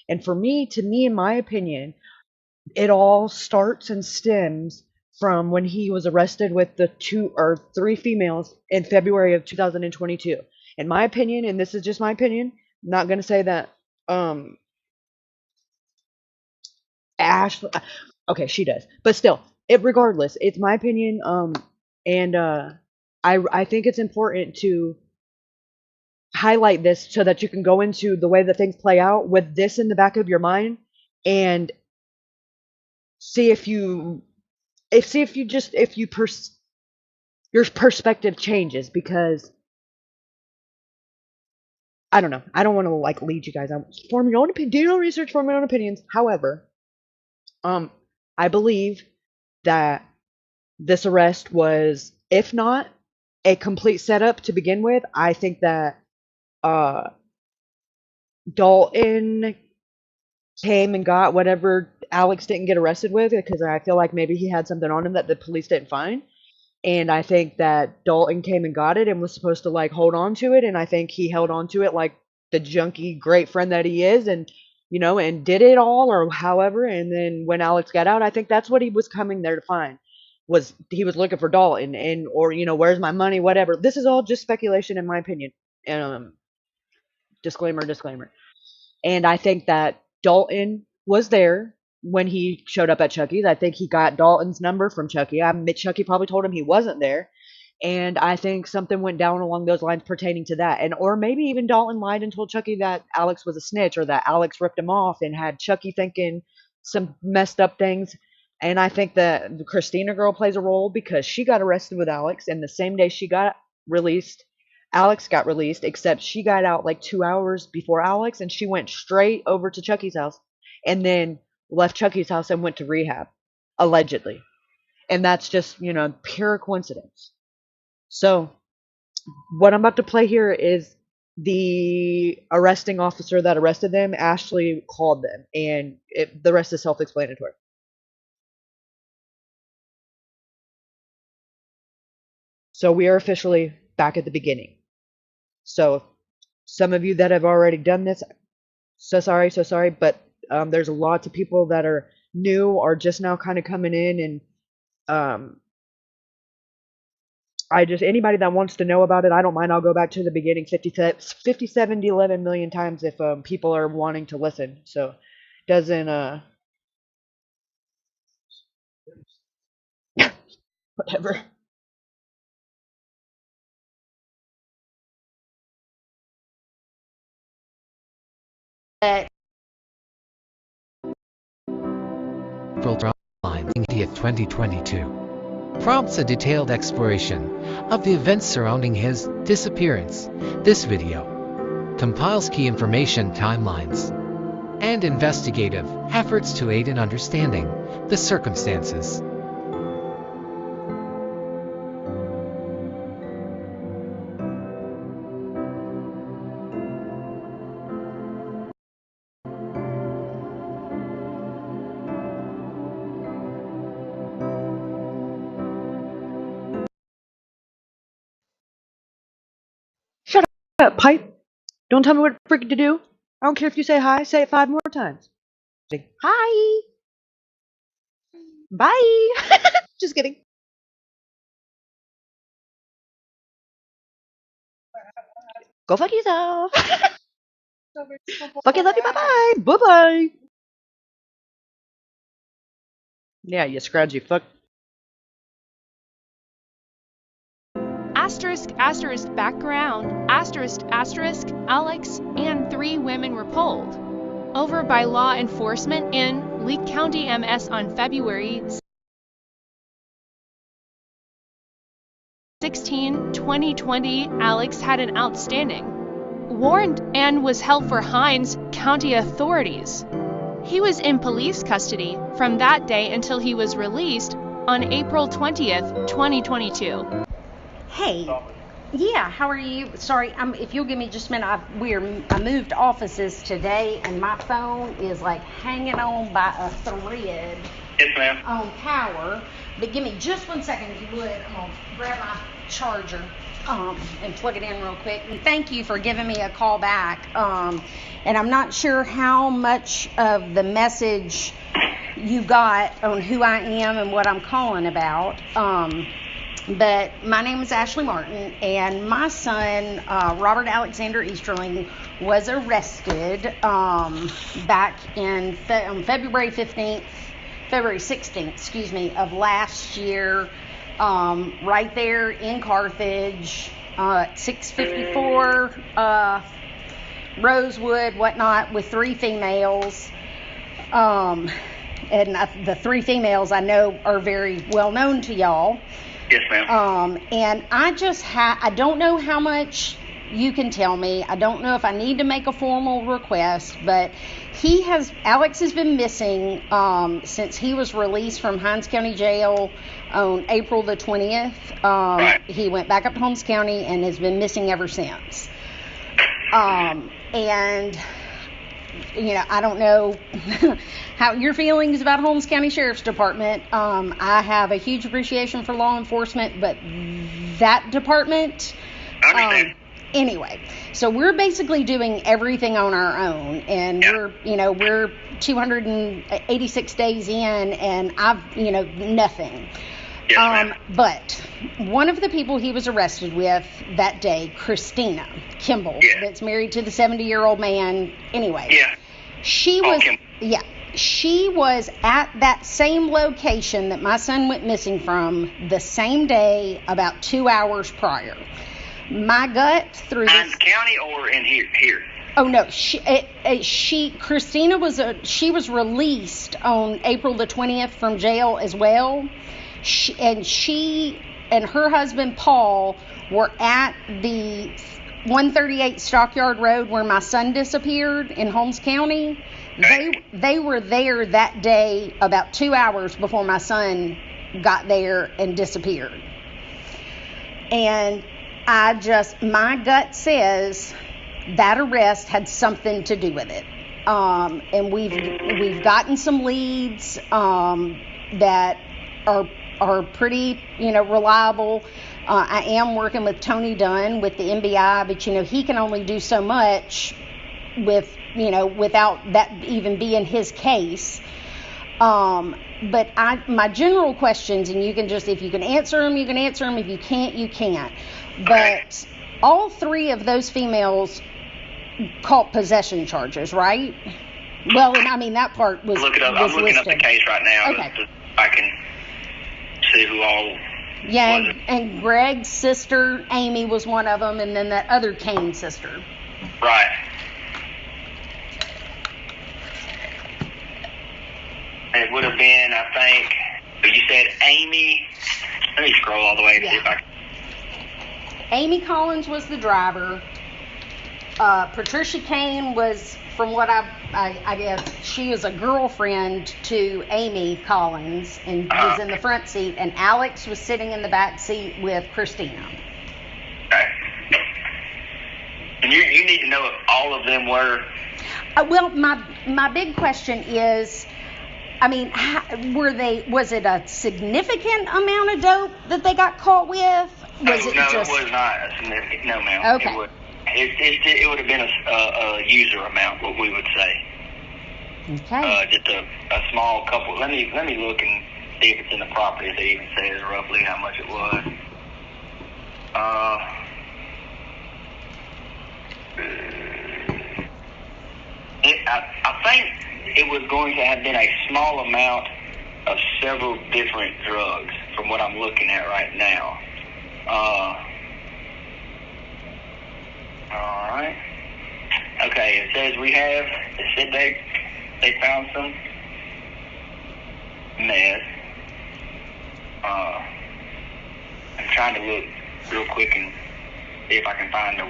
And for me, to me, in my opinion, it all starts and stems from when he was arrested with the two or three females in February of 2022. In my opinion, and this is just my opinion, I'm not going to say that um Ash okay, she does. But still, it regardless, it's my opinion and I think it's important to highlight this so that you can go into the way that things play out with this in the back of your mind and see if you see if you just if you your perspective changes because I don't know. I don't want to like lead you guys on. Form your own opinion. Do your own research. Form your own opinions. However, um, I believe that this arrest was, if not a complete setup to begin with, I think that uh, Dalton came and got whatever Alex didn't get arrested with because I feel like maybe he had something on him that the police didn't find. And I think that Dalton came and got it and was supposed to like hold on to it. And I think he held on to it like the junky great friend that he is and and did it all or however. And then when Alex got out, I think that's what he was coming there to find. Was he was looking for Dalton and or where's my money, whatever. This is all just speculation in my opinion. Disclaimer, disclaimer. And I think that Dalton was there when he showed up at Chucky's. I think he got Dalton's number from Chucky. Chucky probably told him he wasn't there. And I think something went down along those lines pertaining to that. And or maybe even Dalton lied and told Chucky that Alex was a snitch or that Alex ripped him off and had Chucky thinking some messed up things. And I think that the Christina girl plays a role because she got arrested with Alex and the same day she got released, Alex got released, except she got out like 2 hours before Alex and she went straight over to Chucky's house and then left Chucky's house and went to rehab, allegedly. And that's just, pure coincidence. So, what I'm about to play here is the arresting officer that arrested them actually called them, and the rest is self explanatory. So, we are officially back at the beginning. So, some of you that have already done this, so sorry, but there's lots of people that are new or just now kind of coming in, and I just anybody that wants to know about it, I don't mind. I'll go back to the beginning 50, 70, 11 million times if people are wanting to listen. So doesn't whatever. April line 2022 prompts a detailed exploration of the events surrounding his disappearance. This video compiles key information, timelines, and investigative efforts to aid in understanding the circumstances. Shut up, pipe. Don't tell me what freaking to do. I don't care if you say hi. Say it 5 more times. Say hi. Bye. Just kidding. Go fuck yourself. Fucking love you. Bye bye. Bye bye. Yeah, you scroungy fuck. Asterisk, asterisk, background, asterisk, asterisk, Alex and 3 women were pulled over by law enforcement in Lee County, MS on February 16, 2020. Alex had an outstanding warrant and was held for Hinds County authorities. He was in police custody from that day until he was released on April 20th, 2022. Hey, yeah, how are you? Sorry, if you'll give me just a minute, I moved offices today, and my phone is like hanging on by a thread. Yes, ma'am. On power. But give me just 1 second, if you would. I'm gonna grab my charger and plug it in real quick. And thank you for giving me a call back. And I'm not sure how much of the message you got on who I am and what I'm calling about. But my name is Ashley Martin, and my son, Robert Alexander Easterling, was arrested back on February 16th, of last year, right there in Carthage, 654 Rosewood, whatnot, with 3 females. And the 3 females I know are very well known to y'all. Yes, ma'am. And I don't know how much you can tell me. I don't know if I need to make a formal request, but Alex has been missing since he was released from Holmes County Jail on April the 20th. Right. He went back up to Holmes County and has been missing ever since. And I don't know how your feelings about Holmes County Sheriff's Department. I have a huge appreciation for law enforcement, but that department, I understand. Anyway, so we're basically doing everything on our own, and we're 286 days in, and I've, nothing. Yes, ma'am. But one of the people he was arrested with that day, Christina Kimball, that's married to the 70-year-old man. Anyway, she was at that same location that my son went missing from the same day, about 2 hours prior. My gut through Holmes County or in here? Oh no, Christina was released on April the 20th from jail as well. She and her husband Paul were at the 138 Stockyard Road where my son disappeared in Holmes County. They were there that day about 2 hours before my son got there and disappeared. And my gut says that arrest had something to do with it. And we've gotten some leads that are pretty, reliable. I am working with Tony Dunn with the MBI, but he can only do so much without that even being his case. But my general questions, and you can just, if you can answer them, you can answer them. If you can't, you can't. But all 3 of those females caught possession charges, right? Well, and I mean, that part was Look it up. was I'm looking listed. up the case right now. Okay. I can see who all Yeah, was it. and Greg's sister, Amy, was one of them, and then that other Kane sister. Right. It would have been, I think, you said Amy. Let me scroll all the way to see if I can. Amy Collins was the driver. Patricia Kane was, from what I guess, she was a girlfriend to Amy Collins and was in the front seat, and Alex was sitting in the back seat with Christina. Okay. And you need to know if all of them were. Well, my big question is, I mean, was it a significant amount of dope that they got caught with? It was not a significant. No, ma'am. Okay. It would have been a user amount, what we would say. Okay. Just a small couple. Let me look and see if it's in the property. If it even says roughly how much it was. I think it was going to have been a small amount of several different drugs from what I'm looking at right now. All right. Okay, it says they found some meth. I'm trying to look real quick and see if I can find a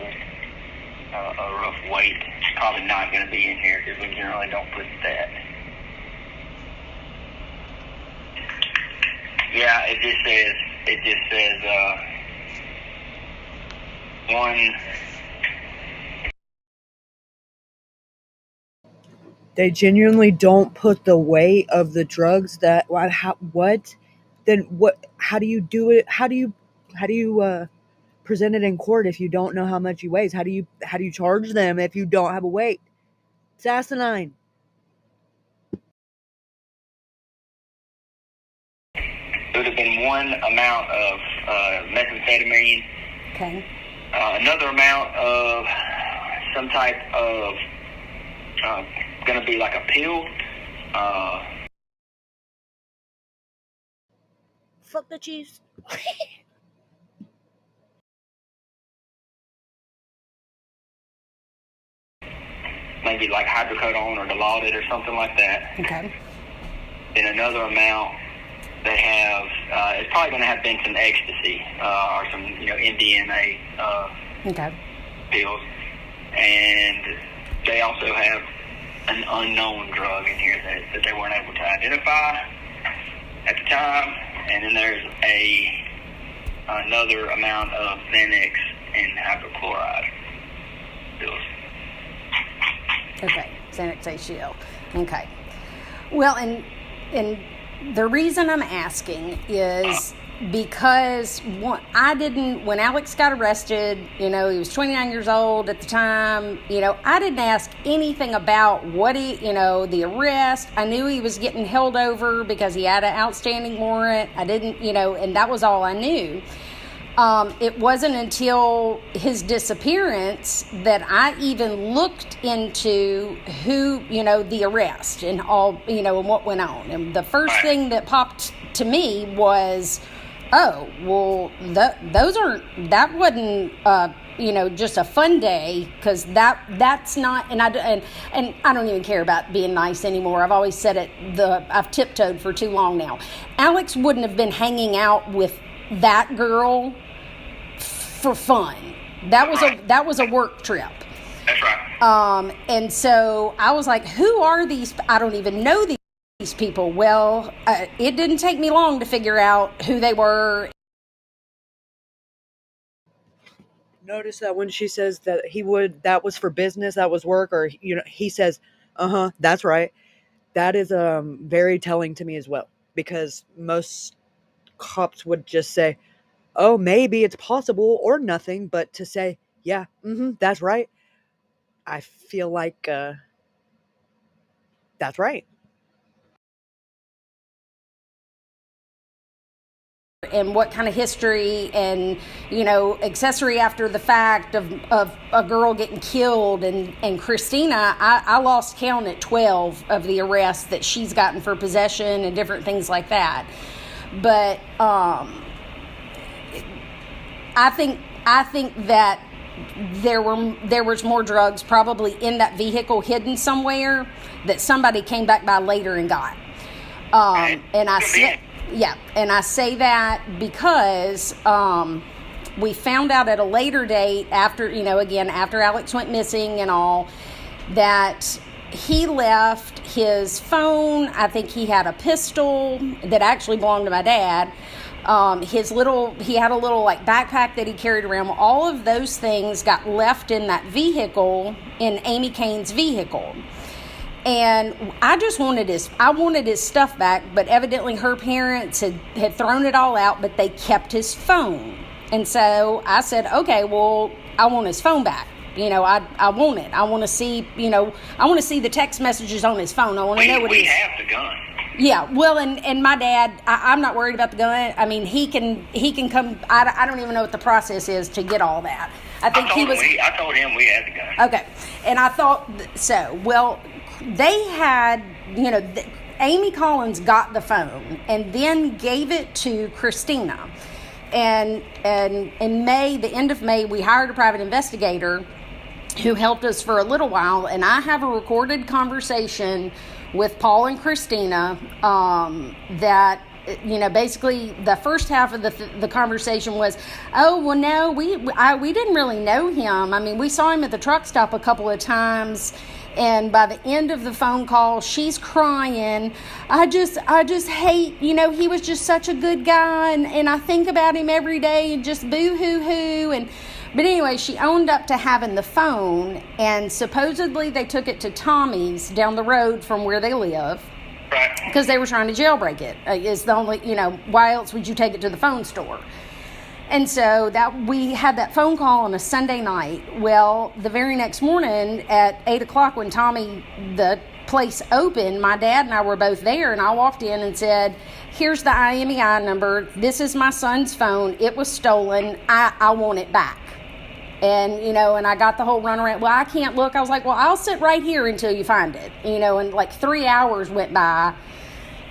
rough weight. It's probably not going to be in here because we generally don't put that. Yeah, it just says one. They genuinely don't put the weight of the drugs that how do you do it? How do you present it in court if you don't know how much he weighs? How do you charge them if you don't have a weight? It's asinine. It would have been one amount of methamphetamine. Okay. Another amount of some type of going to be like a pill. Fuck the Chiefs. Maybe like hydrocodone or Dilaudid or something like that. Okay. Then another amount they have, it's probably going to have been some ecstasy or some, MDMA Okay. pills. And they also have an unknown drug in here that they weren't able to identify at the time. And then there's another amount of Xanax and hypochloride pills. Okay, Xanax HCl. Okay. Well, and the reason I'm asking is because when Alex got arrested, he was 29 years old at the time, I didn't ask anything about the arrest. I knew he was getting held over because he had an outstanding warrant. I didn't, and that was all I knew. It wasn't until his disappearance that I even looked into who, the arrest and all, and what went on. And the first thing that popped to me was, oh, well, that wasn't, just a fun day, because that's not, and I don't even care about being nice anymore. I've always said it, I've tiptoed for too long now. Alex wouldn't have been hanging out with that girl for fun. That was a work trip. That's right. And so I was like, who are these? I don't even know these people. Well, it didn't take me long to figure out who they were. Notice that when she says that that was for business, that was work, or he says, that's right. That is very telling to me as well, because most cops would just say, oh, maybe it's possible, or nothing. But to say, yeah, that's right, I feel like that's right. And what kind of history and, accessory after the fact of a girl getting killed. And Christina, I lost count at 12 of the arrests that she's gotten for possession and different things like that. But I think that there was more drugs probably in that vehicle hidden somewhere that somebody came back by later and got. And I say that because we found out at a later date after Alex went missing and all, that he left his phone. I think he had a pistol that actually belonged to my dad. He had a little like backpack that he carried around. All of those things got left in that vehicle, in Amy Kane's vehicle. And I wanted his stuff back, but evidently her parents had thrown it all out, but they kept his phone. And so I said, okay, well, I want his phone back. I want it. I want to see, I want to see the text messages on his phone. I want to know what we have the gun. Yeah, well, and my dad, I'm not worried about the gun. I mean, he can come. I don't even know what the process is to get all that. I told him we had the gun. Okay, and I thought so. Well, they had, Amy Collins got the phone and then gave it to Christina. And in May, the end of May, we hired a private investigator who helped us for a little while. And I have a recorded conversation with Paul and Christina that, basically the first half of the conversation was, oh, well, no, we didn't really know him. I mean, we saw him at the truck stop a couple of times. And by the end of the phone call, she's crying. I just hate, he was just such a good guy. And I think about him every day and just boo-hoo-hoo. But anyway, she owned up to having the phone. And supposedly they took it to Tommy's down the road from where they live. Right. Because they were trying to jailbreak it. It's the only, why else would you take it to the phone store? And so that we had that phone call on a Sunday night. Well, the very next morning at 8 o'clock when Tommy, the place opened, my dad and I were both there, and I walked in and said, here's the IMEI number. This is my son's phone. It was stolen. I want it back. And, you know, and I got the whole runaround. Well, I can't look. I was like, well, I'll sit right here until you find it. You know, and like 3 hours went by.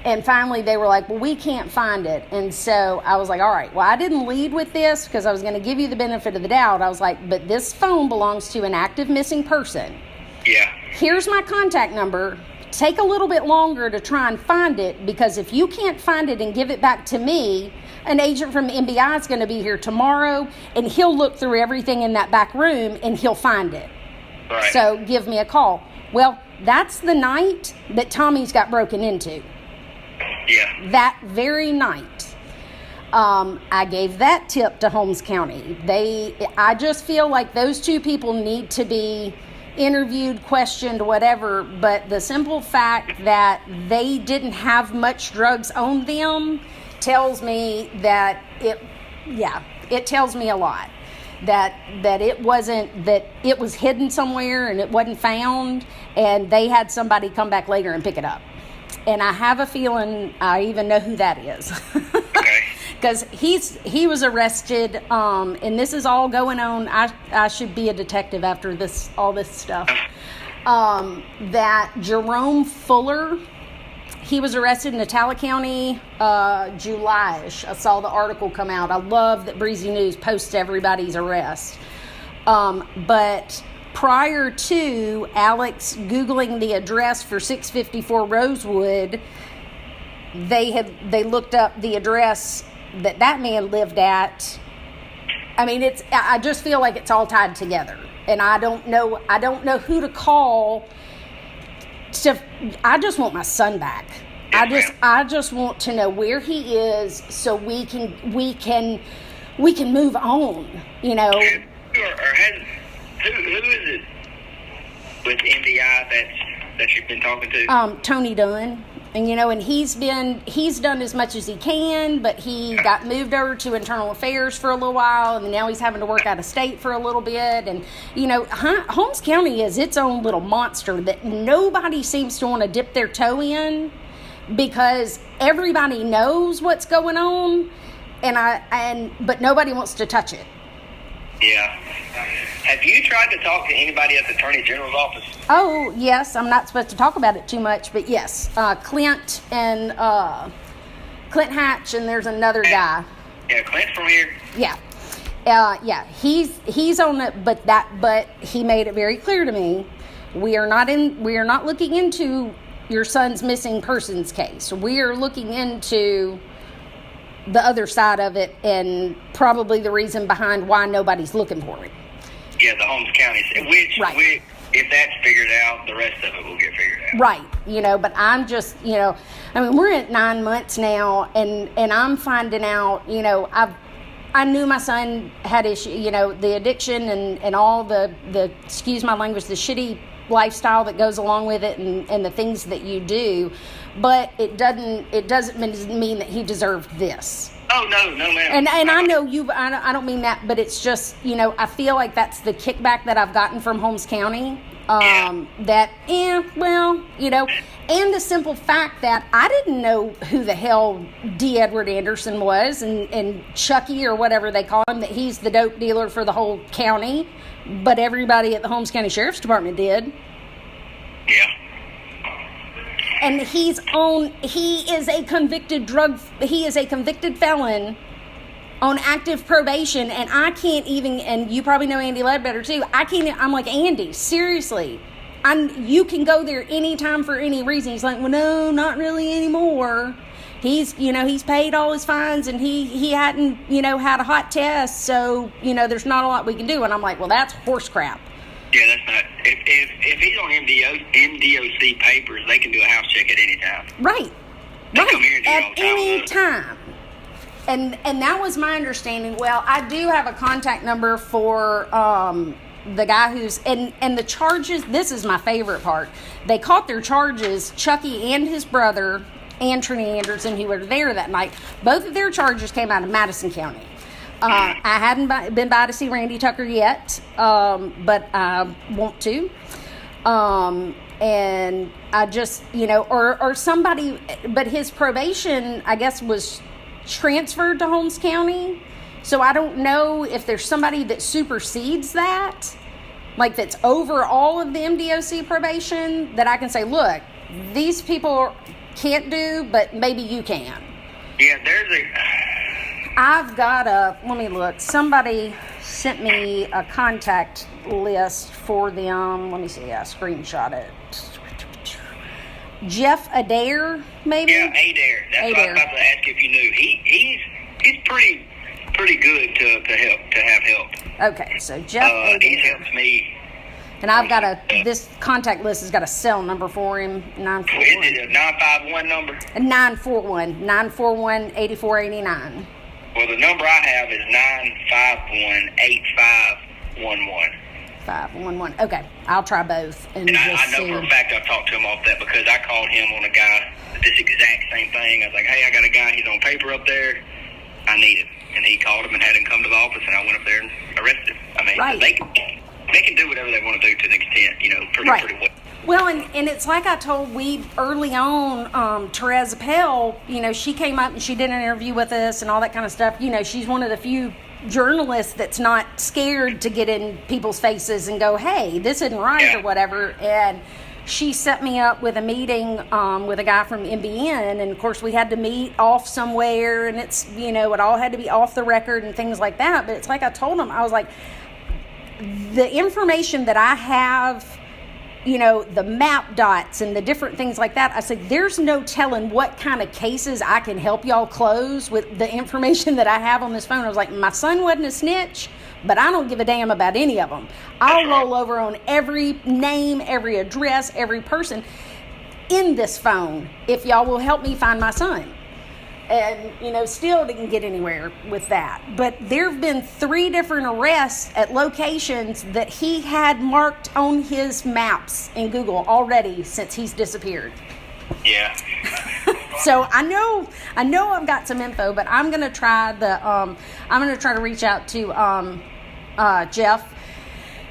And finally, they were like, well, we can't find it. And so I was like, all right, well, I didn't lead with this because I was going to give you the benefit of the doubt. I was like, but this phone belongs to an active missing person. Yeah. Here's my contact number. Take a little bit longer to try and find it, because if you can't find it and give it back to me, an agent from MBI is going to be here tomorrow, and he'll look through everything in that back room and he'll find it. Right. So give me a call. Well, that's the night that Tommy's got broken into. Yeah. That very night, I gave that tip to Holmes County. I just feel like those two people need to be interviewed, questioned, whatever. But the simple fact that they didn't have much drugs on them tells me that it tells me a lot. That it wasn't, that it was hidden somewhere and it wasn't found, and they had somebody come back later and pick it up. And I have a feeling I even know who that is. Okay. Because he was arrested, and this is all going on. I should be a detective after all this stuff. That Jerome Fuller, he was arrested in Natala County, July-ish. I saw the article come out. I love that Breezy News posts everybody's arrest. But prior to Alex Googling the address for 654 Rosewood, they looked up the address that man lived at. I mean, I just feel like it's all tied together, and I don't know who to call. I just want my son back. I just want to know where he is so we can move on. You know. Who is it with MDI that you've been talking to? Tony Dunn. And, you know, and he's done as much as he can, but he got moved over to internal affairs for a little while, and now he's having to work out of state for a little bit. And, you know, Holmes County is its own little monster that nobody seems to want to dip their toe in, because everybody knows what's going on, but nobody wants to touch it. Yeah. Have you tried to talk to anybody at the Attorney General's office? Oh, yes. I'm not supposed to talk about it too much, but yes. Clint Hatch, and there's another guy. Yeah, Clint's from here. Yeah. Yeah. He's on it, but he made it very clear to me, we are not looking into your son's missing persons case. We are looking into the other side of it, and probably the reason behind why nobody's looking for it. Yeah, the Holmes County, which if that's figured out, the rest of it will get figured out. Right. You know, but I'm just, you know, I mean, we're at 9 months now, and I'm finding out, you know, I knew my son had issue, you know, the addiction and all the excuse my language, the shitty lifestyle that goes along with it, and the things that you do, but it doesn't mean that he deserved this. Oh, no, ma'am. And I know I don't mean that, but it's just, you know, I feel like that's the kickback that I've gotten from Holmes County. That, well, you know, and the simple fact that I didn't know who the hell D. Edward Anderson was, and Chucky, or whatever they call him, that he's the dope dealer for the whole county, but everybody at the Holmes County Sheriff's Department did. Yeah. And he is a convicted felon on active probation, and I can't even, and you probably know Andy Ledbetter too, I'm like, Andy, seriously, you can go there anytime for any reason. He's like, well, no, not really anymore. He's paid all his fines, and he hadn't, had a hot test, so, there's not a lot we can do. And I'm like, well, that's horse crap. Yeah, that's not. If he's on MDOC papers, they can do a house check at any time. Right. They come here and do it all at the time. any time. And that was my understanding. Well, I do have a contact number for the guy who's and the charges. This is my favorite part. They caught their charges. Chucky and his brother, Anthony Anderson, who were there that night. Both of their charges came out of Madison County. I hadn't been by to see Randy Tucker yet, but I want to. And I just, or somebody, but his probation, I guess, was transferred to Holmes County. So I don't know if there's somebody that supersedes that, like that's over all of the MDOC probation, that I can say, look, these people can't do, but maybe you can. Yeah, I've got let me look. Somebody sent me a contact list for them. Let me see. I screenshot it. Jeff Adair, maybe? Yeah, Adair. That's what I was about to ask if you knew. He's pretty good to have help. Okay, so Jeff Adair. He's helped me. And I've got this contact list has got a cell number for him, 941. Is it a 951 number? 941 8489. Well, the number I have is 951-8511. 511. Okay, I'll try both. And I know for a fact I've talked to him off that because I called him on a guy, this exact same thing. I was like, hey, I got a guy, he's on paper up there. I need him. And he called him and had him come to the office, and I went up there and arrested him. I mean, right. They can do whatever they want to do to an extent, pretty well. Well, and it's like I told early on, Therese Appel, she came up and she did an interview with us and all that kind of stuff. She's one of the few journalists that's not scared to get in people's faces and go, hey, this isn't right or whatever. And she set me up with a meeting with a guy from NBN. And, of course, we had to meet off somewhere. And it's, it all had to be off the record and things like that. But it's like I told him, I was like, the information that I have, the map dots and the different things like that, I said, there's no telling what kind of cases I can help y'all close with the information that I have on this phone. I was like, my son wasn't a snitch, but I don't give a damn about any of them. I'll roll over on every name, every address, every person in this phone if y'all will help me find my son. And, still didn't get anywhere with that. But there have been 3 different arrests at locations that he had marked on his maps in Google already since he's disappeared. Yeah. So I know I've got some info, but I'm gonna try to reach out to Jeff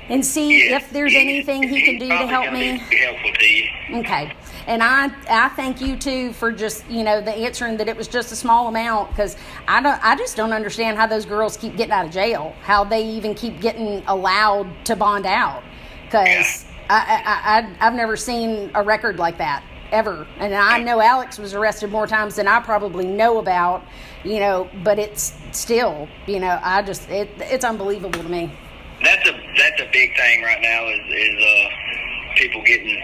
and see if there's anything he can do to help me. Be helpful to you. Okay. And I thank you too for just, the answering that it was just a small amount, because I just don't understand how those girls keep getting out of jail, how they even keep getting allowed to bond out, because I've never seen a record like that ever. And I know Alex was arrested more times than I probably know about, but it's still, it's unbelievable to me. That's a big thing right now is people getting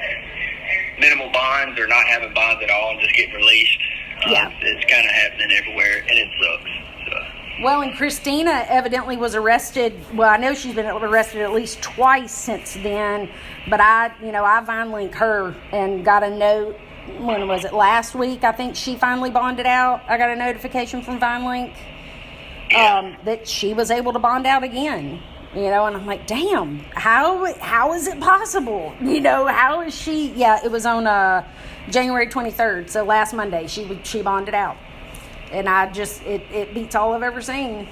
minimal bonds or not having bonds at all and just getting released. It's kind of happening everywhere, and it sucks. So. Well, and Christina evidently was arrested. Well, I know she's been arrested at least twice since then, but I VineLink her and got a note. When was it? Last week, I think she finally bonded out. I got a notification from VineLink that she was able to bond out again. And I'm like, damn, how is it possible? How is she? Yeah, it was on January 23rd, so last Monday she bonded out, and it beats all I've ever seen.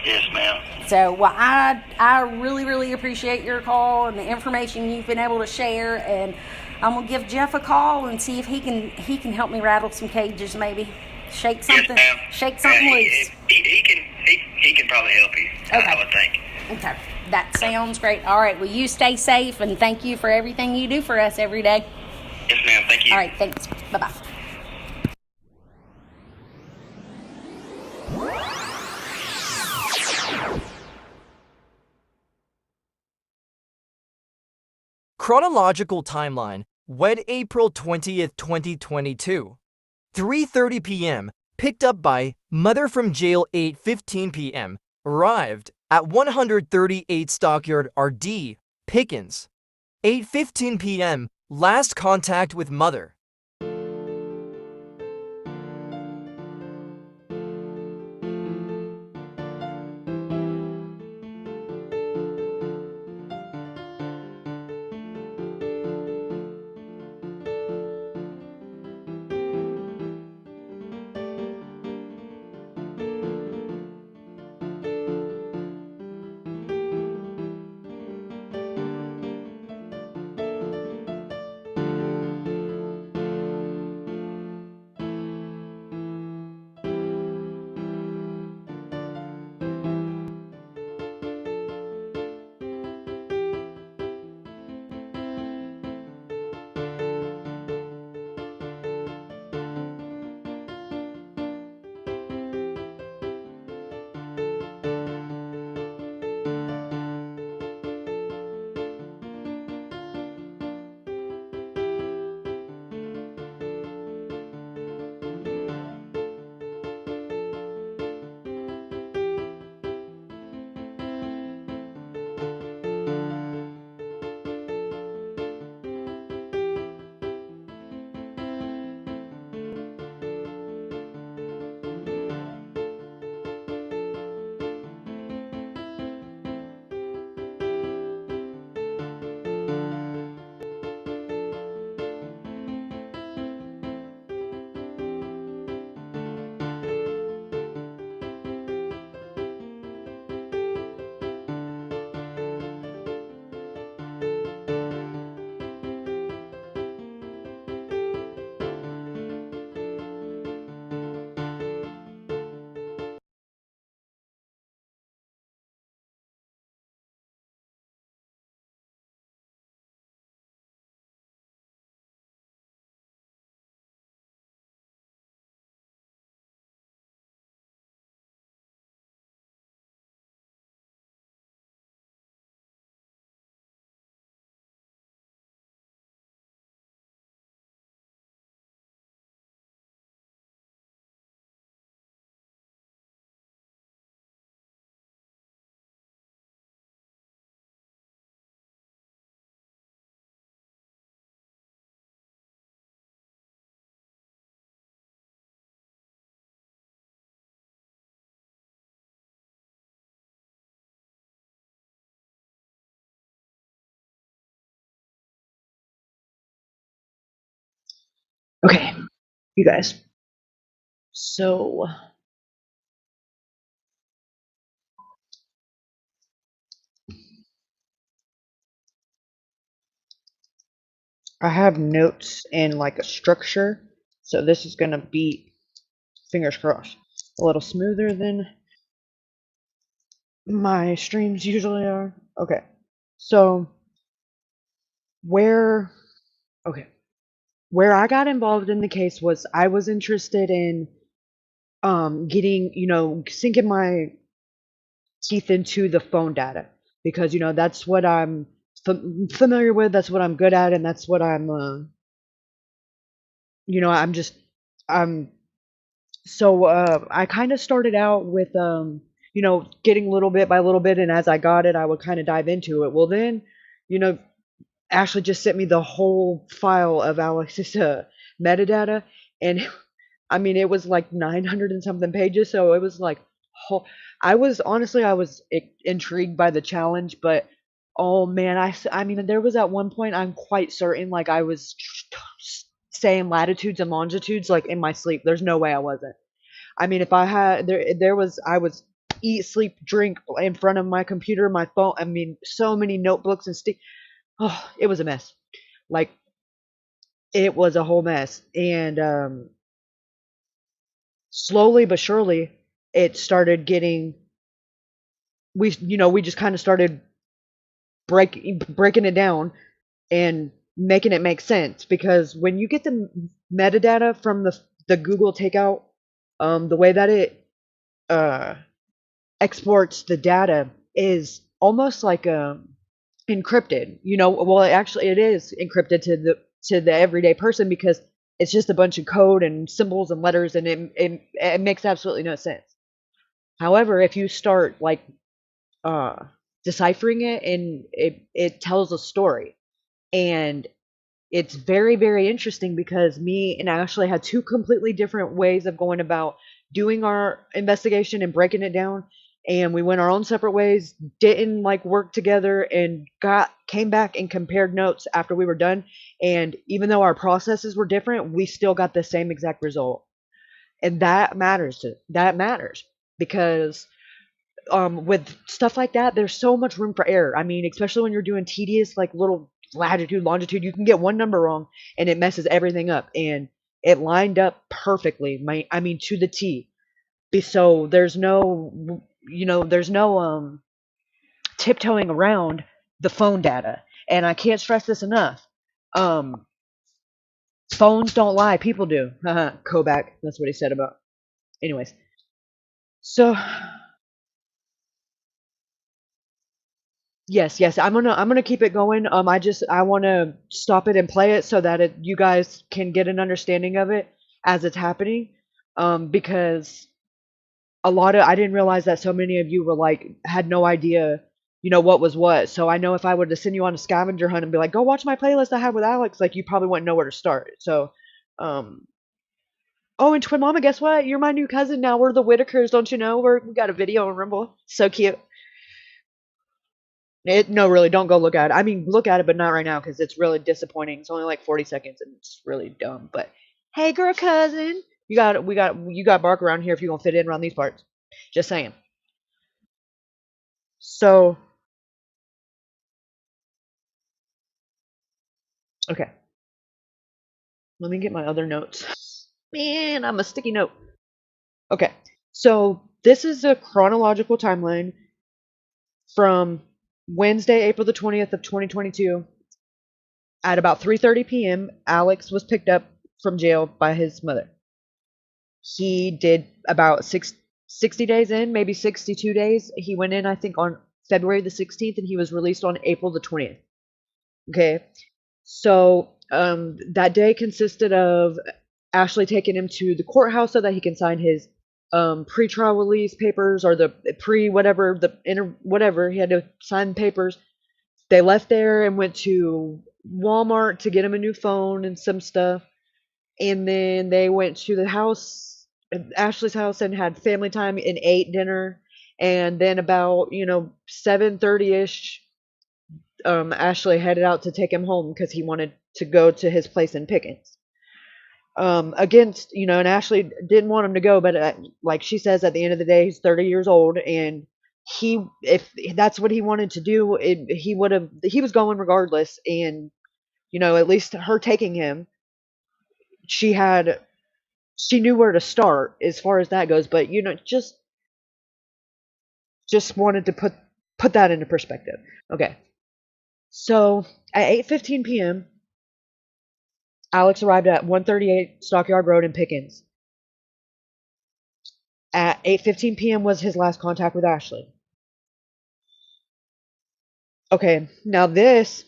Yes, ma'am. So, well, I really, really appreciate your call and the information you've been able to share, and I'm gonna give Jeff a call and see if he can help me rattle some cages, maybe shake something, loose. He can probably help you. Okay. I would think. Okay, that sounds great. All right, well, you stay safe, and thank you for everything you do for us every day. Yes, ma'am. Thank you. All right, thanks. Bye-bye. Chronological timeline: wed April 20th, 2022. 3:30 p.m. Picked up by mother from jail 8:15 p.m. Arrived at 138 Stockyard RD, Pickens. 8:15 p.m. Last contact with mother. you guys. So I have notes in like a structure, so this is gonna be, fingers crossed, a little smoother than my streams usually are. Okay, so where, okay, where I got involved in the case was I was interested in getting, sinking my teeth into the phone data because that's what I'm familiar with, that's what I'm good at, and that's what I'm I'm just I'm so I kind of started out with getting little bit by little bit, and as I got it I would kind of dive into it. Well then, you know Ashley just sent me the whole file of Alex's metadata, and I mean it was like 900 and something pages, so it was like whole, I was intrigued by the challenge, but oh man, I mean there was at one point I'm quite certain like I was saying latitudes and longitudes like in my sleep. There's no way I wasn't. I mean, if I had there was I was eat, sleep, drink in front of my computer, my phone. I mean, so many notebooks and stuff. Oh, it was a mess. Like it was a whole mess. And slowly but surely, it started getting. We just kind of started breaking it down and making it make sense, because when you get the metadata from the Google takeout, the way that it uh exports the data is almost like encrypted. Well, actually it is encrypted to the everyday person, because it's just a bunch of code and symbols and letters, and it makes absolutely no sense. However, if you start like uh deciphering it, and it tells a story, and it's very, very interesting, because me and Ashley had two completely different ways of going about doing our investigation and breaking it down. And we went our own separate ways, didn't like work together, and came back and compared notes after we were done. And even though our processes were different, we still got the same exact result. And that matters, because with stuff like that, there's so much room for error. I mean, especially when you're doing tedious, like little latitude, longitude, you can get one number wrong and it messes everything up. And it lined up perfectly. I mean, to the T. So there's no tiptoeing around the phone data. And I can't stress this enough. Um, Phones don't lie, people do. Kovac, that's what he said about. Anyways, so yes, I'm gonna keep it going. I wanna stop it and play it so that you guys can get an understanding of it as it's happening. Because I didn't realize that so many of you were like had no idea, what was what. So I know if I were to send you on a scavenger hunt and be like, go watch my playlist I have with Alex, like you probably wouldn't know where to start. So, um, oh, and twin mama, guess what? You're my new cousin now. We're the Whitakers, don't you know? We got a video on Rumble. So cute. No, really, don't go look at it. I mean, look at it, but not right now, because it's really disappointing. It's only like 40 seconds, and it's really dumb. But hey, girl, cousin, you got Bark around here if you gonna fit in around these parts. Just saying. So, okay, let me get my other notes. Man, I'm a sticky note. Okay, so this is a chronological timeline from Wednesday, April the 20th of 2022. At about 3:30 p.m., Alex was picked up from jail by his mother. He did about 60 days in, maybe 62 days. He went in, I think, on February the 16th, and he was released on April the 20th. Okay. So that day consisted of Ashley taking him to the courthouse so that he can sign his pre-trial release papers, or the pre-whatever, whatever. He had to sign papers. They left there and went to Walmart to get him a new phone and some stuff. And then they went to the house, Ashley's house, and had family time and ate dinner. And then about 7:30 ish, Ashley headed out to take him home because he wanted to go to his place in Pickens. against, and Ashley didn't want him to go, but like she says, at the end of the day, he's 30 years old, and if that's what he wanted to do, he was going regardless, and at least her taking him, she had, she knew where to start as far as that goes, but just wanted to put that into perspective. Okay, so at 8:15 p.m., Alex arrived at 138 Stockyard Road in Pickens. At 8:15 p.m. was his last contact with Ashley. Okay, now this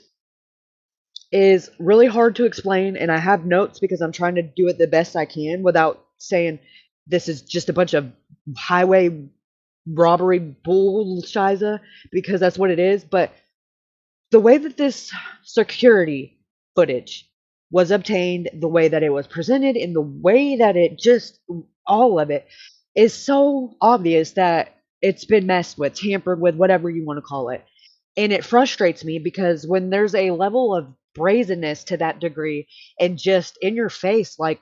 is really hard to explain, and I have notes because I'm trying to do it the best I can without saying this is just a bunch of highway robbery bullshiza, because that's what it is. But the way that this security footage was obtained, the way that it was presented, and the way that it just, all of it, is so obvious that it's been messed with, tampered with, whatever you want to call it. And it frustrates me because when there's a level of brazenness to that degree and just in your face, like,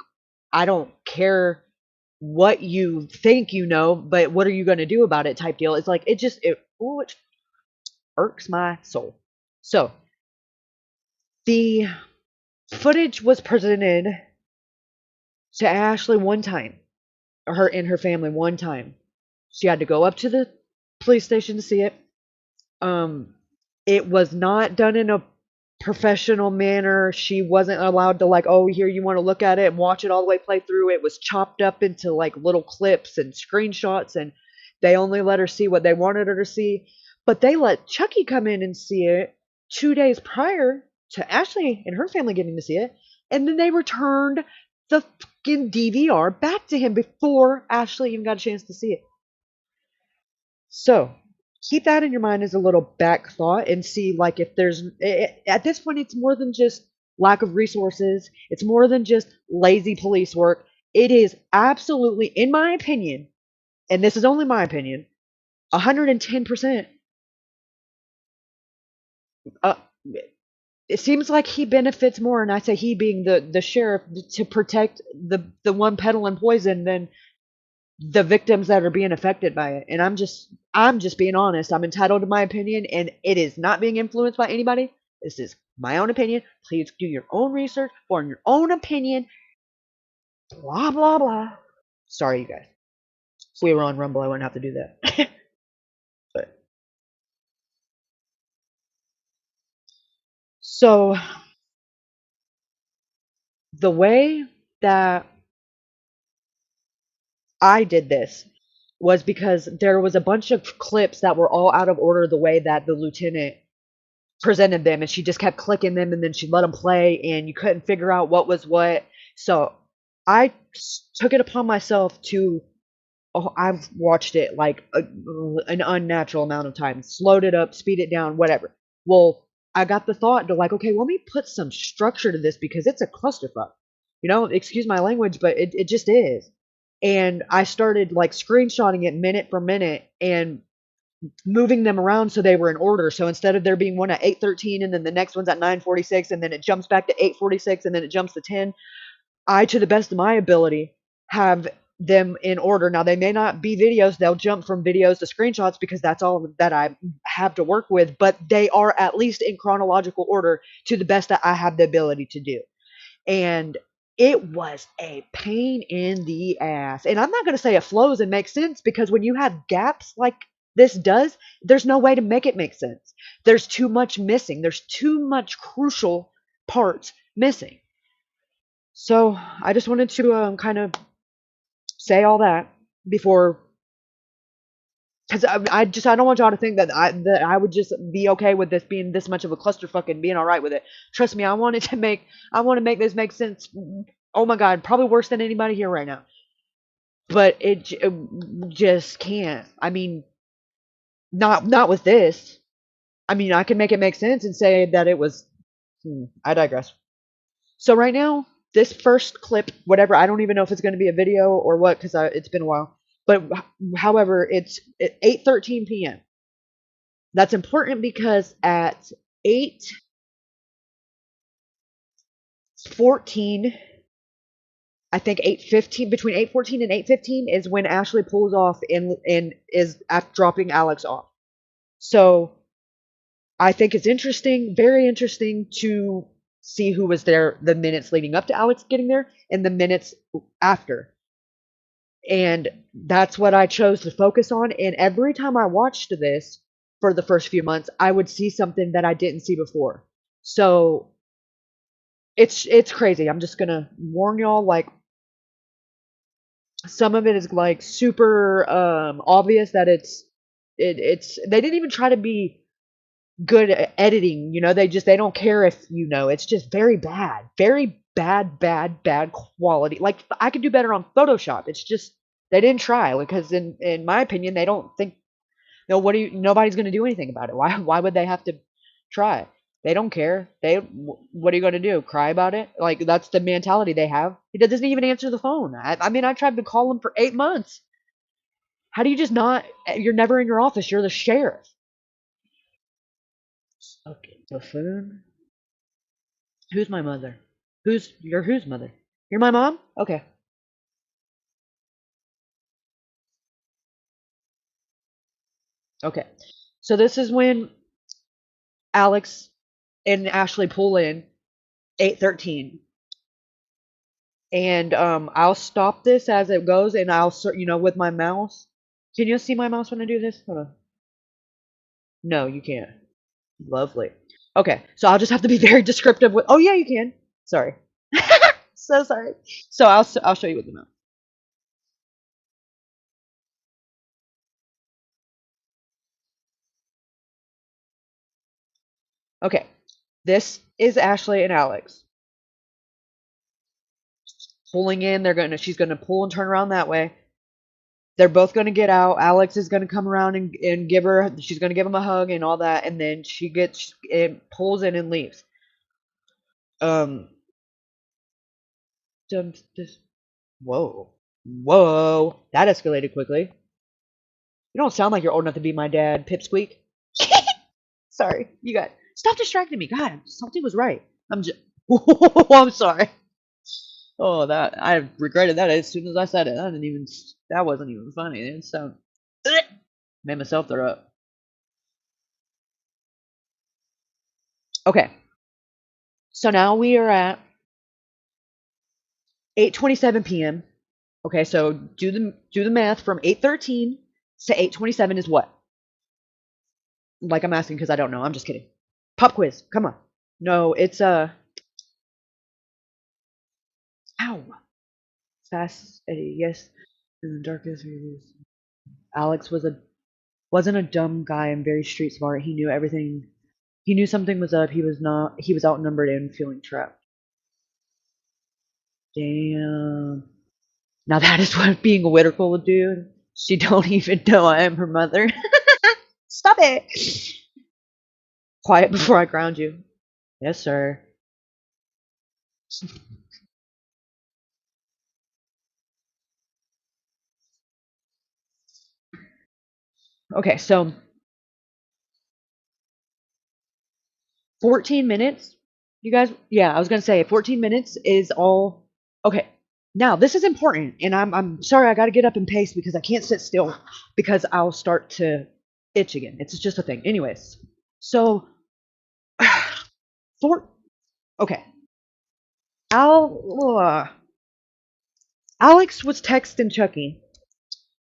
I don't care what you think but what are you going to do about it type deal. It's like, it irks my soul. So the footage was presented to Ashley one time, or her and her family one time. She had to go up to the police station to see it. It was not done in a professional manner. She wasn't allowed to, like, oh, here, you want to look at it and watch it all the way play through. It was chopped up into like little clips and screenshots, and they only let her see what they wanted her to see. But they let Chucky come in and see it 2 days prior to Ashley and her family getting to see it, and then they returned the fucking DVR back to him before Ashley even got a chance to see it. So keep that in your mind as a little back thought, and see, like, if there's, at this point, it's more than just lack of resources. It's more than just lazy police work. It is absolutely, in my opinion, and this is only my opinion, 110%. Uh, it seems like he benefits more, and I say he being the sheriff, to protect the one peddling poison than the victims that are being affected by it. And I'm just being honest. I'm entitled to my opinion, and it is not being influenced by anybody. This is my own opinion. Please do your own research, form your own opinion. Blah blah blah. Sorry, you guys. If we were on Rumble, I wouldn't have to do that. But so the way that I did this was because there was a bunch of clips that were all out of order, the way that the lieutenant presented them, and she just kept clicking them, and then she let them play, and you couldn't figure out what was what. So I took it upon myself to, I've watched it like an unnatural amount of times, slowed it up, speed it down, whatever. Well, I got the thought to, like, okay, let me put some structure to this because it's a clusterfuck. Excuse my language, but it just is. And I started like screenshotting it minute for minute and moving them around so they were in order. So instead of there being one at 8:13 and then the next one's at 9:46 and then it jumps back to 8:46 and then it jumps to 10, I, to the best of my ability, have them in order. Now, they may not be videos. They'll jump from videos to screenshots because that's all that I have to work with, but they are at least in chronological order to the best that I have the ability to do. And it was a pain in the ass. And I'm not going to say it flows and makes sense, because when you have gaps like this does, there's no way to make it make sense. There's too much missing. There's too much crucial parts missing. So I just wanted to kind of say all that before, because I don't want y'all to think that I would just be okay with this being this much of a clusterfuck and being all right with it. Trust me, I want to make this make sense. Oh my God, probably worse than anybody here right now. But it just can't. I mean, not with this. I mean, I can make it make sense and say that it was. I digress. So right now, this first clip, whatever, I don't even know if it's going to be a video or what, because it's been a while. But however, it's at 8:13 p.m. That's important because at 8:14, I think 8:15, between 8:14 and 8:15 is when Ashley pulls off and is after dropping Alex off. So I think it's interesting, very interesting to see who was there the minutes leading up to Alex getting there and the minutes after. And that's what I chose to focus on. And every time I watched this for the first few months, I would see something that I didn't see before. So it's crazy. I'm just gonna warn y'all, like some of it is like super obvious that it's they didn't even try to be good at editing, they don't care if it's just very bad, very bad quality. Like I could do better on Photoshop. It's just they didn't try because in my opinion they don't think nobody's going to do anything about it. Why would they have to try? They don't care. What are you going to do? Cry about it? Like that's the mentality they have. He doesn't even answer the phone. I mean, I tried to call him for 8 months. How do you just not? You're never in your office. You're the sheriff. Okay, buffoon. Who's my mother? Whose mother? You're my mom? Okay. Okay. So this is when Alex and Ashley pull in 8:13. And I'll stop this as it goes and I'll with my mouse. Can you see my mouse when I do this? Hold on. No, you can't. Lovely. Okay. So I'll just have to be very descriptive with oh yeah, you can. Sorry. So sorry. So I'll show you with the mouse. Okay. This is Ashley and Alex pulling in. She's gonna pull and turn around that way. They're both gonna get out. Alex is gonna come around and she's gonna give him a hug and all that, and then it pulls in and leaves. Um, just whoa, that escalated quickly. You don't sound like you're old enough to be my dad, Pipsqueak. Sorry, stop distracting me. God, something was right. I'm just, I'm sorry. Oh, that I regretted that as soon as I said it. That wasn't even funny. It sound made myself throw up. Okay, so now we are at 8:27 p.m. Okay, so do the math from 8:13 to 8:27 is what? Like I'm asking because I don't know. I'm just kidding. Pop quiz. Come on. No, it's ow. Fast Eddie. Yes. In the darkest reviews. Alex wasn't a dumb guy and very street smart. He knew everything. He knew something was up. He was outnumbered and feeling trapped. Damn. Now that is what being a Whittaker would do. She don't even know I am her mother. Stop it. Quiet before I ground you. Yes, sir. Okay, so 14 minutes. You guys, yeah, I was gonna say 14 minutes is all. Okay, now this is important, and I'm sorry I got to get up and pace because I can't sit still because I'll start to itch again. It's just a thing. Anyways, so four. Okay, Alex was texting Chucky,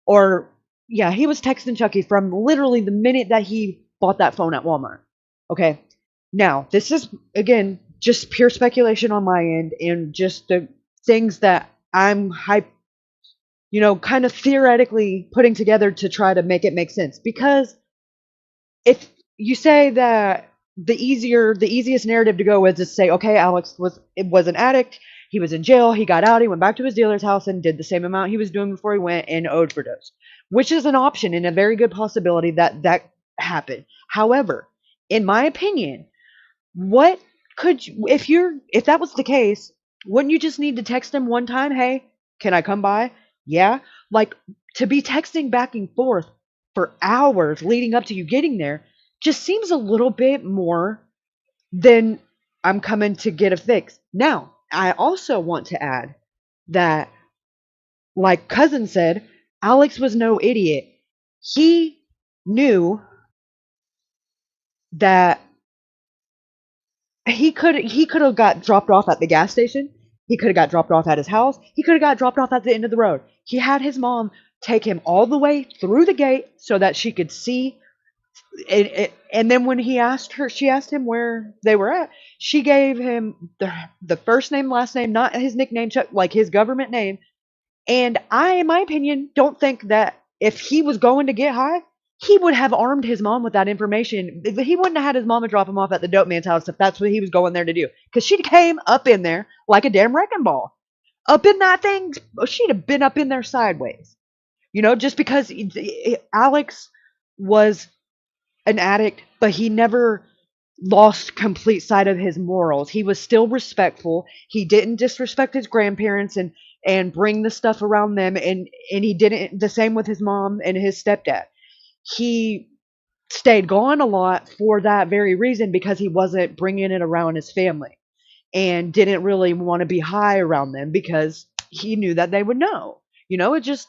or yeah, he was texting Chucky from literally the minute that he bought that phone at Walmart. Okay, now this is again just pure speculation on my end and just the things that I'm kind of theoretically putting together to try to make it make sense. Because if you say that the easiest narrative to go with is to say, okay, Alex was an addict, he was in jail, he got out, he went back to his dealer's house and did the same amount he was doing before he went and overdosed, which is an option and a very good possibility that happened. However, in my opinion, what could you, if that was the case, wouldn't you just need to text him one time, hey, can I come by? Yeah. Like to be texting back and forth for hours leading up to you getting there just seems a little bit more than I'm coming to get a fix. Now, I also want to add that, like Cousin said, Alex was no idiot. He knew that he could have got dropped off at the gas station. He could have got dropped off at his house. He could have got dropped off at the end of the road. He had his mom take him all the way through the gate so that she could see. And then when she asked him where they were at. She gave him the first name, last name, not his nickname, like his government name. And I, in my opinion, don't think that if he was going to get high, he would have armed his mom with that information. He wouldn't have had his mama drop him off at the dope man's house if that's what he was going there to do. Because she came up in there like a damn wrecking ball. Up in that thing, she'd have been up in there sideways. Just because Alex was an addict, but he never lost complete sight of his morals. He was still respectful. He didn't disrespect his grandparents and bring the stuff around them, and he didn't the same with his mom and his stepdad. He stayed gone a lot for that very reason, because he wasn't bringing it around his family and didn't really want to be high around them because he knew that they would know. It just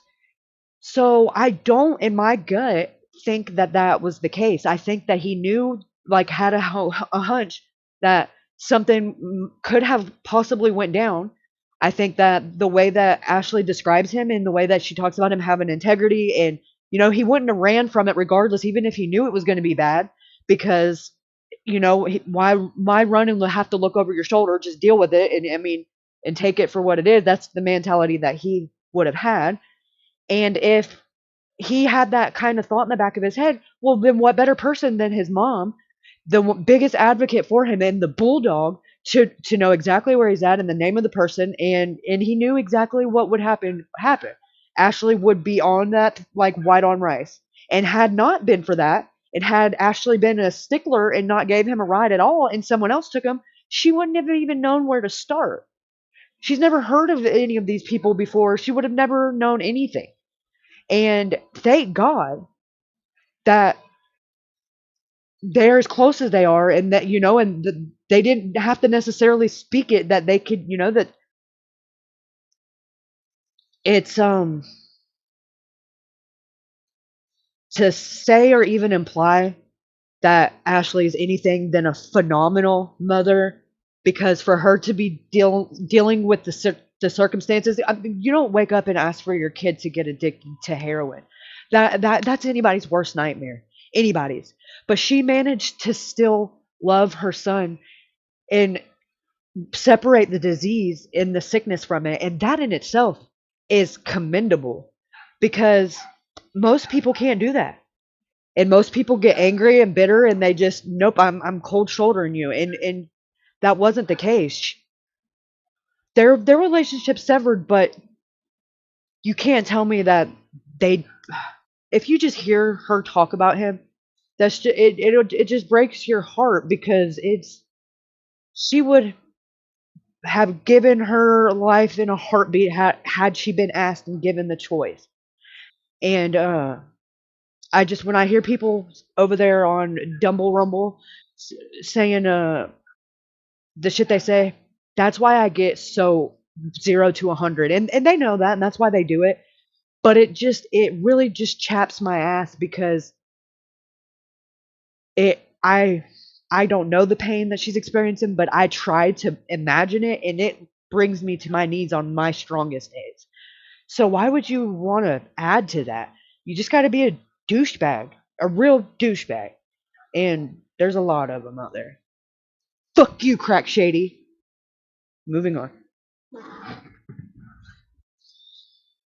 so I don't, in my gut, think that that was the case. I think that he knew, like, had a hunch that something could have possibly went down. I think that the way that Ashley describes him and the way that she talks about him having integrity, and he wouldn't have ran from it regardless, even if he knew it was going to be bad, because why run and have to look over your shoulder? Just deal with it, and I mean, and take it for what it is. That's the mentality that he would have had. And if he had that kind of thought in the back of his head, well, then what better person than his mom, the biggest advocate for him and the bulldog, to know exactly where he's at and the name of the person, and he knew exactly what would happen. Ashley would be on that like white on rice, and had not been for that, and had Ashley been a stickler and not gave him a ride at all, and someone else took him, she wouldn't have even known where to start. She's never heard of any of these people before. She would have never known anything. And thank God that they're as close as they are, and that they didn't have to necessarily speak it, that they could, that it's to say or even imply that Ashley is anything than a phenomenal mother, because for her to be dealing with the circumstances, I mean, you don't wake up and ask for your kid to get addicted to heroin. That's anybody's worst nightmare. Anybody's. But she managed to still love her son and separate the disease and the sickness from it, and that in itself is commendable, because most people can't do that. And most people get angry and bitter, and they just, nope, I'm cold shouldering you, and that wasn't the case. Their relationship severed, but you can't tell me that they. If you just hear her talk about him, that's just, it just breaks your heart, because she would have given her life in a heartbeat had she been asked and given the choice. And I just, when I hear people over there on Dumble Rumble saying the shit they say, that's why I get so 0 to 100, and they know that, and that's why they do it. But it really just chaps my ass, because it I don't know the pain that she's experiencing, but I try to imagine it, and it brings me to my knees on my strongest days. So why would you want to add to that? You just got to be a douchebag, a real douchebag, and there's a lot of them out there. Fuck you, crack shady. Moving on.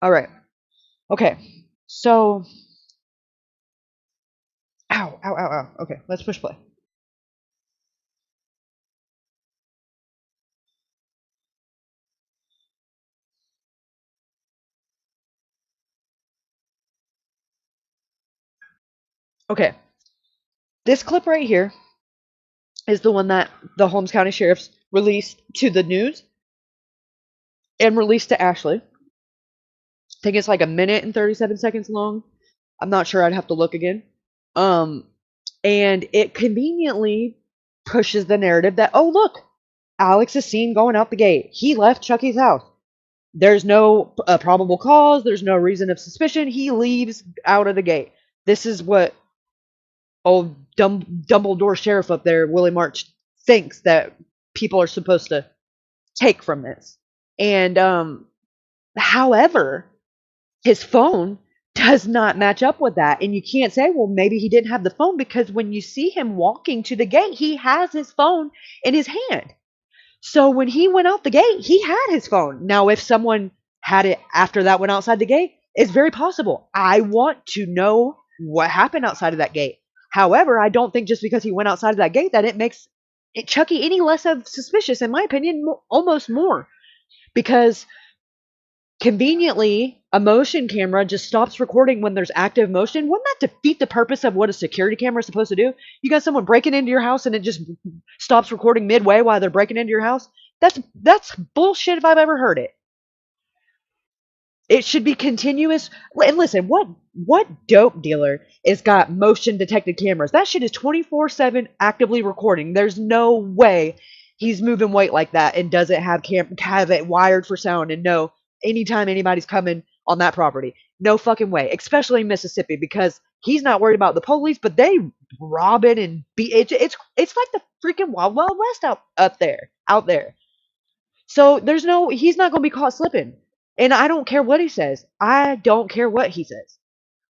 All right. Okay. So, ow, ow, ow, ow. Okay, let's push play. Okay. This clip right here is the one that the Holmes County Sheriff's released to the news and released to Ashley. I think it's like a minute and 37 seconds long. I'm not sure. I'd have to look again. And it conveniently pushes the narrative that, oh, look, Alex is seen going out the gate. He left Chucky's house. There's no probable cause. There's no reason of suspicion. He leaves out of the gate. This is what old Dumbledore sheriff up there, Willie March, thinks that people are supposed to take from this. And however, his phone does not match up with that. And you can't say, well, maybe he didn't have the phone, because when you see him walking to the gate, he has his phone in his hand. So when he went out the gate, he had his phone. Now, if someone had it after that went outside the gate, it's very possible. I want to know what happened outside of that gate. However, I don't think just because he went outside of that gate that it makes Chucky any less of suspicious, in my opinion, almost more. Because conveniently, a motion camera just stops recording when there's active motion. Wouldn't that defeat the purpose of what a security camera is supposed to do? You got someone breaking into your house and it just stops recording midway while they're breaking into your house? That's bullshit if I've ever heard it. It should be continuous. And listen, what dope dealer is got motion detected cameras? That shit is 24/7 actively recording. There's no way he's moving weight like that and doesn't have it wired for sound and know anytime anybody's coming on that property. No fucking way. Especially in Mississippi, because he's not worried about the police, but they rob it and beat it. It's like the freaking Wild Wild West out there. So he's not going to be caught slipping. And I don't care what he says. I don't care what he says.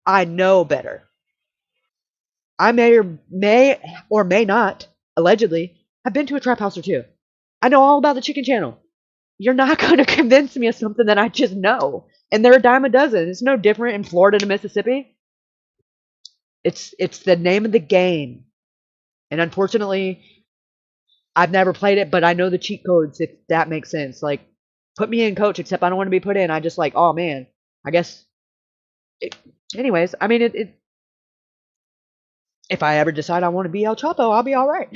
I know better. I may not, allegedly, have been to a trap house or two. I know all about the chicken channel. You're not going to convince me of something that I just know. And they're a dime a dozen. It's no different in Florida to Mississippi. It's the name of the game. And unfortunately, I've never played it, but I know the cheat codes, if that makes sense. Like, put me in, coach, except I don't want to be put in. I just like, oh man, I guess. Anyways, I mean, if I ever decide I want to be El Chapo, I'll be all right.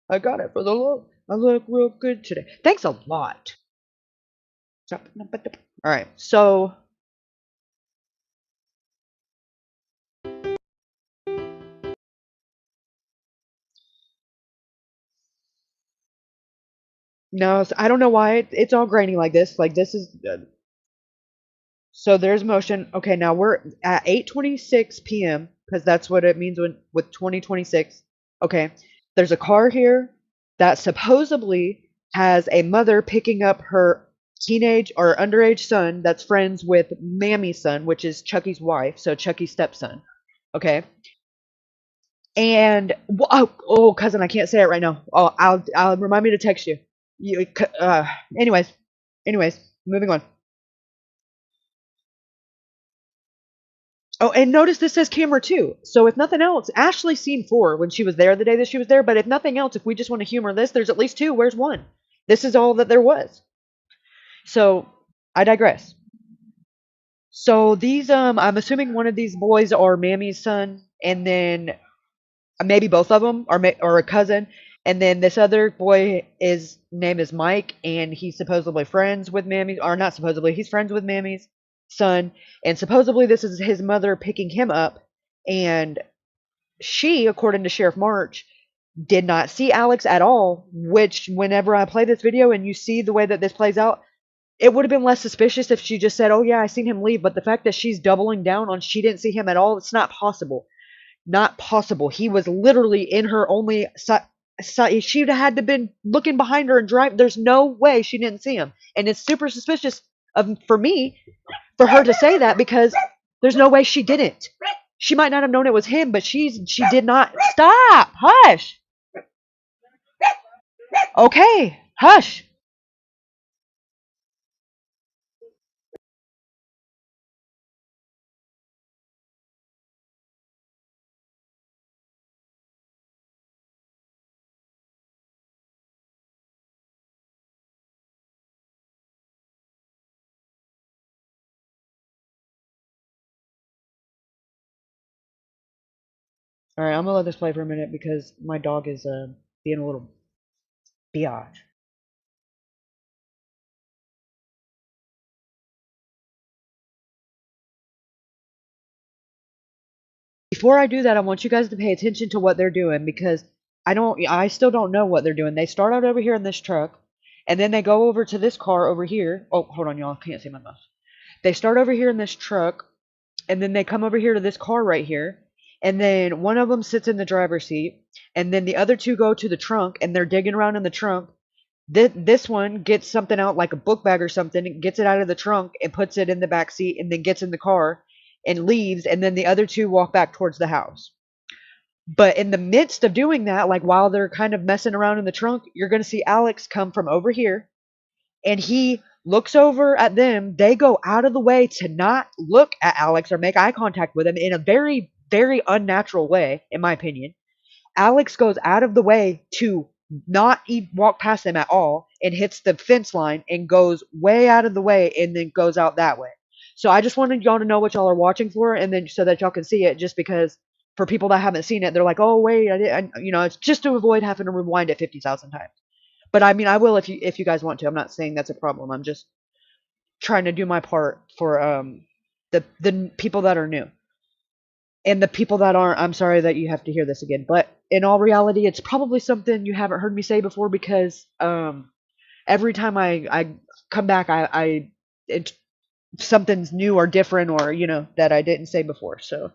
I got it for the look. I look real good today. Thanks a lot. All right, so no, I don't know why it's all grainy like this. Like this is so there's motion. Okay, now we're at 8:26 p.m. because that's what it means with 2026. Okay, there's a car here that supposedly has a mother picking up her teenage or underage son that's friends with Mammy's son, which is Chucky's wife, so Chucky's stepson. Okay, and cousin, I can't say it right now. Oh, I'll remind me to text you. You, anyways, moving on. Oh, and notice this says camera 2. So if nothing else, Ashley seen 4 when she was there the day that she was there. But if nothing else, if we just want to humor this, there's at least 2. Where's 1? This is all that there was. So I digress. So these, I'm assuming one of these boys are Mammy's son, and then maybe both of them, or a cousin. And then this other boy name is Mike, and he's supposedly friends with Mammy, or not supposedly, he's friends with Mammy's son, and supposedly this is his mother picking him up, and she, according to Sheriff March, did not see Alex at all, which whenever I play this video and you see the way that this plays out, it would have been less suspicious if she just said, oh yeah, I seen him leave, but the fact that she's doubling down on she didn't see him at all, it's not possible. Not possible. He was literally in her only she'd have had to been looking behind her and drive. There's no way she didn't see him. And it's super suspicious for me for her to say that, because there's no way she didn't. She might not have known it was him, but she did not. Stop. Hush. Okay. Hush. All right, I'm gonna let this play for a minute because my dog is being a little biatch. Before I do that, I want you guys to pay attention to what they're doing, because I still don't know what they're doing. They start out over here in this truck, And then they go over to this car over here. Oh, hold on, y'all. I can't see my mouse. They start over here in this truck, and then they come over here to this car right here. And then one of them sits in the driver's seat, and then the other two go to the trunk, and they're digging around in the trunk. This one gets something out, like a book bag or something, gets it out of the trunk and puts it in the back seat, and then gets in the car and leaves. And then the other two walk back towards the house. But in the midst of doing that, like while they're kind of messing around in the trunk, you're going to see Alex come from over here, and he looks over at them. They go out of the way to not look at Alex or make eye contact with him in a very, very unnatural way, in my opinion. Alex goes out of the way to not walk past them at all and hits the fence line and goes way out of the way and then goes out that way. So I just wanted y'all to know what y'all are watching for, and then so that y'all can see it, just because for people that haven't seen it, they're like, oh, wait, it's just to avoid having to rewind it 50,000 times. But I mean, I will if you guys want to. I'm not saying that's a problem. I'm just trying to do my part for the people that are new. And the people that aren't, I'm sorry that you have to hear this again. But in all reality, it's probably something you haven't heard me say before, because every time I come back, something's new or different, or that I didn't say before. So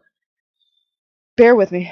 bear with me.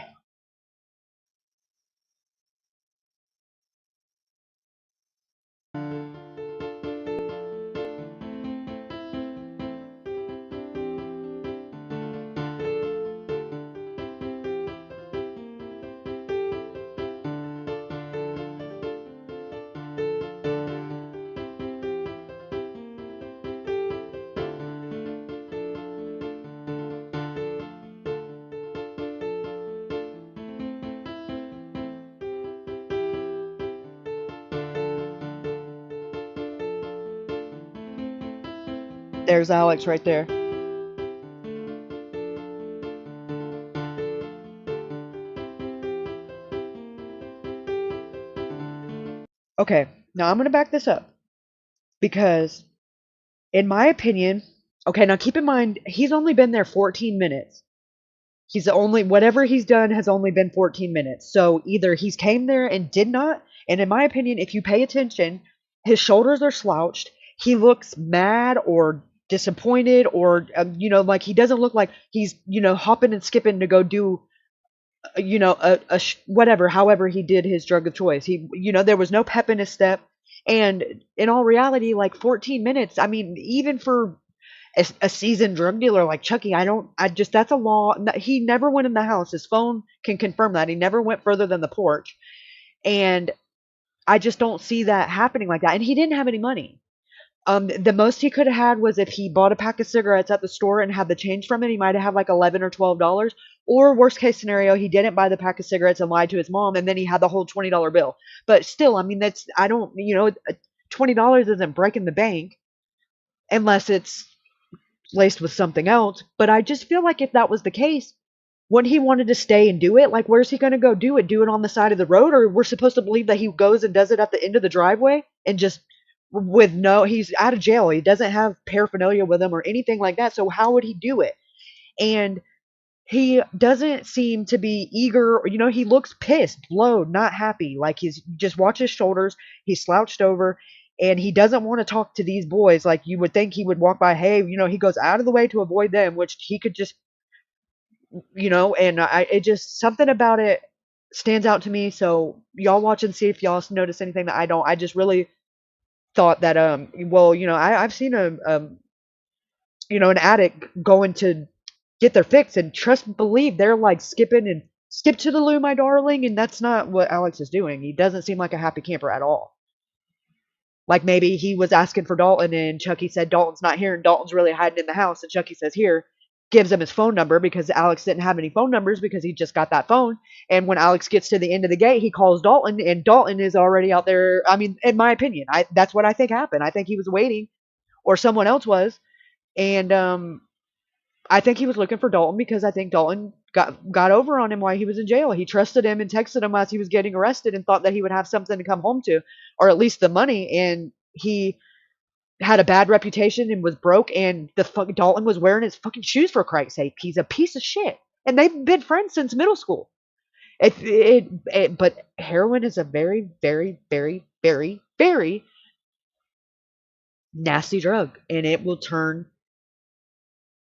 There's Alex right there. Okay, now I'm going to back this up, because in my opinion, okay, now keep in mind, he's only been there 14 minutes. Whatever he's done has only been 14 minutes. So either he's came there and did not, and in my opinion, if you pay attention, his shoulders are slouched. He looks mad or disappointed, or, like he doesn't look like he's, hopping and skipping to go do, whatever, however he did his drug of choice. There was no pep in his step. And in all reality, like 14 minutes, I mean, even for a seasoned drug dealer like Chucky, that's a law. He never went in the house. His phone can confirm that. He never went further than the porch. And I just don't see that happening like that. And he didn't have any money. The most he could have had was if he bought a pack of cigarettes at the store and had the change from it, he might have had like $11 or $12. Or worst case scenario, he didn't buy the pack of cigarettes and lied to his mom, and then he had the whole $20 bill. But still, I mean, $20 isn't breaking the bank unless it's laced with something else. But I just feel like if that was the case, when he wanted to stay and do it, like, where's he going to go do it? Do it on the side of the road? Or we're supposed to believe that he goes and does it at the end of the driveway and just he's out of jail. He doesn't have paraphernalia with him or anything like that. So how would he do it? And he doesn't seem to be eager. He looks pissed, blowed, not happy. Like, he's just watch his shoulders. He's slouched over, and he doesn't want to talk to these boys. Like, you would think he would walk by. Hey, he goes out of the way to avoid them, which he could just, and it just, something about it stands out to me. So y'all watch and see if y'all notice anything that I don't. I just really thought that, I've seen an addict going to get their fix, and believe they're like skipping and skip to the loo, my darling, and that's not what Alex is doing. He doesn't seem like a happy camper at all. Like, maybe he was asking for Dalton, and Chucky said Dalton's not here, and Dalton's really hiding in the house, and Chucky says here, gives him his phone number, because Alex didn't have any phone numbers because he just got that phone. And when Alex gets to the end of the gate, he calls Dalton, and Dalton is already out there. I mean, in my opinion, that's what I think happened. I think he was waiting, or someone else was, and I think he was looking for Dalton, because I think Dalton got over on him while he was in jail. He trusted him and texted him as he was getting arrested and thought that he would have something to come home to, or at least the money. And he had a bad reputation and was broke, and Dalton was wearing his fucking shoes, for Christ's sake. He's a piece of shit. And they've been friends since middle school. But heroin is a very, very, very, very, very nasty drug, and it will turn.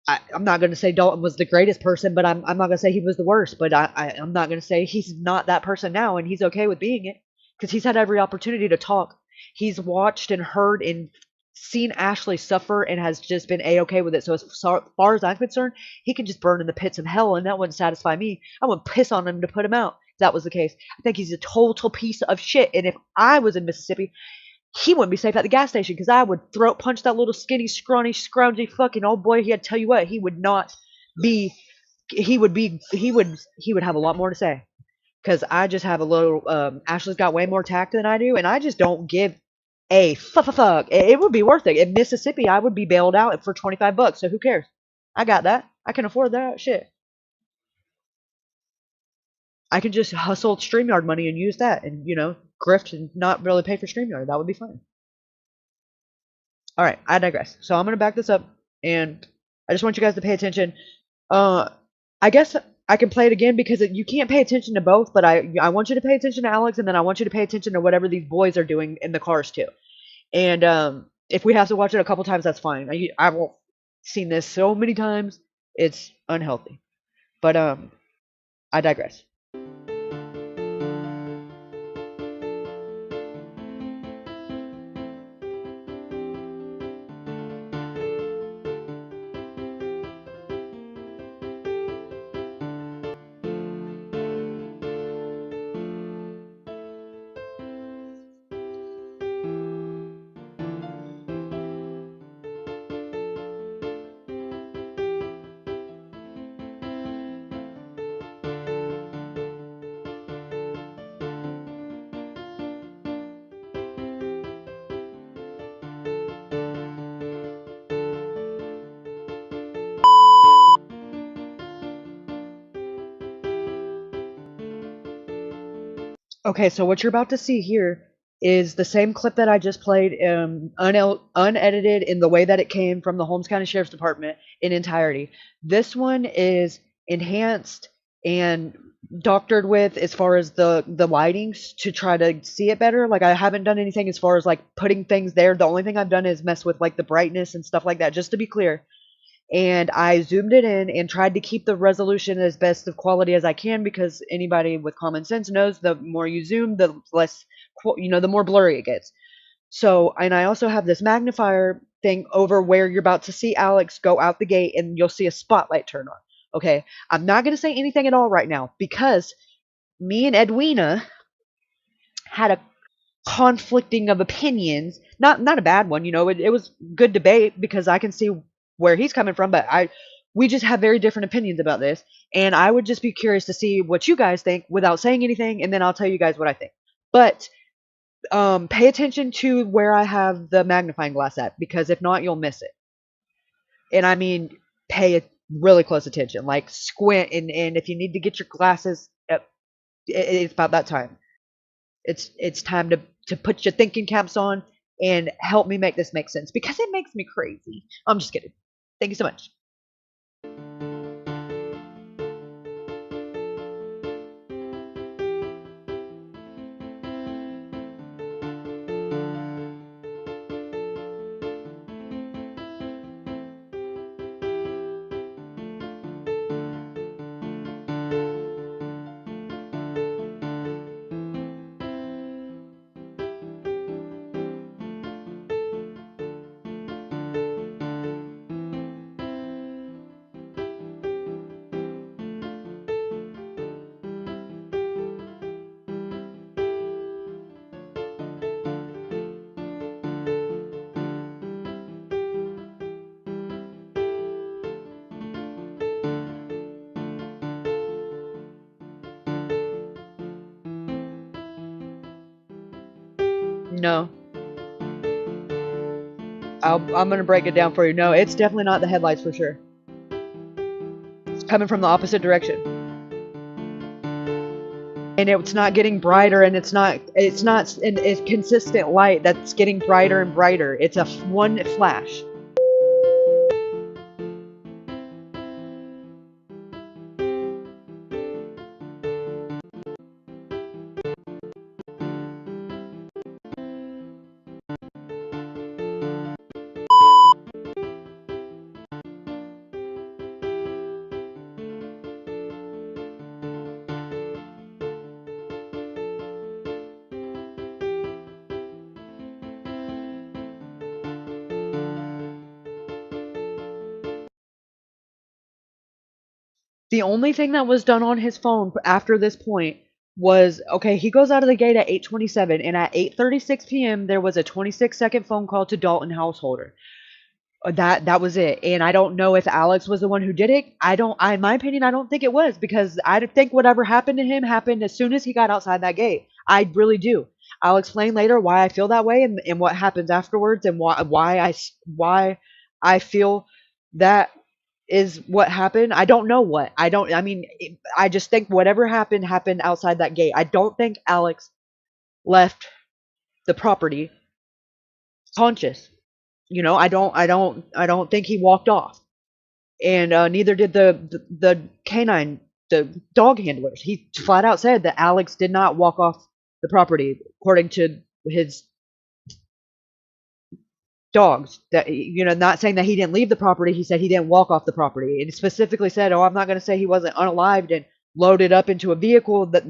I'm not going to say Dalton was the greatest person, but I'm not going to say he was the worst. But I'm not going to say he's not that person now, and he's okay with being it because he's had every opportunity to talk. He's watched and heard and seen Ashley suffer and has just been a-okay with it. So as far as I'm concerned, he can just burn in the pits of hell, and that wouldn't satisfy me. I would piss on him to put him out. If that was the case, I think he's a total piece of shit. And if I was in Mississippi, he wouldn't be safe at the gas station because I would throat punch that little skinny, scrawny, scroungy fucking old boy. He had to tell you what, he would not be. He would have a lot more to say because I just have a little. Ashley's got way more tact than I do, and I just don't give a fuck. It would be worth it. In Mississippi, I would be bailed out for $25. So who cares? I got that. I can afford that shit. I could just hustle StreamYard money and use that, and grift and not really pay for StreamYard. That would be fine. All right, I digress. So I'm gonna back this up, and I just want you guys to pay attention. Uh, I guess I can play it again because you can't pay attention to both, but I want you to pay attention to Alex, and then I want you to pay attention to whatever these boys are doing in the cars too. And if we have to watch it a couple times, that's fine. I've seen this so many times, it's unhealthy. But I digress. Okay, so what you're about to see here is the same clip that I just played, unedited in the way that it came from the Holmes County Sheriff's Department in entirety. This one is enhanced and doctored with as far as the lightings to try to see it better. Like I haven't done anything as far as like putting things there. The only thing I've done is mess with like the brightness and stuff like that, just to be clear. And I zoomed it in and tried to keep the resolution as best of quality as I can because anybody with common sense knows the more you zoom, the less, the more blurry it gets. So, and I also have this magnifier thing over where you're about to see Alex go out the gate and you'll see a spotlight turn on. Okay, I'm not going to say anything at all right now because me and Edwina had a conflicting of opinions. Not a bad one, it was good debate because I can see where he's coming from, but we just have very different opinions about this, and I would just be curious to see what you guys think without saying anything, and then I'll tell you guys what I think. But pay attention to where I have the magnifying glass at, because if not, you'll miss it. And I mean, pay really close attention, like squint, and if you need to get your glasses, it's about that time. It's time to put your thinking caps on and help me make this make sense because it makes me crazy. I'm just kidding. Thank you so much. No, I'm gonna break it down for you. No, it's definitely not the headlights for sure. It's coming from the opposite direction, and it's not getting brighter, and it's not a consistent light that's getting brighter and brighter. It's a one flash. The only thing that was done on his phone after this point was, okay, he goes out of the gate at 8:27, and at 8:36 p.m. there was a 26-second phone call to Dalton Householder. That was it. And I don't know if Alex was the one who did it. In my opinion, I don't think it was, because I think whatever happened to him happened as soon as he got outside that gate. I really do. I'll explain later why I feel that way, and what happens afterwards, and why I feel that is what happened. I don't know what. I mean, I just think whatever happened outside that gate. I don't think Alex left the property conscious. I don't think he walked off, and neither did the canine, the dog handlers. He flat out said that Alex did not walk off the property, according to his dogs. That, not saying that he didn't leave the property. He said he didn't walk off the property, and specifically said, "Oh, I'm not going to say he wasn't unalived and loaded up into a vehicle that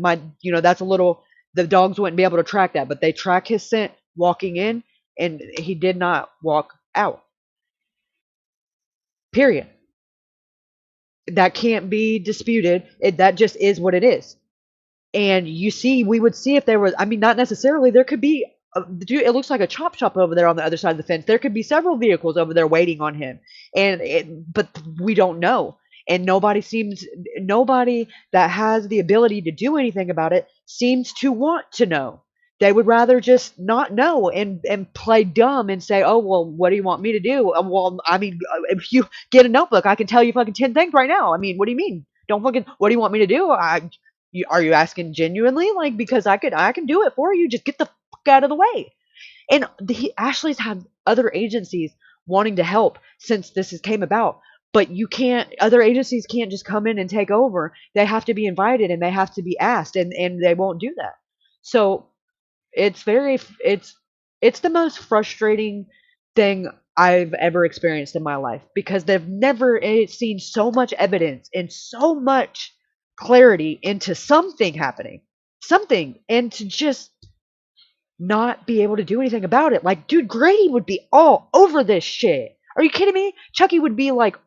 that's a little. The dogs wouldn't be able to track that, but they track his scent walking in, and he did not walk out. Period. That can't be disputed. That just is what it is. And we would see if there was, I mean, not necessarily, there could be, dude, it looks like a chop shop over there on the other side of the fence. There could be several vehicles over there waiting on him. But we don't know. And nobody that has the ability to do anything about it seems to want to know. They would rather just not know and play dumb and say, "Oh, well, what do you want me to do?" Well, I mean, if you get a notebook, I can tell you fucking 10 things right now. I mean, what do you mean? Don't fucking, what do you want me to do? Are you asking genuinely? Like, because I can do it for you. Just get the fuck out of the way. And Ashley's had other agencies wanting to help since came about. But other agencies can't just come in and take over. They have to be invited, and they have to be asked, and they won't do that. So it's very, it's the most frustrating thing I've ever experienced in my life, because they've never seen so much evidence and so much clarity into something happening, and to just not be able to do anything about it. Like, dude, Grady would be all over this shit. Are you kidding me? Chucky would be like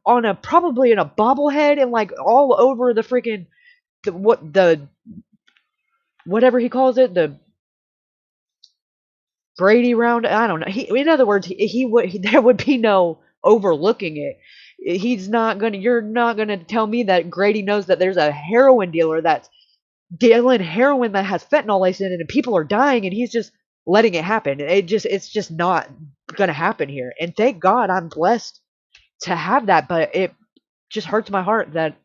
probably in a bobblehead, and like all over the freaking whatever he calls it, the Brady round. I don't know. In other words, there would be no overlooking it. You're not gonna tell me that Grady knows that there's a heroin dealer that's dealing heroin that has fentanyl laced in it, and people are dying, and he's just letting it happen. It's just not gonna happen here. And thank God I'm blessed to have that. But it just hurts my heart that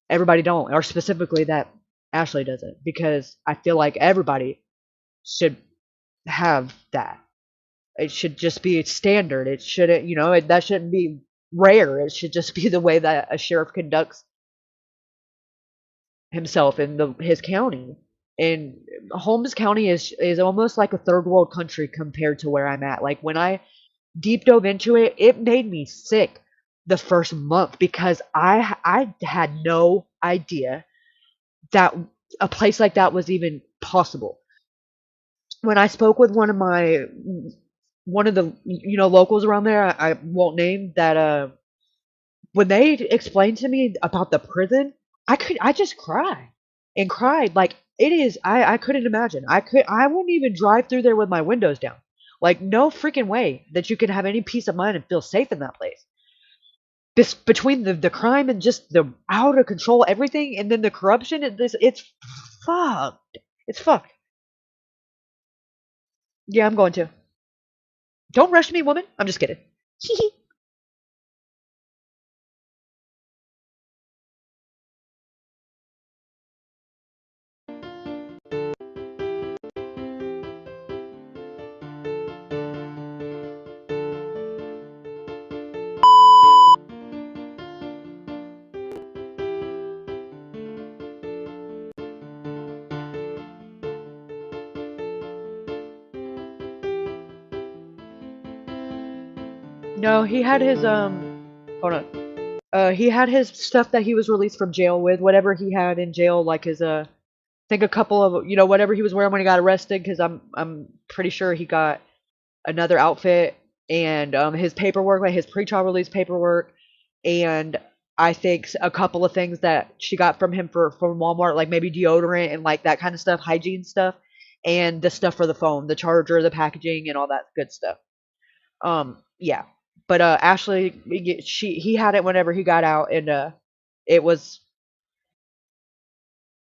everybody don't, or specifically that Ashley doesn't, because I feel like everybody should have that. It should just be standard. It shouldn't, that shouldn't be rare. It should just be the way that a sheriff conducts himself in his county. And Holmes County is almost like a third world country compared to where I'm at. Like, when I deep dove into it, it made me sick the first month, because I had no idea that a place like that was even possible. When I spoke with one of the locals around there, I won't name that. When they explained to me about the prison, I just cried like, it is. I couldn't imagine. I wouldn't even drive through there with my windows down. Like, no freaking way that you can have any peace of mind and feel safe in that place. This, between the crime and just the out of control everything, and then the corruption, it's fucked. It's fucked. Yeah, I'm going to. Don't rush me, woman. I'm just kidding. No, he had his hold on. He had his stuff that he was released from jail with, whatever he had in jail, like his I think a couple of, whatever he was wearing when he got arrested, because I'm pretty sure he got another outfit, and his paperwork, like his pretrial release paperwork, and I think a couple of things that she got from him from Walmart, like maybe deodorant and like that kind of stuff, hygiene stuff, and the stuff for the phone, the charger, the packaging, and all that good stuff. Yeah. But Ashley, he had it whenever he got out, and it was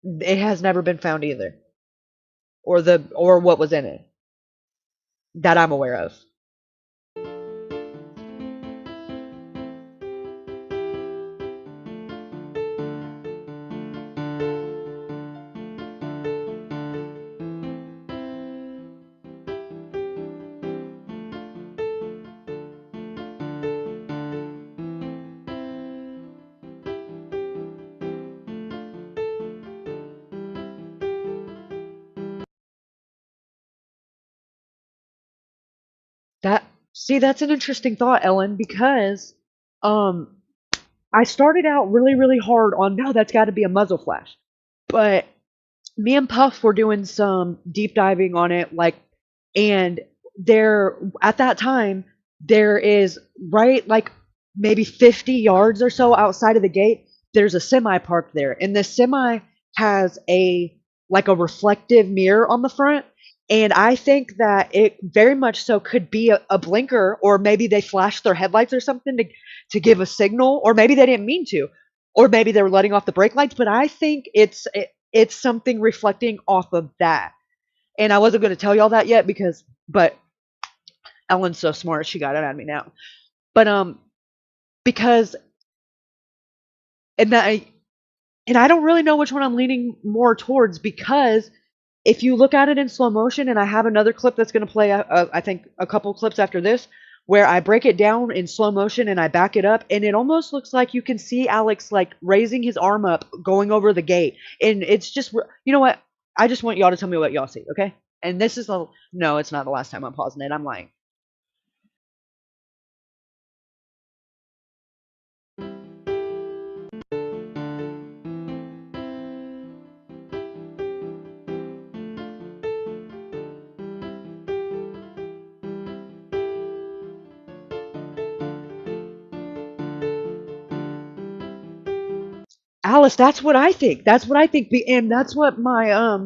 it has never been found either, or what was in it that I'm aware of. That See, that's an interesting thought, Ellen, because um I started out really, really hard on no, that's got to be a muzzle flash, but me and Puff were doing some deep diving on it, like, and there at that time there is right like maybe 50 yards or so outside of the gate. There's a semi parked there, and the semi has a reflective mirror on the front. And I think that it very much so could be a blinker, or maybe they flashed their headlights or something to give a signal, or maybe they didn't mean to, or maybe they were letting off the brake lights. But I think it's something reflecting off of that. And I wasn't going to tell y'all that yet but Ellen's so smart, she got it out of me now. But because and that and I don't really know which one I'm leaning more towards, because if you look at it in slow motion, and I have another clip that's going to play, I think a couple clips after this, where I break it down in slow motion and I back it up, and it almost looks like you can see Alex like raising his arm up, going over the gate, and it's just, you know what? I just want y'all to tell me what y'all see, okay? And this is no, it's not the last time I'm pausing it. I'm lying. Alice, that's what I think. That's what I think, and that's what my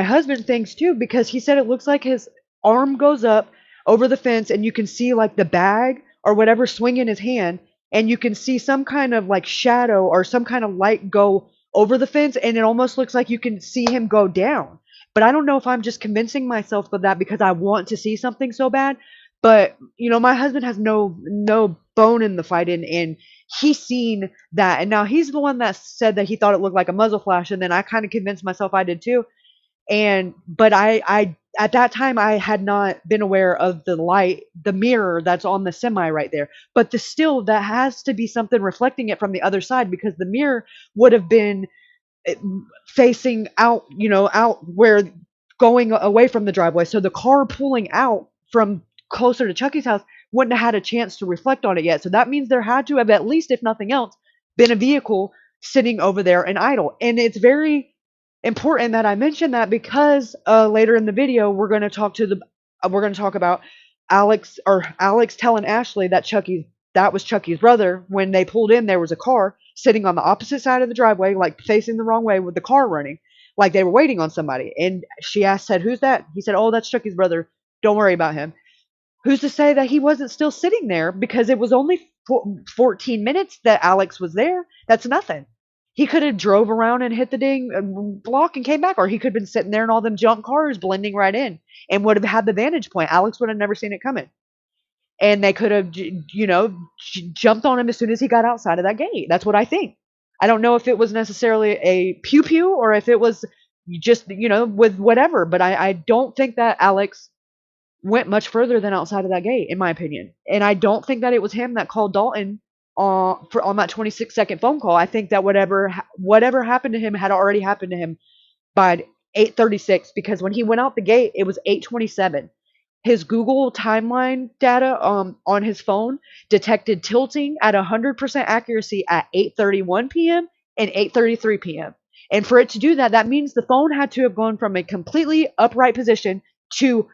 husband thinks too, because he said it looks like his arm goes up over the fence, and you can see like the bag or whatever swing in his hand, and you can see some kind of like shadow or some kind of light go over the fence, and it almost looks like you can see him go down. But I don't know if I'm just convincing myself of that because I want to see something so bad. But my husband has no bone in the fight, and he's seen that, and now he's the one that said that he thought it looked like a muzzle flash, and then I kind of convinced myself I did too. And but I at that time I had not been aware of the mirror that's on the semi right there. But still, that has to be something reflecting it from the other side, because the mirror would have been eh, facing out, out where, going away from the driveway. So the car pulling out from closer to Chucky's house wouldn't have had a chance to reflect on it yet. So that means there had to have, at least if nothing else, been a vehicle sitting over there and idle. And it's very important that I mention that, because later in the video we're going to talk about Alex telling Ashley that was Chucky's brother. When they pulled in, there was a car sitting on the opposite side of the driveway, like facing the wrong way, with the car running, like they were waiting on somebody. And she said, "Who's that?" He said, "Oh, that's Chucky's brother. Don't worry about him." Who's to say that he wasn't still sitting there? Because it was only 14 minutes that Alex was there. That's nothing. He could have drove around and hit the dang block and came back, or he could have been sitting there and all them junk cars blending right in and would have had the vantage point. Alex would have never seen it coming, and they could have, jumped on him as soon as he got outside of that gate. That's what I think. I don't know if it was necessarily a pew pew, or if it was just, with whatever, but I don't think that Alex went much further than outside of that gate, in my opinion. And I don't think that it was him that called Dalton on that 26-second phone call. I think that whatever happened to him had already happened to him by 8:36, because when he went out the gate, it was 8:27. His Google timeline data on his phone detected tilting at 100% accuracy at 8:31 p.m. and 8:33 p.m. And for it to do that, that means the phone had to have gone from a completely upright position to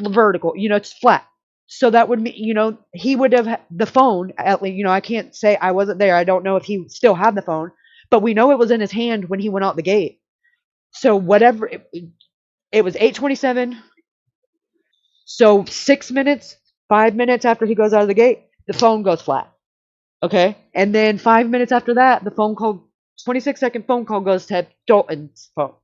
vertical. It's flat. So that would mean, he would have the phone at least. I can't say I wasn't there. I don't know if he still had the phone, but we know it was in his hand when he went out the gate. So whatever it was 8:27. So 6 minutes, 5 minutes after he goes out of the gate, the phone goes flat. Okay, and then 5 minutes after that, the phone call, 26-second phone call goes to Dalton's phone.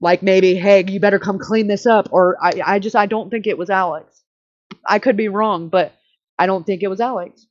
Like maybe, hey, you better come clean this up, or I don't think it was Alex. I could be wrong, but I don't think it was Alex.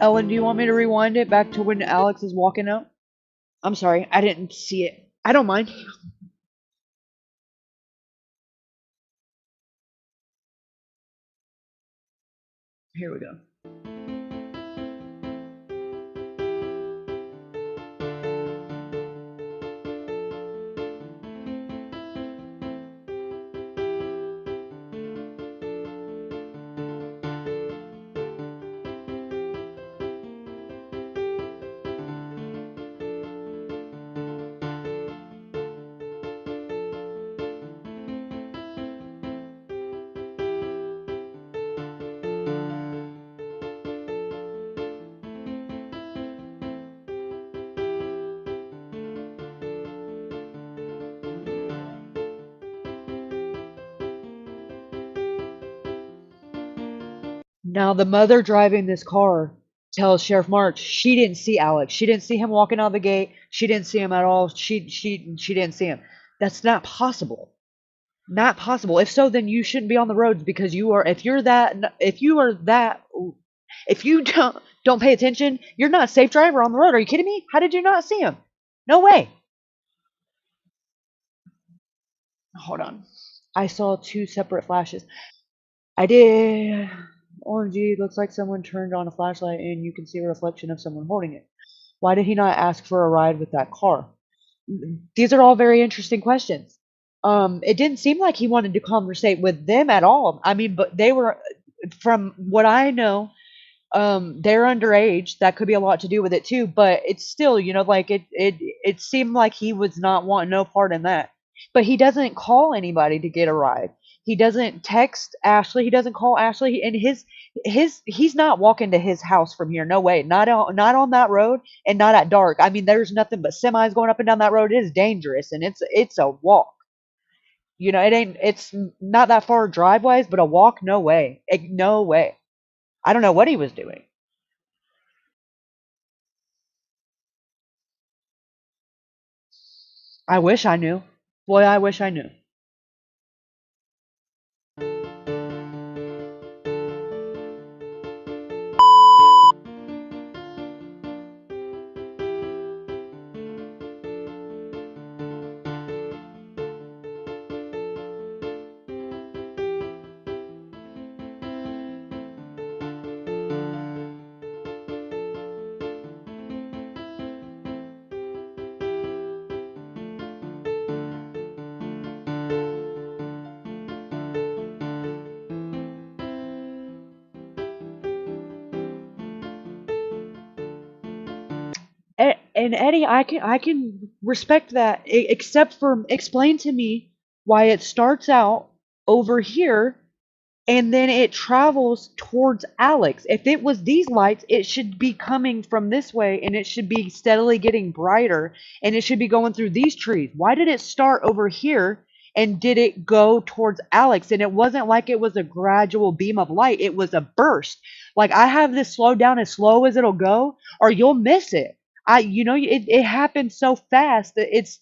Ellen, do you want me to rewind it back to when Alex is walking out? I'm sorry, I didn't see it. I don't mind. Here we go. Now, the mother driving this car tells Sheriff March she didn't see Alex. She didn't see him walking out the gate. She didn't see him at all. She didn't see him. That's not possible. Not possible. If so, then you shouldn't be on the roads because you are. If you don't pay attention, you're not a safe driver on the road. Are you kidding me? How did you not see him? No way. Hold on. I saw two separate flashes. I did. OMG, looks like someone turned on a flashlight and you can see a reflection of someone holding it. Why did he not ask for a ride with that car? These are all very interesting questions. It didn't seem like he wanted to conversate with them at all. I mean, but they were, from what I know, they're underage. That could be a lot to do with it too, but it's still, like it seemed like he was not wanting no part in that. But he doesn't call anybody to get a ride. He doesn't text Ashley. He doesn't call Ashley. And he's not walking to his house from here. No way. Not on that road and not at dark. I mean, there's nothing but semis going up and down that road. It is dangerous and it's a walk. It's not that far drive wise, but a walk, no way. No way. I don't know what he was doing. I wish I knew. Boy, I wish I knew. And Eddie, I can respect that, except for explain to me why it starts out over here and then it travels towards Alex. If it was these lights, it should be coming from this way, and it should be steadily getting brighter, and it should be going through these trees. Why did it start over here, and did it go towards Alex? And it wasn't like it was a gradual beam of light. It was a burst. Like, I have this slowed down as slow as it'll go, or you'll miss it. It happened so fast that it's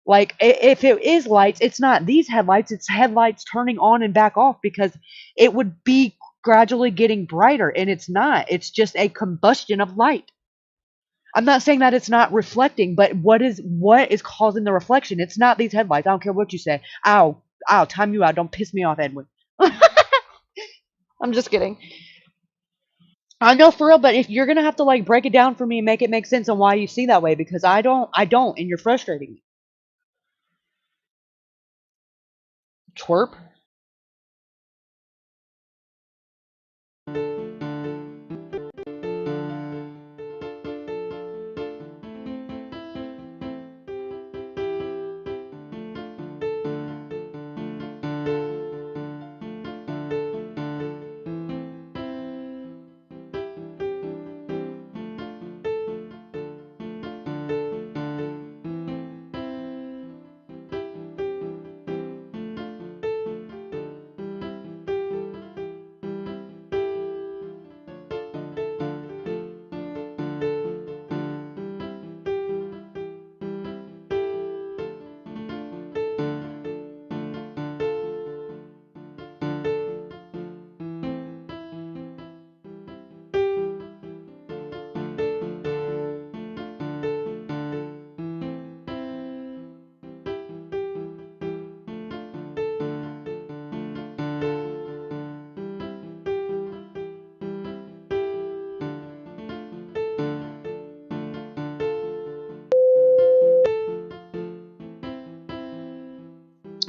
like, if it is lights, it's not these headlights, it's headlights turning on and back off, because it would be gradually getting brighter, and it's not. It's just a combustion of light. I'm not saying that it's not reflecting, but what is causing the reflection? It's not these headlights. I don't care what you say. Ow, ow, time you out. Don't piss me off, Edwin. I'm just kidding. I know, for real, but if you're gonna have to like break it down for me and make it make sense on why you see that way, because I don't, and you're frustrating me. Twerp.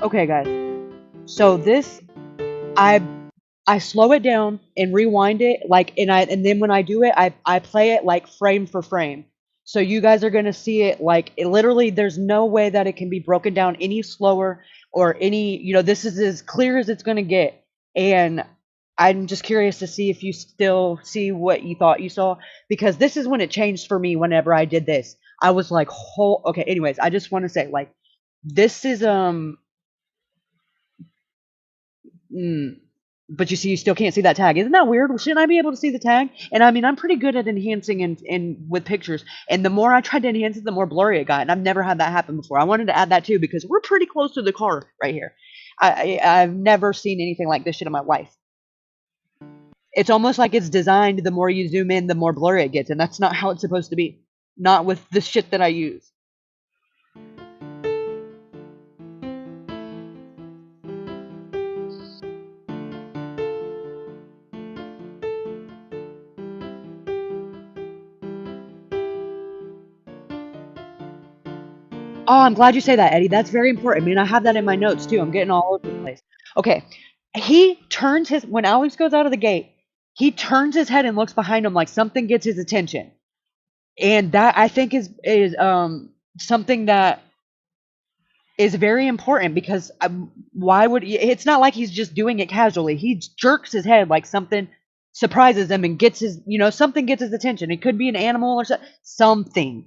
Okay, guys. So this, I I slow it down and rewind it, like, and then when I do it, I play it like frame for frame. So you guys are gonna see it like, it literally, there's no way that it can be broken down any slower, or any, this is as clear as it's gonna get. And I'm just curious to see if you still see what you thought you saw, because this is when it changed for me. Whenever I did this, I was like, whole okay. Anyways, I just want to say, like, this is Mm. But you see, you still can't see that tag. Isn't that weird? Shouldn't I be able to see the tag? And I mean, I'm pretty good at enhancing and with pictures. And the more I tried to enhance it, the more blurry it got. And I've never had that happen before. I wanted to add that too, because we're pretty close to the car right here. I've never seen anything like this shit in my life. It's almost like it's designed, the more you zoom in, the more blurry it gets. And that's not how it's supposed to be. Not with the shit that I use. Oh, I'm glad you say that, Eddie. That's very important. I mean, I have that in my notes too. I'm getting all over the place. Okay. When Alex goes out of the gate, he turns his head and looks behind him like something gets his attention. And that, I think, is something that is very important, because why would it's not like he's just doing it casually. He jerks his head like something surprises him and gets something gets his attention. It could be an animal or something.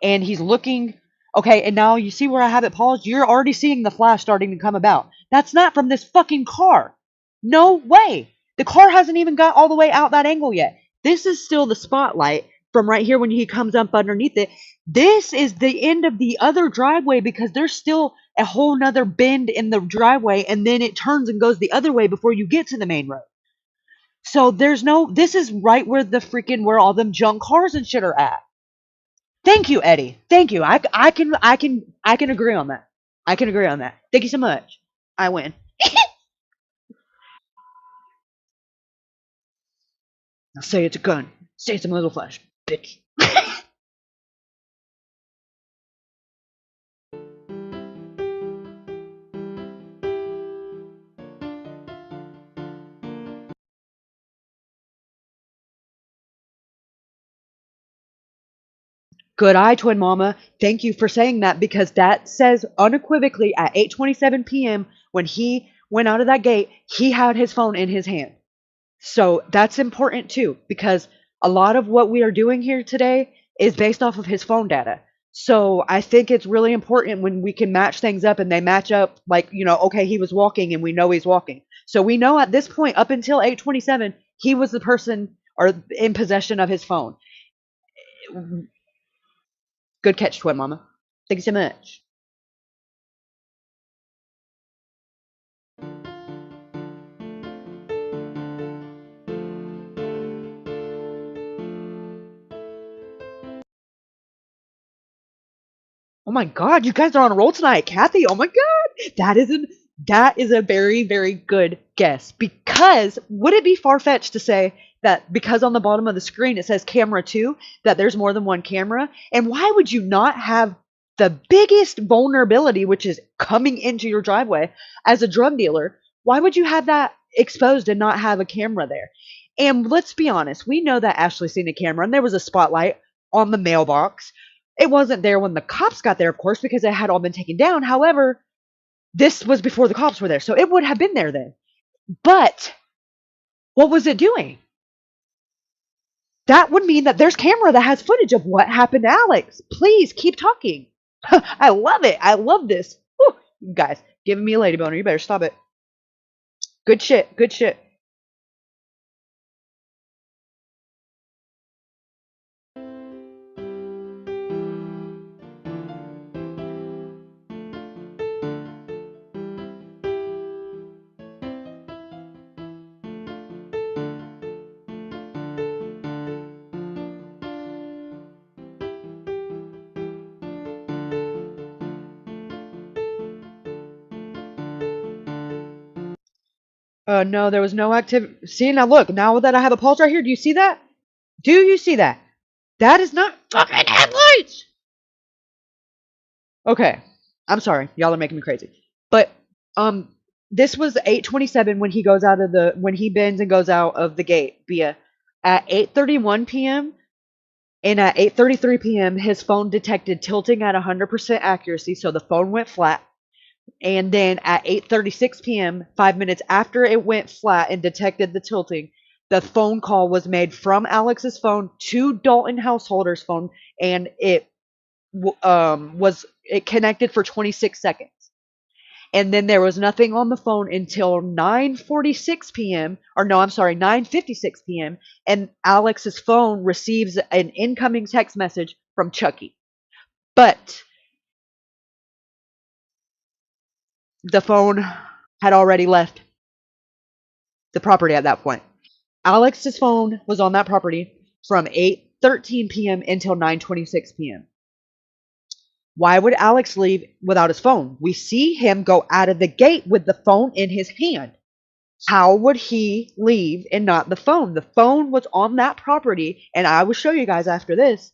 And he's looking. Okay, and now you see where I have it paused? You're already seeing the flash starting to come about. That's not from this fucking car. No way. The car hasn't even got all the way out that angle yet. This is still the spotlight from right here when he comes up underneath it. This is the end of the other driveway, because there's still a whole nother bend in the driveway, and then it turns and goes the other way before you get to the main road. So this is right where all them junk cars and shit are at. Thank you, Eddie. Thank you. I can agree on that. I can agree on that. Thank you so much. I win. Now say it's a gun. Say it's a muzzle flash, bitch. Good eye, twin mama. Thank you for saying that, because that says unequivocally at 8:27 p.m. when went out of that gate, he had his phone in his hand. So that's important too, because a lot of what we are doing here today is based off of his phone data. So I think it's really important when we can match things up and they match up, like, okay, he was walking and we know he's walking. So we know at this point, up until 8:27, he was the person or in possession of his phone. Good catch, Twin Mama. Thank you so much. Oh my God, you guys are on a roll tonight, Kathy. Oh my God, that is a very, very good guess. Because would it be far fetched to say that because on the bottom of the screen it says camera 2, that there's more than one camera? And why would you not have the biggest vulnerability, which is coming into your driveway as a drug dealer? Why would you have that exposed and not have a camera there? And let's be honest, we know that Ashley seen a camera and there was a spotlight on the mailbox. It wasn't there when the cops got there, of course, because it had all been taken down. However, this was before the cops were there, so it would have been there then. But what was it doing? That would mean that there's camera that has footage of what happened to Alex. Please keep talking. I love it. I love this. Whew. You guys, giving me a lady boner. You better stop it. Good shit. Good shit. No, there was no activity. See, now look, now that I have a pulse right here, do you see that? Do you see that? That is not fucking headlights! Okay. I'm sorry. Y'all are making me crazy. But, this was 8:27 when when he bends and goes out of the gate via at 8:31 p.m. and at 8:33 p.m. his phone detected tilting at 100% accuracy, so the phone went flat. And then at 8:36 p.m., 5 minutes after it went flat and detected the tilting, the phone call was made from Alex's phone to Dalton Householder's phone, and it connected for 26 seconds. And then there was nothing on the phone until 9:46 p.m. or no, I'm sorry, 9:56 p.m. and Alex's phone receives an incoming text message from Chucky. But the phone had already left the property at that point. Alex's phone was on that property from 8:13 p.m. until 9:26 p.m. Why would Alex leave without his phone? We see him go out of the gate with the phone in his hand. How would he leave and not the phone? The phone was on that property, and I will show you guys after this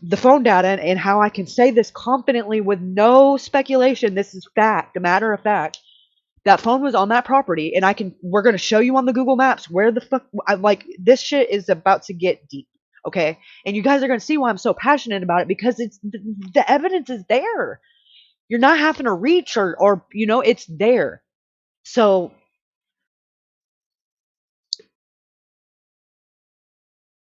the phone data and how I can say this confidently with no speculation. This is fact, a matter of fact. That phone was on that property, and we're going to show you on the Google Maps where the fuck, this shit is about to get deep, okay? And you guys are going to see why I'm so passionate about it, because the evidence is there. You're not having to reach or it's there. So,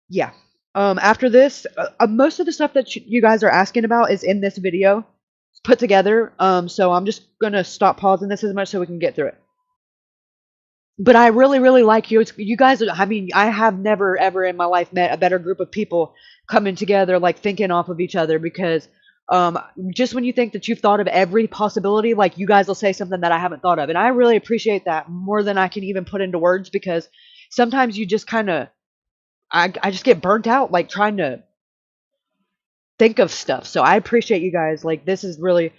yeah. After this, most of the stuff that you guys are asking about is in this video. It's put together. So I'm just going to stop pausing this as much so we can get through it. But I really, really like you. You guys are, I mean, I have never, ever in my life met a better group of people coming together, like thinking off of each other, because just when you think that you've thought of every possibility, like you guys will say something that I haven't thought of. And I really appreciate that more than I can even put into words, because sometimes you just kind of, I just get burnt out, like trying to think of stuff. So I appreciate you guys. Like, this is really,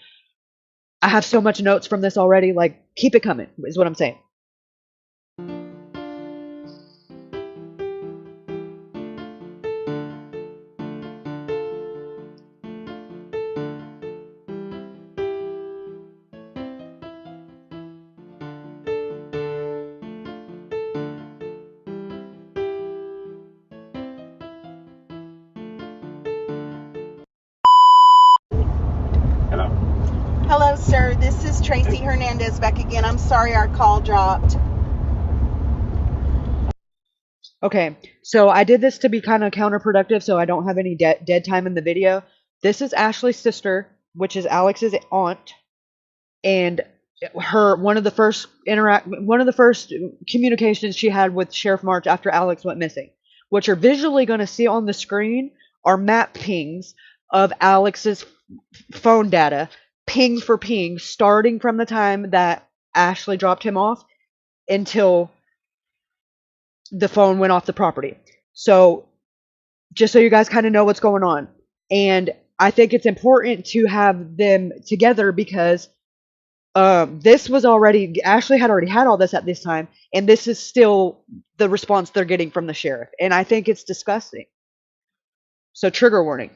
I have so much notes from this already. Like, keep it coming is what I'm saying. Hello. Hello, sir. This is Tracy Hernandez back again. I'm sorry our call dropped. Okay, so I did this to be kind of counterproductive, so I don't have any dead time in the video. This is Ashley's sister, which is Alex's aunt, and one of the first communications she had with Sheriff March after Alex went missing. What you're visually going to see on the screen are map pings of Alex's phone data, ping for ping, starting from the time that Ashley dropped him off until the phone went off the property. So just so you guys kind of know what's going on. And I think it's important to have them together because this was already, Ashley had already had all this at this time, and this is still the response they're getting from the sheriff. And I think it's disgusting. So trigger warning.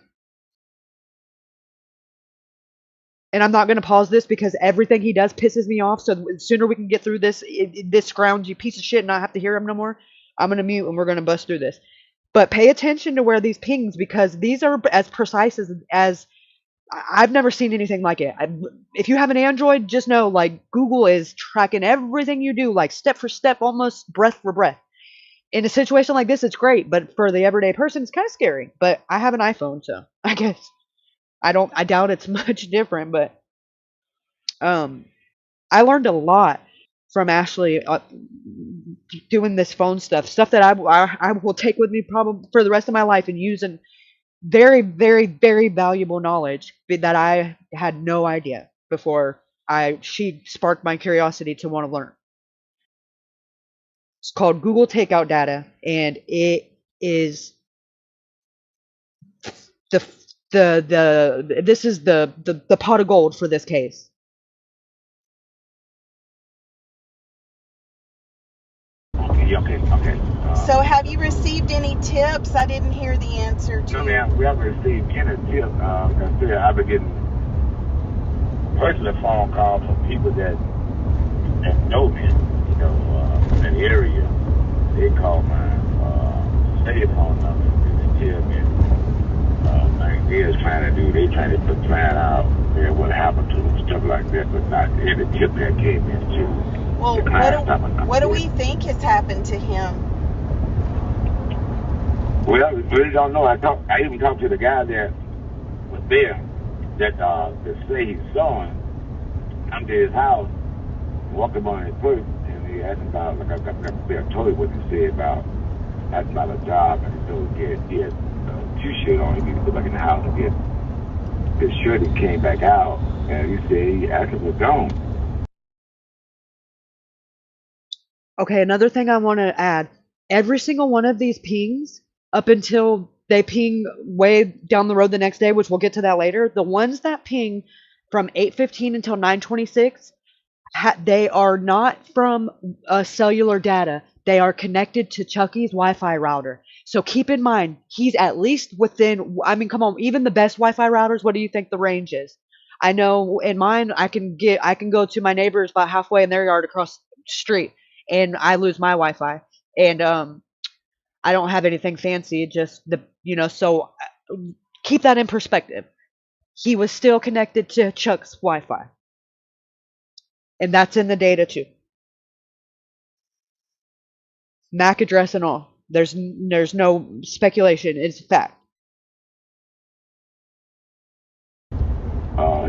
And I'm not going to pause this because everything he does pisses me off. So the sooner we can get through this scroungy piece of shit and not have to hear him no more, I'm going to mute and we're going to bust through this. But pay attention to where these pings, because these are as precise as I've never seen anything like it. If you have an Android, just know, like, Google is tracking everything you do, like, step for step, almost breath for breath. In a situation like this, it's great, but for the everyday person, it's kind of scary. But I have an iPhone, so I guess I doubt it's much different. But I learned a lot from Ashley doing this phone stuff that I will take with me probably for the rest of my life and use in very, very, very valuable knowledge that I had no idea before she sparked my curiosity to want to learn. It's called Google Takeout Data, and it is this is the pot of gold for this case. Okay. So have you received any tips? I didn't hear the answer to. No, ma'am, we haven't received any tips. I've been getting personal phone calls from people that know me, in the area. They call my cell phone number and they tell me like they're trying to plan out what happened to them, stuff like that, but not every tip that came in too. Well, what do we think has happened to him? Well, we really don't know. I even talked to the guy that was there that say he saw him. I'm to his house, walked him on his foot, and he asked him about, like I told him what he said about, asked about a job, and he told him he had a T-shirt on. He needed to go back in the house and get his shirt. He came back out, and he said he asked him was gone. Okay, another thing I want to add, every single one of these pings, up until they ping way down the road the next day, which we'll get to that later, the ones that ping from 8:15 until 9:26, they are not from cellular data. They are connected to Chucky's Wi-Fi router. So keep in mind, he's at least within, I mean, come on, even the best Wi-Fi routers, what do you think the range is? I know in mine, I can go to my neighbors about halfway in their yard across the street, and I lose my Wi-Fi. And I don't have anything fancy, just so keep that in perspective. He was still connected to Chuck's Wi-Fi. And that's in the data too. MAC address and all. There's no speculation. It's fact.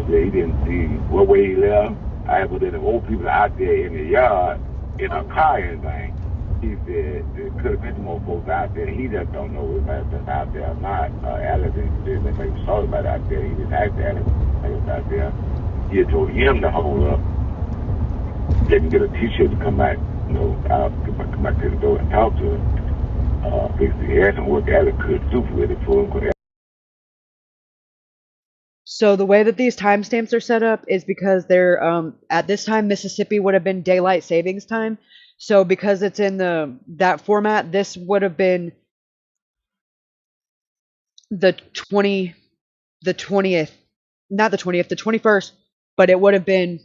He didn't see what way he left. I was the old people out there in the yard in a car and thing. He said there could have been more folks out there. He just don't know if that's been out there or not. Alex didn't say that he saw about out there. He didn't ask Alex if he was out there. He had told him to hold up. Didn't get a T-shirt to come back, come back to the door and talk to him. Fix the ass and what Alex could do for it for him. So the way that these timestamps are set up is because they're at this time Mississippi would have been daylight savings time. So because it's in that format, this would have been the 20th, not the 20th, the 21st, but it would have been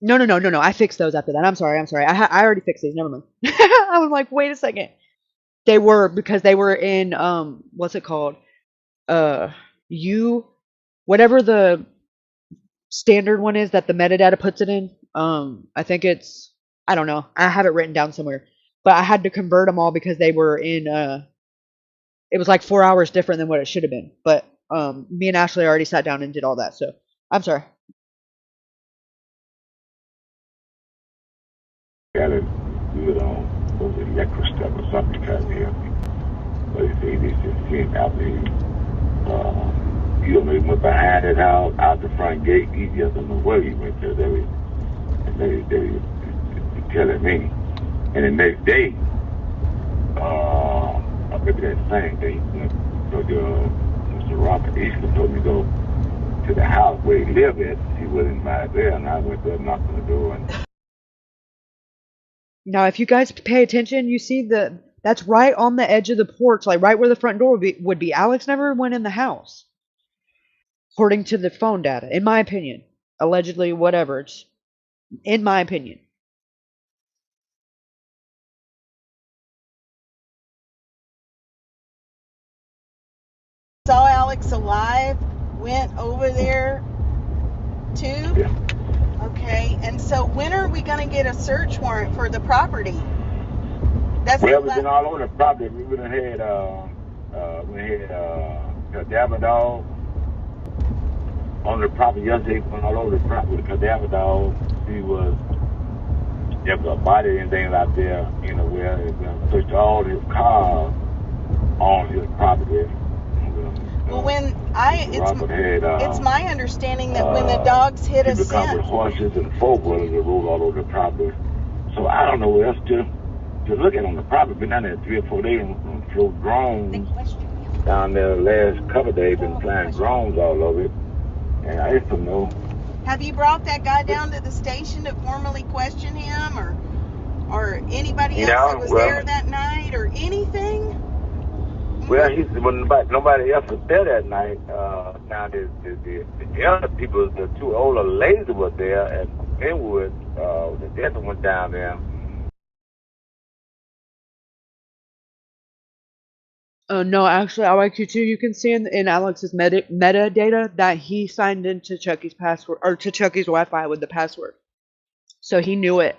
no. I fixed those after that. I'm sorry. I already fixed these. Never mind. I was like, wait a second. They were because they were in what's it called? Whatever the standard one is that the metadata puts it in. I think it's, I don't know. I have it written down somewhere, but I had to convert them all because they were in. It was like 4 hours different than what it should have been. But me and Ashley already sat down and did all that. So I'm sorry. Got to do it on those electric stuff or something trying to help me. But he just seemed out there. You don't know, he went behind his house, out the front gate. He just don't know where he went to. They were telling me. And the next day, maybe that same day, Mr. Robert Easterling told me to go to the house where he lived at. He wasn't right there, and I went there, knocked on the door, and Now, if you guys pay attention, you see that's right on the edge of the porch, like right where the front door would be. Alex never went in the house, according to the phone data, in my opinion. Allegedly, whatever. It's in my opinion. Saw Alex alive, went over there too. yeah. Okay, and so when are we going to get a search warrant for the property? That's Well, we've been all over the property. We went ahead, cadaver dog on the property yesterday. Went all over the property with a cadaver dog. See was there was a body and things out there, where they searched all his cars on his property. Well, it's my understanding that when the dogs hit a people come with scent, horses and four-wheelers that roll all over the property. So I don't know what else to look at on the property. Been down there 3 or 4 days and flew drones down there. Last couple of days, been flying drones all over it, and I just don't know. have you brought that guy down to the station to formally question him, or anybody else that was there that night, or anything? Well, nobody else was there that night. Now the other people, the two older ladies were there at Inwood. The other one down there. No, actually, IYQ2, you can see in Alex's metadata that he signed into Chucky's password, or to Chucky's Wi-Fi with the password. So he knew it.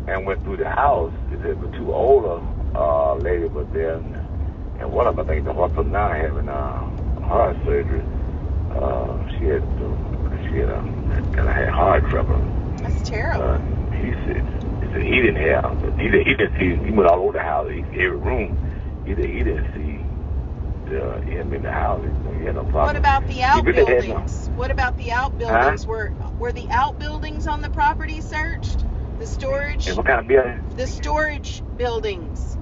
And went through the house. The two older ladies were there, and one of them, I think, the one from now having heart surgery. She had kind of had heart trouble. That's terrible. He said he didn't have. He didn't see. He went all over the house, every room. He didn't see him in the house. He had no problem. What about the outbuildings? What about the outbuildings? Huh? Were the outbuildings on the property searched? The storage? And what kind of building? The storage buildings.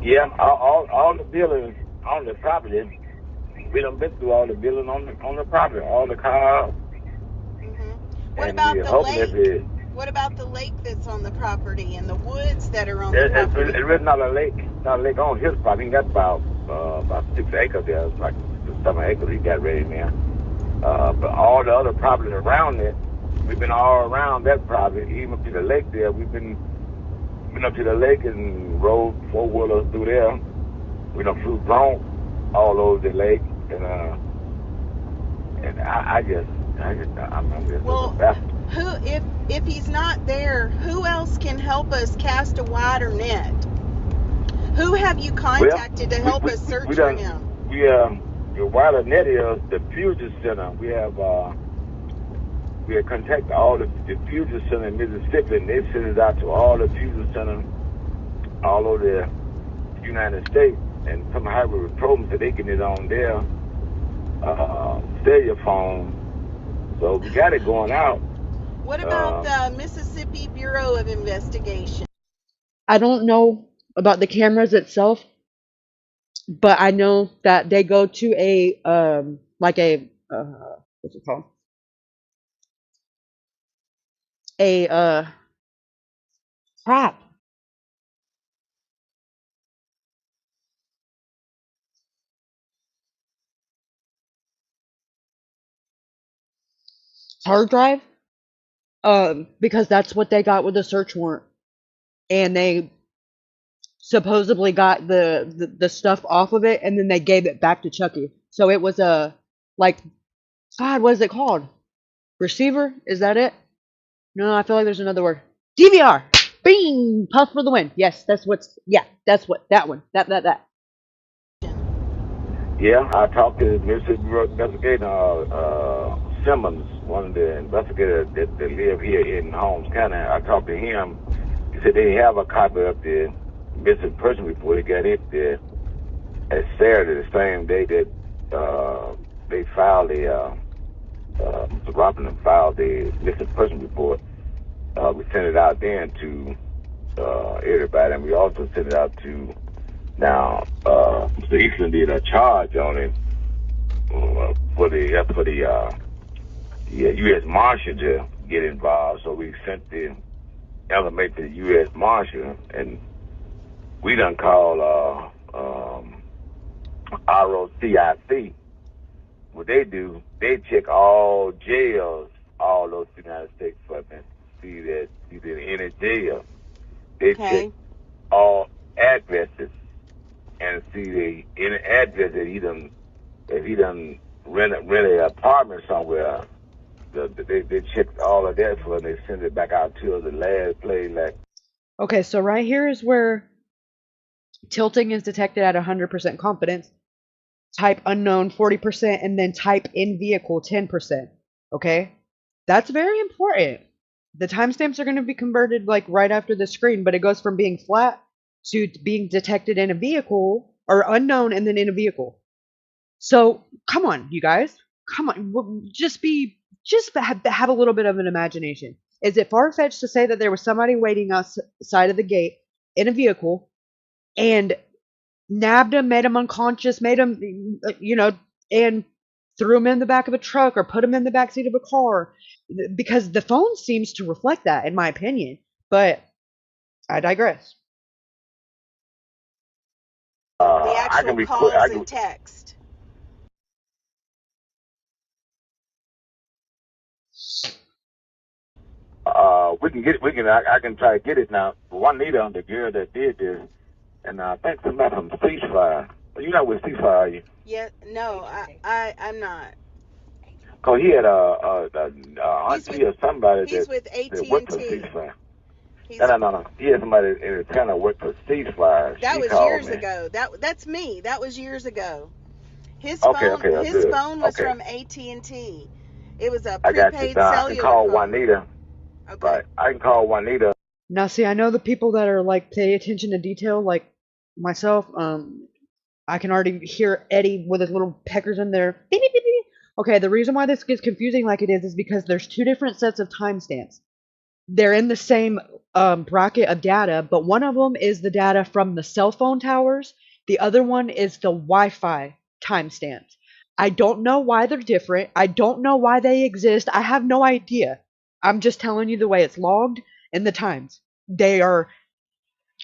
Yeah, all the buildings on the property. We done been through all the buildings on the property, all the cars. Mm-hmm. What about the lake? What about the lake that's on the property and the woods that are on the property? It's really not a lake on his property. He got about 6 acres there. It's like 7 acres he got ready now. But all the other properties around it, we've been all around that property, even up to the lake there. We've been up to the lake and rode four-wheelers through there. We done flew drones all over the lake, and I'm just well, if he's not there, who else can help us cast a wider net? Who have you contacted to help us search for him? The wider net is the Fusion Center. We have contacted all the Fusion Center in Mississippi, and they send it out to all the Fusion Center all over the United States. And some hybrid programs that they get it on their cellular phone. So we got it going out. What about the Mississippi Bureau of Investigation? I don't know about the cameras itself, but I know that they go to a what's it called? Crap. Hard drive. Because that's what they got with the search warrant, and they supposedly got the stuff off of it, and then they gave it back to Chucky. So it was a, like, God, what is it called? Receiver? Is that it? No, I feel like there's another word. DVR. Bing, puff for the win. Yes, that's what's. Yeah, that's what that one. That. Yeah, I talked to Mississippi investigator Simmons, one of the investigators that live here in Holmes County. I talked to him. He said they have a copy of the missing person report. They got it there at Saturday, the same day that they filed the Mr. Robinson filed the missing person report. We sent it out then to everybody, and we also sent it out to. Now, Mr. Eastland did a charge on him for the U.S. Marshal to get involved. So we sent the information to the U.S. Marshal, and we done call ROCIC. What they do, they check all jails, all those United States for them. See that he's in any jail. They check all addresses and see any address that if he done rent an apartment somewhere. They checked all of that for, and they send it back out to the last place. Like, Okay, so right here is where tilting is detected at 100% confidence. Type unknown 40%, and then type in vehicle 10%. Okay, that's very important. The timestamps are going to be converted like right after the screen, but it goes from being flat to being detected in a vehicle, or unknown and then in a vehicle. So come on, you guys, come on, just have a little bit of an imagination. Is it far-fetched to say that there was somebody waiting outside of the gate in a vehicle and nabbed him, made him unconscious, made him, and threw him in the back of a truck or put him in the back seat of a car? Because the phone seems to reflect that, in my opinion. But I digress. The actual calls and text. I can try to get it now. Juanita, the girl that did this, and I think somebody from Ceasefire. You're not with Ceasefire, are you? Yeah, no, I'm not. Cause he had auntie or somebody he's with that worked for AT&T. Ceasefire. No. He had somebody in the town that worked for Ceasefire. That was years ago. That's me. That was years ago. His phone was from AT&T. It was a prepaid cellular I can call phone. Juanita. Okay. Right. I can call Juanita. Now, see, I know the people that are like pay attention to detail, like myself. I can already hear Eddie with his little peckers in there. Beep, beep, beep, beep. Okay, the reason why this gets confusing like it is because there's two different sets of timestamps. They're in the same bracket of data, but one of them is the data from the cell phone towers. The other one is the Wi-Fi timestamps. I don't know why they're different. I don't know why they exist. I have no idea. I'm just telling you the way it's logged and the times. They are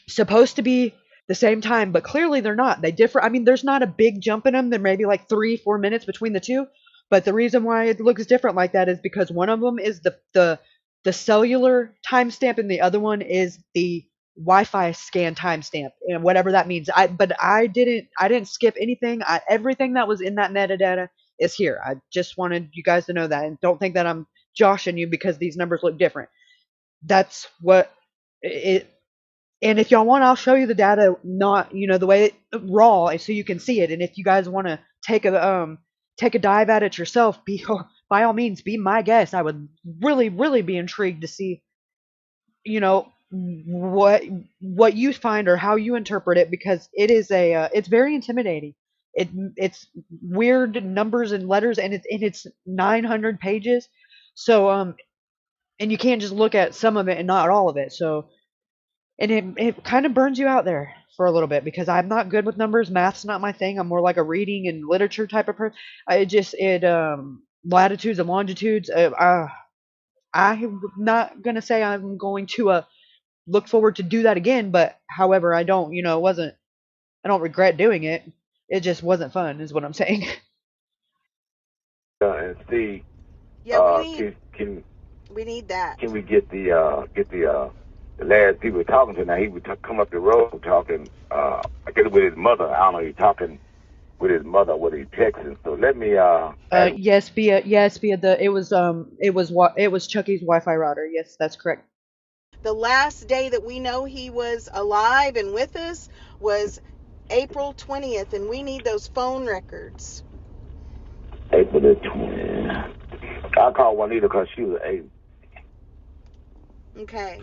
supposed to be the same time, but clearly they're not. They differ. I mean, there's not a big jump in them. There may be like 3-4 minutes between the two, but the reason why it looks different like that is because one of them is the cellular timestamp, and the other one is the Wi-Fi scan timestamp, and whatever that means. I didn't skip anything. Everything that was in that metadata is here. I just wanted you guys to know that, and don't think that I'm joshing you because these numbers look different. That's what it. And if y'all want, I'll show you the data, not the way raw, so you can see it. And if you guys want to take a dive at it yourself, by all means, be my guest. I would really, really be intrigued to see, what you find or how you interpret it, because it's very intimidating. It's weird numbers and letters, and it's 900 pages. So and you can't just look at some of it and not all of it. So. And it kind of burns you out there for a little bit, because I'm not good with numbers. Math's not my thing. I'm more like a reading and literature type of person. Latitudes and longitudes. I'm not gonna say I'm going to look forward to do that again. But however, I don't. I don't regret doing it. It just wasn't fun, is what I'm saying. And see. Yeah, we need that. Can we get the the last people were talking to now, he would come up the road talking, I guess with his mother. I don't know, he talking with his mother, with his texting. So let me Yes, via the it was Chucky's Wi-Fi router. Yes, that's correct. The last day that we know he was alive and with us was April 20th, and we need those phone records. April the 20th. I called Juanita because she was Okay.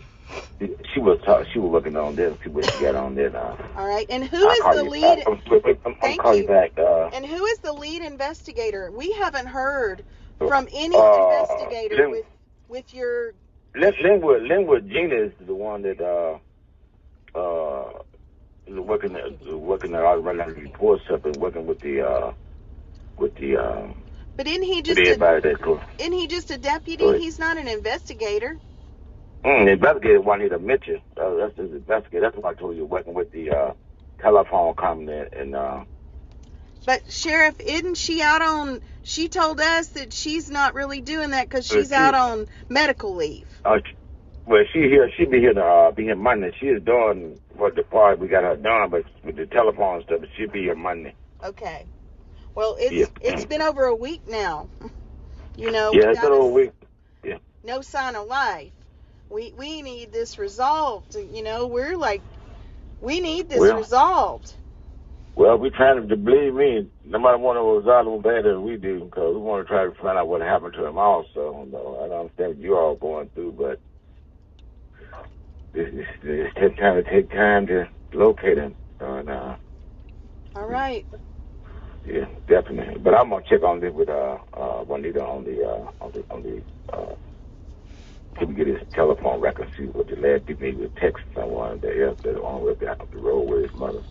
She was working on this. See what she got on there now. All right. And who is the lead? I'm calling you back. And who is the lead investigator? We haven't heard from any investigator with your. Linwood Gina is the one that working at all running the reports up and working with the. But isn't he just a deputy? He's not an investigator. The investigator Juanita Mitchell. That's the investigator. That's what I told you, working with the telephone company and. But Sheriff, isn't she out on? She told us that she's not really doing that because she's out on medical leave. Well, she be here to be here Monday. She is doing what the part we got her done, but with the telephone and stuff, she'll be here Monday. Okay. Well, it's been over a week now. You know. Yeah, it's been over a week. Yeah. No sign of life. We need this resolved. You know, we're like, we need this resolved. Well, we're trying to believe me. Nobody want to resolve them better than we do because we want to try to find out what happened to him also. No, I don't understand what you're all going through, but it's take time to locate him. All right. Yeah, definitely. But I'm gonna check on this with Juanita on the can get his telephone record, see what the last people need with text someone that on the way back up the road with his mother.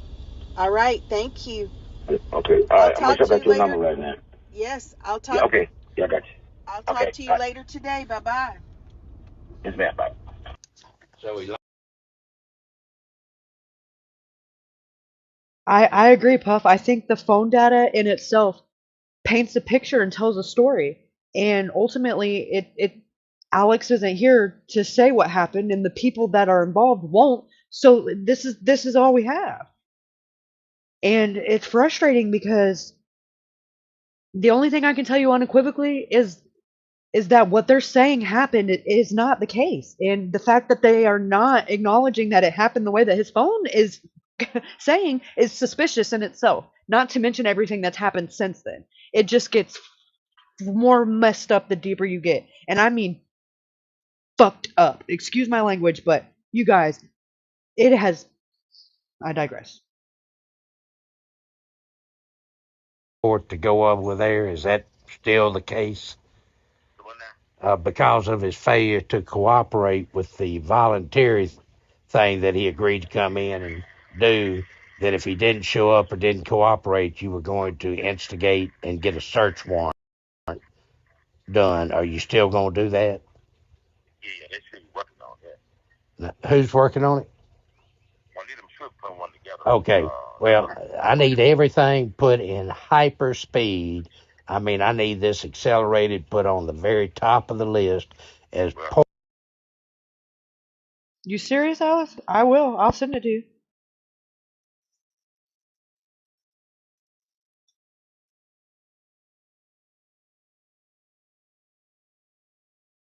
All right, thank you. Okay, all right. I'm gonna check out your number right now. Yes, I'll talk. Yeah, okay, yeah, I got you. I'll talk to you later today. Bye bye. Yes, ma'am. Bye. So I agree, Puff. I think the phone data in itself paints a picture and tells a story. And ultimately, it Alex isn't here to say what happened, and the people that are involved won't. So this is all we have. And it's frustrating because the only thing I can tell you unequivocally is that what they're saying happened is not the case. And the fact that they are not acknowledging that it happened the way that his phone is saying is suspicious in itself. Not to mention everything that's happened since then. It just gets more messed up the deeper you get. And I mean fucked up. Excuse my language, but you guys, it has... I digress. To go over there, is that still the case? Because of his failure to cooperate with the voluntary thing that he agreed to come in and do, that if he didn't show up or didn't cooperate, you were going to instigate and get a search warrant done. Are you still going to do that? Yeah, they should be working on that. Now, who's working on it? One of them should put one together. Okay, well, I need everything put in hyper speed. I mean, I need this accelerated, put on the very top of the list as You serious, Alice? I will. I'll send it to you.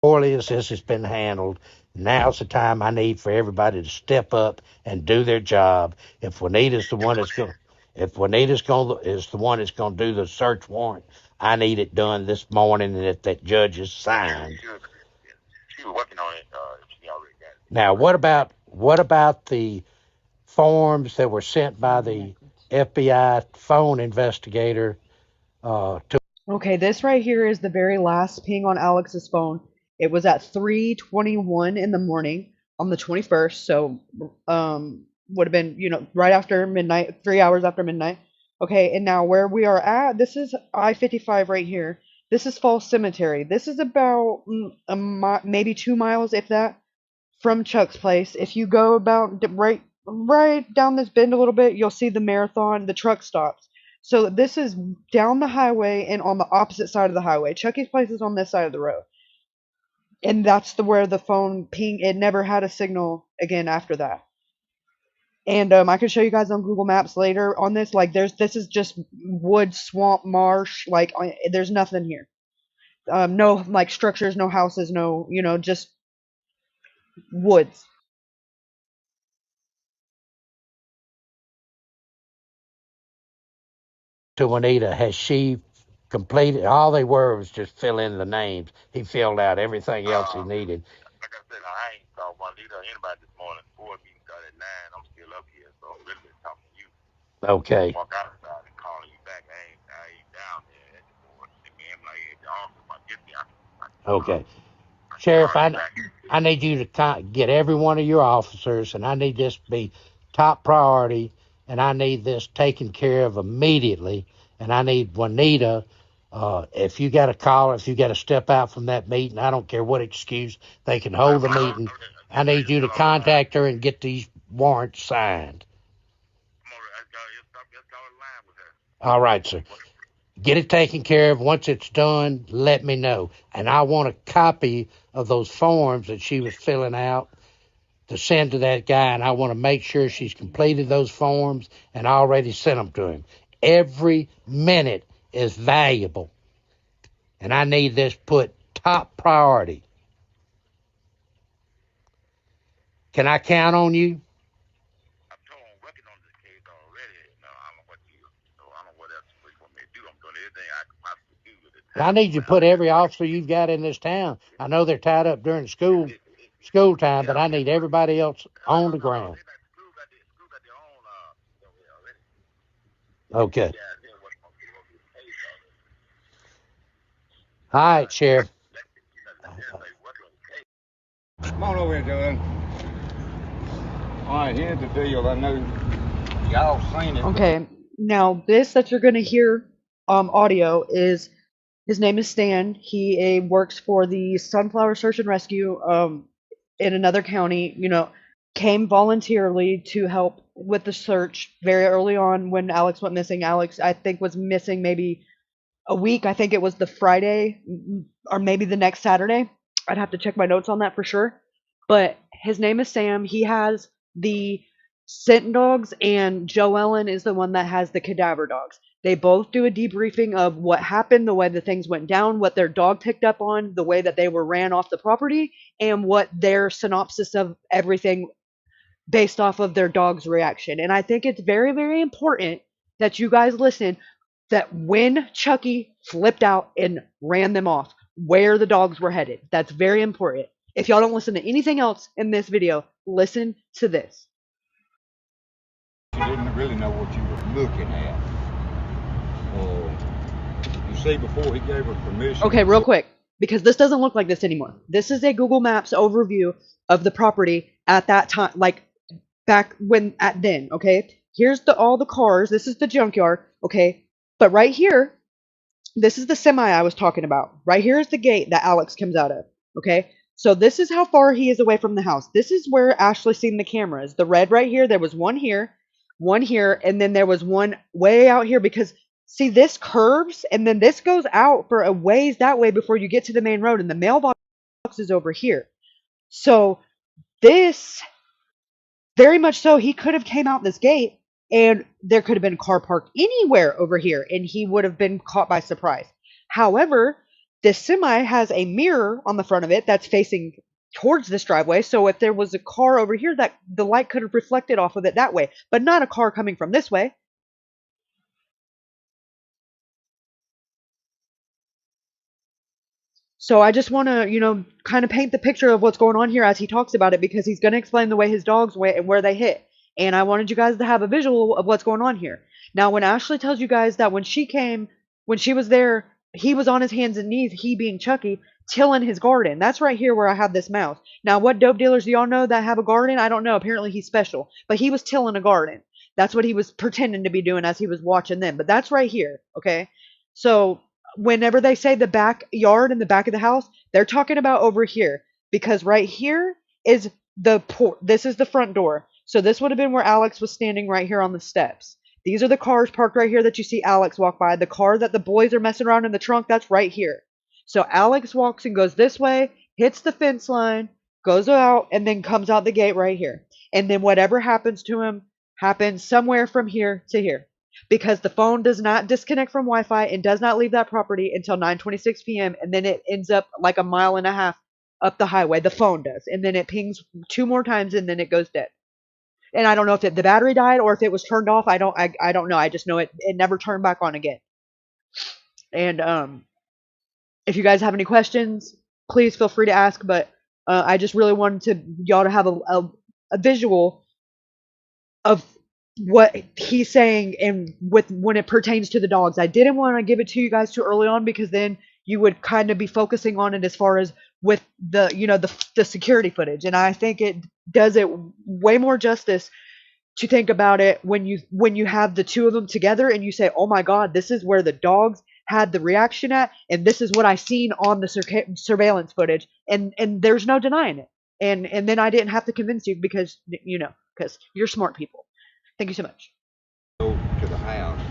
poorly as this has been handled. Now's the time I need for everybody to step up and do their job. If Juanita's the one that's going, if Juanita's going is the one that's going to do the search warrant, I need it done this morning, and if that judge is signed. She was working on it. She already got it. Now, what about the forms that were sent by the FBI phone investigator to? Okay, this right here is the very last ping on Alex's phone. It was at 3:21 in the morning on the 21st, so would have been, right after midnight, 3 hours after midnight. Okay, and now where we are at, this is I-55 right here. This is Falls Cemetery. This is about maybe 2 miles, if that, from Chuck's place. If you go about right down this bend a little bit, you'll see the marathon, the truck stops. So this is down the highway and on the opposite side of the highway. Chucky's place is on this side of the road. And that's where the phone ping. It never had a signal again after that. And I can show you guys on Google Maps later on this. Like, this is just wood, swamp, marsh. Like, there's nothing here. No like structures, no houses, no, just woods. To Juanita, has she completed? All they were was just fill in the names. He filled out everything else he needed. Like I said, I ain't saw Juanita or anybody this morning. Board meeting started at 9. I'm still up here, so I'm really been talking to you. Okay. Walk outside and calling you back. I ain't down there at the board. I'm like, hey, the office, I get me. Okay. Sheriff, I need you to get every one of your officers, and I need this to be top priority, and I need this taken care of immediately, and I need Juanita, if you got to call her, if you got to step out from that meeting, I don't care what excuse, they can hold the meeting. I need you to contact her and get these warrants signed. All right, sir. Get it taken care of. Once it's done, let me know. And I want a copy of those forms that she was filling out to send to that guy, and I want to make sure she's completed those forms and already sent them to him. Every minute is valuable, and I need this put top priority. Can I count on you? I'm told I'm working on this case already. No, I don't know what you. So I don't know what else you want me to do. I'm doing everything I can possibly do with it. I need you to put every officer you've got in this town. I know they're tied up during school time, but I need everybody else on the ground. Okay. All right, Sheriff. Come on over here, Dylan. All right, here's the deal. I know y'all seen it. Okay, now this that you're gonna hear audio is his name is Stan. He works for the Sunflower Search and Rescue in another county. Came voluntarily to help with the search very early on when Alex went missing. Alex, I think, was missing maybe a week. I think it was the Friday or maybe the next Saturday. I'd have to check my notes on that for sure. But his name is Sam. He has the scent dogs, and Joe Ellen is the one that has the cadaver dogs. They both do a debriefing of what happened, the way the things went down, what their dog picked up on, the way that they were ran off the property, and what their synopsis of everything based off of their dog's reaction. And I think it's very, very important that you guys listen that when Chucky flipped out and ran them off, where the dogs were headed. That's very important. If y'all don't listen to anything else in this video, listen to this. You didn't really know what you were looking at. You see, before he gave her permission. Okay, real quick, because this doesn't look like this anymore. This is a Google Maps overview of the property at that time, like back when at then. Okay, here's all the cars. This is the junkyard. Okay, but right here, this is the semi I was talking about. Right here is the gate that Alex comes out of. Okay, so this is how far he is away from the house. This is where Ashley seen the cameras. The red right here. There was one here, and then there was one way out here because. See, this curves, and then this goes out for a ways that way before you get to the main road, and the mailbox is over here. So this, very much so, he could have came out this gate, and there could have been a car parked anywhere over here, and he would have been caught by surprise. However, this semi has a mirror on the front of it that's facing towards this driveway, so if there was a car over here, that the light could have reflected off of it that way, but not a car coming from this way. So I just want to, kind of paint the picture of what's going on here as he talks about it, because he's going to explain the way his dogs went and where they hit. And I wanted you guys to have a visual of what's going on here. Now, when Ashley tells you guys that when she was there, he was on his hands and knees, he being Chucky, tilling his garden. That's right here where I have this mouse. Now, what dope dealers do y'all know that have a garden? I don't know. Apparently he's special. But he was tilling a garden. That's what he was pretending to be doing as he was watching them. But that's right here, okay? So whenever they say the backyard in the back of the house, they're talking about over here, because right here is this is the front door. So this would have been where Alex was standing right here on the steps. These are the cars parked right here that you see Alex walk by. The car that the boys are messing around in the trunk, that's right here. So Alex walks and goes this way, hits the fence line, goes out, and then comes out the gate right here. And then whatever happens to him happens somewhere from here to here. Because the phone does not disconnect from Wi-Fi and does not leave that property until 9:26 p.m. and then it ends up like a mile and a half up the highway. The phone does, and then it pings 2 more times and then it goes dead. And I don't know if the battery died or if it was turned off. I don't know. I just know it never turned back on again. And if you guys have any questions, please feel free to ask. But I just really wanted y'all to have a visual of what he's saying and with when it pertains to the dogs. I didn't want to give it to you guys too early on because then you would kind of be focusing on it as far as with the the security footage, and I think it does it way more justice to think about it when you have the two of them together and you say, oh my god, this is where the dogs had the reaction at, and this is what I seen on the surveillance footage, and there's no denying it. And then I didn't have to convince you because because you're smart people. Thank you so much. Go to the house,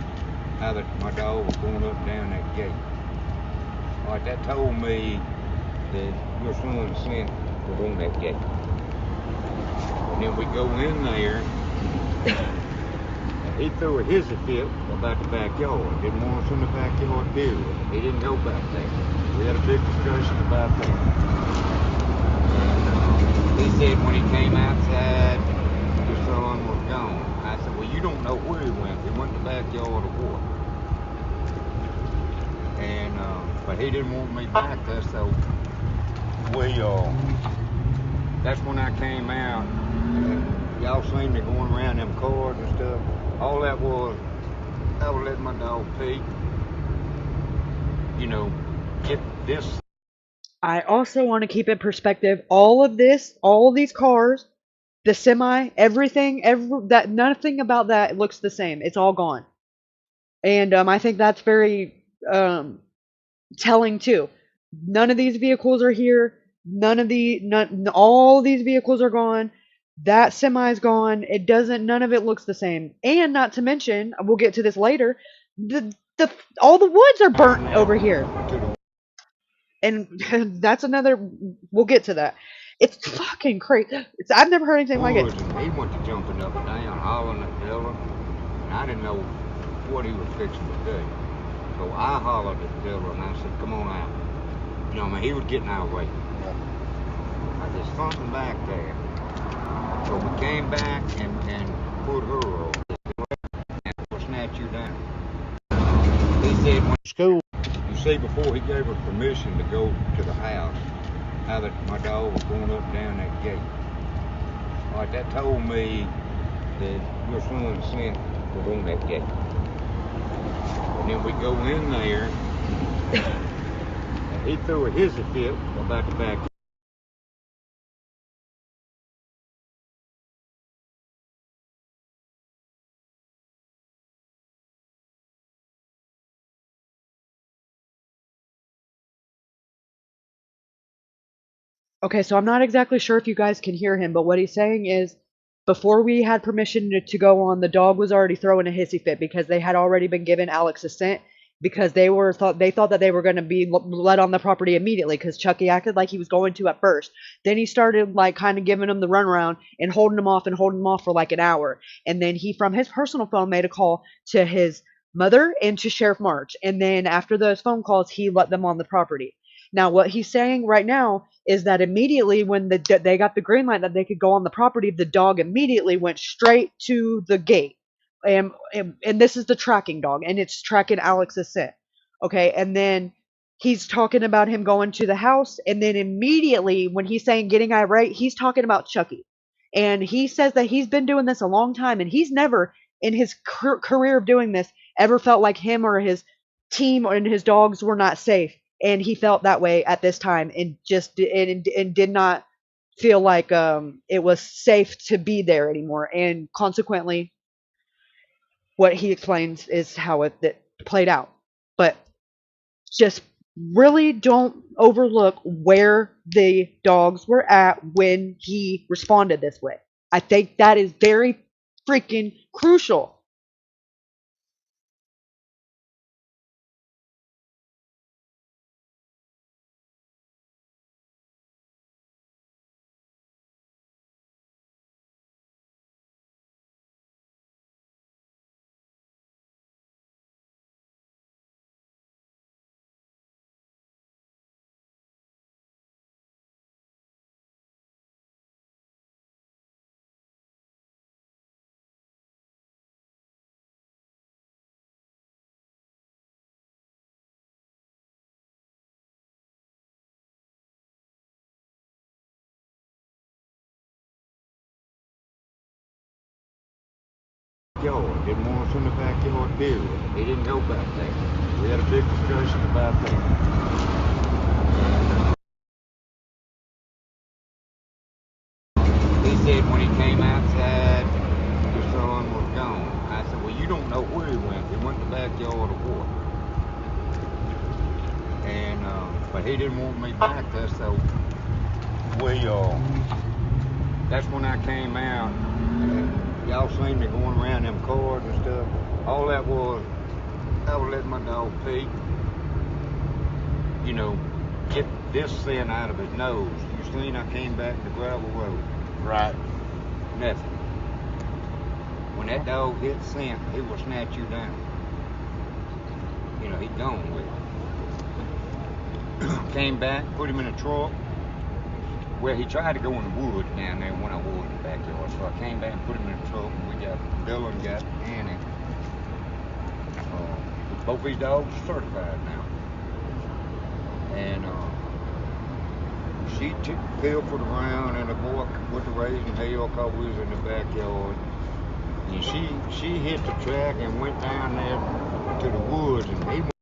how that my dog was going up and down that gate. Like that told me that your son sent was on that gate. And then we go in there, and he threw a hissy fit about the backyard. Didn't want us in the backyard to deal with it. He didn't go back there. We had a big discussion about that. And he said when he came outside, your son was gone. I said, well, you don't know where he went. He went to the backyard or what? And, but he didn't want me back there, so we, that's when I came out. And y'all seen me going around them cars and stuff. All that was, I was letting my dog pee. Get this. I also want to keep in perspective all of these cars, the semi, everything, nothing about that looks the same. It's all gone. And I think that's very telling too. None of these vehicles are here. All these vehicles are gone. That semi's gone. None of it looks the same. And not to mention, we'll get to this later, all the woods are burnt over here. And that's we'll get to that. It's fucking crazy. I've never heard anything like it. He went to jumping up and down, hollering at Dilla, and I didn't know what he was fixing to do. So I hollered at Dilla and I said, come on out. He was getting our way. There's something back there. So we came back and put her over and we'll snatch you down. He said, when school, you see, before he gave her permission to go to the house, how that my dog was going up and down that gate. Like that told me that your son sent was on that gate. And then we go in there, and he threw a hissy fit about the back. Okay, so I'm not exactly sure if you guys can hear him, but what he's saying is before we had permission to go on, the dog was already throwing a hissy fit because they had already been given Alex assent because they thought that they were going to be let on the property immediately because Chucky acted like he was going to at first. Then he started like kind of giving them the runaround and holding them off for like an hour. And then he from his personal phone made a call to his mother and to Sheriff March. And then after those phone calls, he let them on the property. Now, what he's saying right now is that immediately when they got the green light that they could go on the property, the dog immediately went straight to the gate. And this is the tracking dog, and it's tracking Alex's scent. Okay, and then he's talking about him going to the house, and then immediately when he's saying getting irate, he's talking about Chucky. And he says that he's been doing this a long time, and he's never in his career of doing this ever felt like him or his team and his dogs were not safe, and he felt that way at this time and did not feel like it was safe to be there anymore. And consequently, what he explains is how it played out. But just really don't overlook where the dogs were at when he responded this way. I think that is very freaking crucial. backyard. Didn't want us in the backyard, period. He didn't go back there. We had a big discussion about that. He said when he came outside, your son was gone. I said, well, you don't know where he went. He went to the backyard or what? And, but he didn't want me back there, so that's when I came out. And y'all seen me going around them cars and stuff. All that was, I was letting my dog pee. You know, get this scent out of his nose. You seen I came back to the gravel road. Right. Nothing. When that dog hits scent, he will snatch you down. You know, he gone with it. Came back, put him in a truck. Well, he tried to go in the woods down there when I was in the backyard. So I came back and put him in a truck, and we got Dylan, got Annie. Both these dogs are certified now. And she took the pill for the round, and the boy with the raising hell because we was in the backyard. And she hit the track and went down there to the woods, and he went.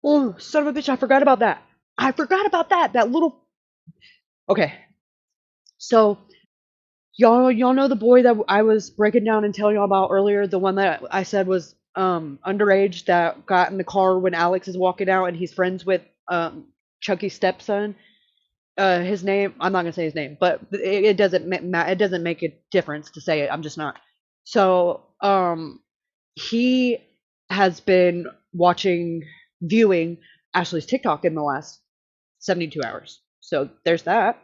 Oh, son of a bitch, I forgot about that. I forgot about that. That little. Okay. So, y'all know the boy that I was breaking down and telling y'all about earlier, the one that I said was underage that got in the car when Alex is walking out and he's friends with Chucky's stepson. His name, I'm not gonna say his name, but it doesn't it doesn't make a difference to say it. I'm just not. So, he has been viewing Ashley's TikTok in the last 72 hours. So there's that.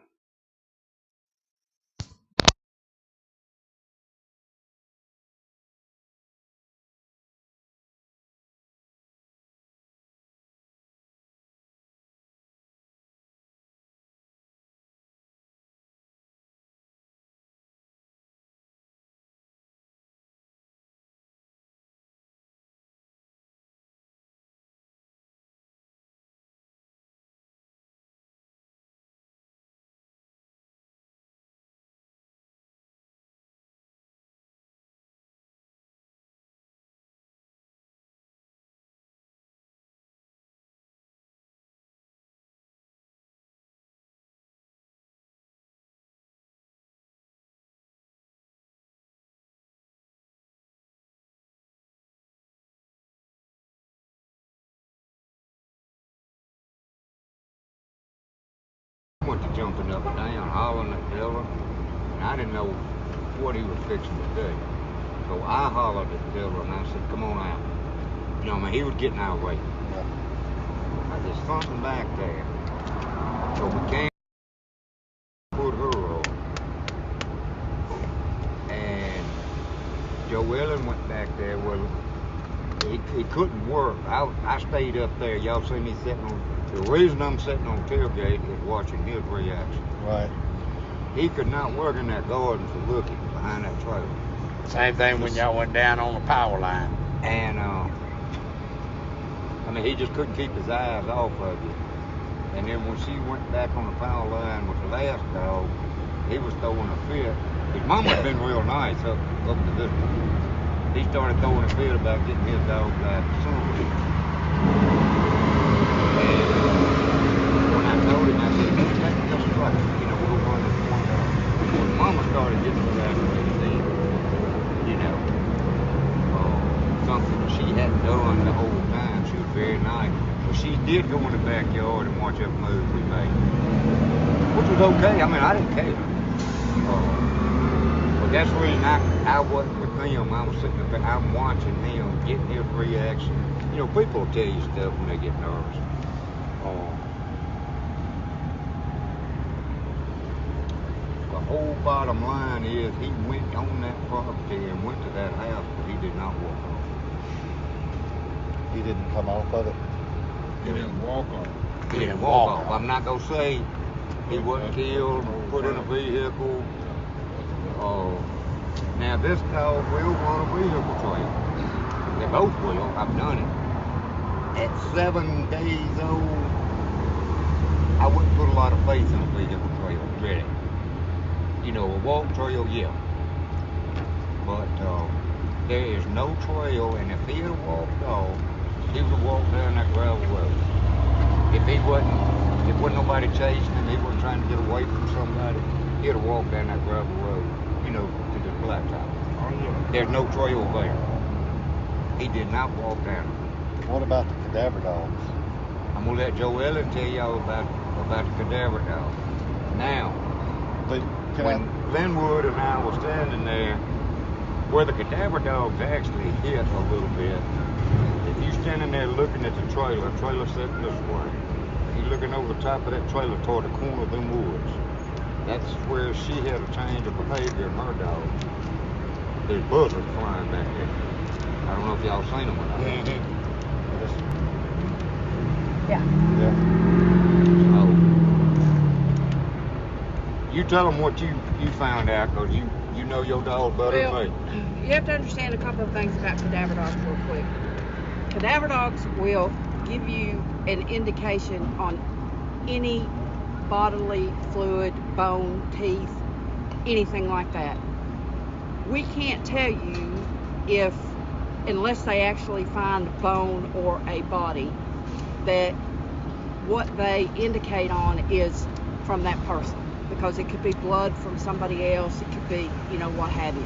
Went to jumping up and down, hollering at Dylan, and I didn't know what he was fixing to do. So I hollered at Dylan and I said, come on out. You know, I mean, he was getting our way. I said, there's something back there. So we came, put her on. And Joe Ellen went back there. Well, he couldn't work. I stayed up there. Y'all see me sitting on. The reason I'm sitting on tailgate is watching his reaction. Right. He could not work in that garden for looking behind that trailer. Same thing when y'all went down on the power line. And, I mean, he just couldn't keep his eyes off of you. And then when she went back on the power line with the last dog, he was throwing a fit. His mama had been real nice up to this point. He started throwing a fit about getting his dog back to somebody. And when I told him, I said, "Let's take this truck, you know, we'll run this one dog." When Mama started getting evacuated, then, you know, something she hadn't done the whole time. She was very nice, but she did go in the backyard and watch every move we made, which was okay. I mean, I didn't care. But that's the reason I wasn't with him. I was sitting up there, I'm watching him, getting his reaction. You know, people will tell you stuff when they get nervous. The whole bottom line is he went on that property and went to that house, but he did not walk off. He didn't come off of it? He didn't walk off. He didn't walk off. I'm not going to say he wasn't killed, put in a vehicle. Now this dog will want a vehicle trail. They both will. I've done it. At 7 days old, I wouldn't put a lot of faith in a vehicle trail, really. You know, a walk trail, yeah. But there is no trail, and if he had walked off, he would have walked down that gravel road. If wasn't nobody chasing him, he wasn't trying to get away from somebody, he'd have walked down that gravel road, you know, to the blacktop. There's no trail there. He did not walk down it. What about the cadaver dogs? I'm gonna let Joe Ellen tell y'all about the cadaver dog. Now, when Linwood and I were standing there, where the cadaver dogs actually hit a little bit, if you're standing there looking at the trailer sitting this way, you're looking over the top of that trailer toward the corner of them woods. That's where she had a change of behavior in her dog. There's buzzards flying back there. I don't know if y'all seen them or not. Yeah. So, you tell them what you found out, because you know your dog better than me. You have to understand a couple of things about cadaver dogs real quick. Cadaver dogs will give you an indication on any bodily fluid, bone, teeth, anything like that. We can't tell you if, unless they actually find bone or a body, that what they indicate on is from that person, because it could be blood from somebody else, it could be, you know, what have you.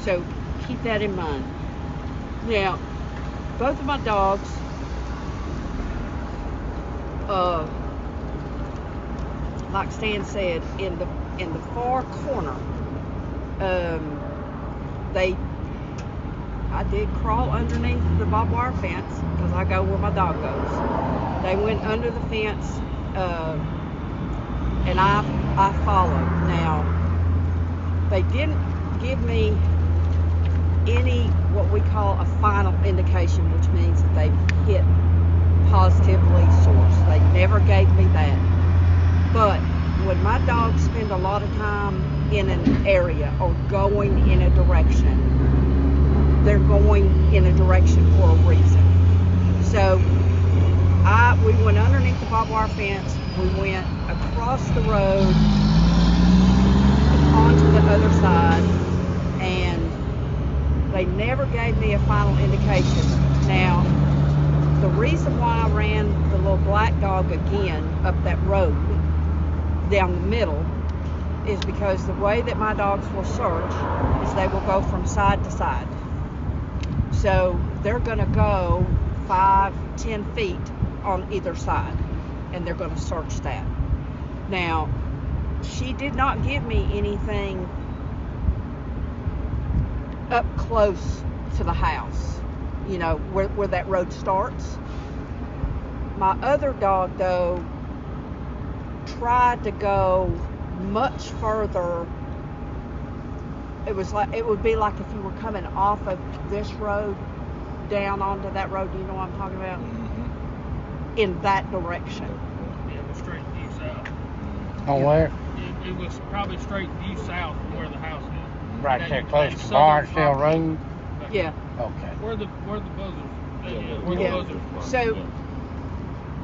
So keep that in mind. Now, both of my dogs, like Stan said, in the far corner, I did crawl underneath the barbed wire fence, because I go where my dog goes. They went under the fence, and I followed. Now, they didn't give me any what we call a final indication, which means that they hit positively source. They never gave me that. But when my dogs spend a lot of time in an area or going in a direction, they're going in a direction for a reason. So we went underneath the barbed wire fence, we went across the road onto the other side, and they never gave me a final indication. Now, the reason why I ran the little black dog again up that road down the middle is because the way that my dogs will search is they will go from side to side. So they're going to go 5-10 feet on either side, and they're going to search that. Now, she did not give me anything up close to the house, you know, where that road starts. My other dog, though, tried to go much further. It would be like if you were coming off of this road down onto that road. Do you know what I'm talking about? Mm-hmm. In that direction. Yeah, it was straight due south. On where? It was probably straight due south from where the house is. Right there, close to Barnesdale Road? Yeah. Okay. Where the buzzards. Where the buzzards were. So,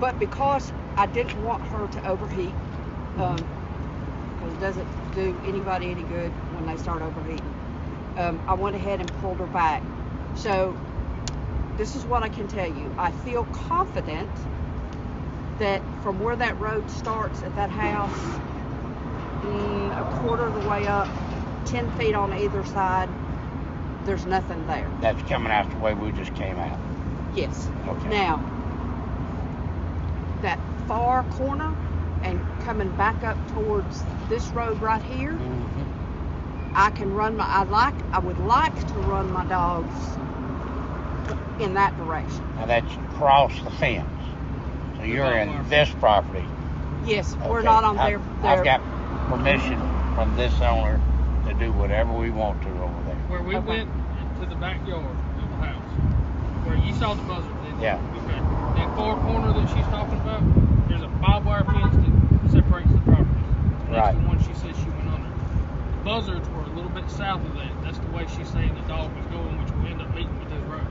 but because I didn't want her to overheat, because it doesn't do anybody any good when they start overheating, I went ahead and pulled her back. So this is what I can tell you. I feel confident that from where that road starts at that house, a quarter of the way up, 10 feet on either side, there's nothing there. That's coming out the way we just came out. Yes. Okay. Now, that far corner and coming back up towards this road right here, I can run I would like to run my dogs in that direction. Now that's across the fence. So you're in this property. Yes, Okay. we're not on their. I've got permission from this owner to do whatever we want to over there. Where we went to the backyard of the house, where you saw the buzzard, didn't you? Yeah. Okay. That far corner that she's talking about, there's a barbed wire fence that separates the properties. That's Right. the one she says she went under. buzzards were a little bit south of that. That's the way she's saying the dog was going, which will end up meeting with this road.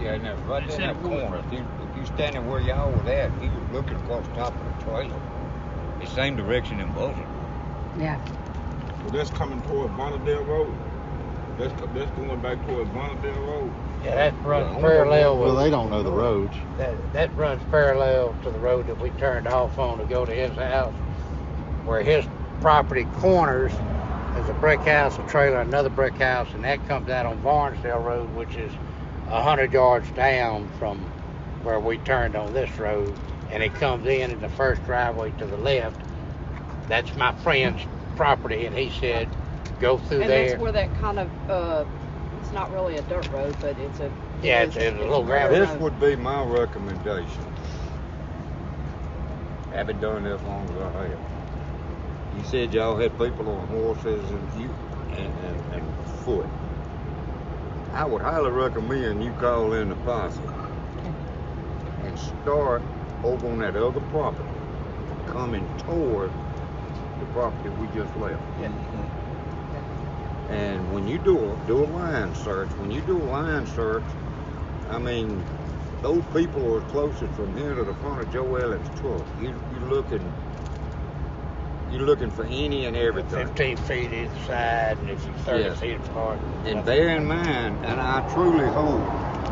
Yeah, and that's right in that corner. If you standing where y'all was at, you was looking across the top of the trailer. The same direction in buzzard. Yeah. So that's coming toward Bonneville Road. That's going back toward Bonneville Road. Yeah, that runs parallel. Well, they don't know the roads. That runs parallel to the road that we turned off on to go to his house, where his property corners. There's a brick house, a trailer, another brick house, and that comes out on Barnesdale Road, which is 100 yards down from where we turned on this road, and it comes in the first driveway to the left. That's my friend's property, and he said, go through and there. And that's where that kind of, it's not really a dirt road, but it's a... Yeah, it's a little gravel This road. would be my recommendation. Haven't done this long as I have. You said y'all had people on horses and foot. I would highly recommend you call in the posse and start over on that other property, coming toward the property we just left. And when you do a line search, I mean, those people are closest from here to the front of Joe Elliott's truck. You're looking for any and everything. 15 feet either side, and if you're 30 feet apart. And bear in mind, and I truly hope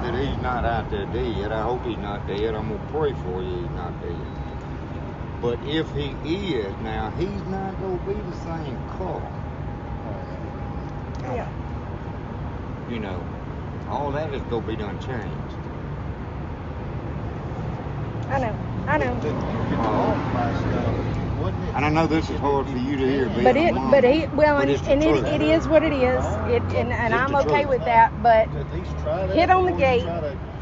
that he's not out there dead. I hope he's not dead. I'm going to pray for you he's not dead. But if he is, now, he's not going to be the same car. Yeah. You know, all that is going to be done changed. I know. And I know this is hard for you to hear, being But a it, mom, but it, well, but and it's the truth. it is what it is. And I'm the okay truth. with that. But hit on the gate,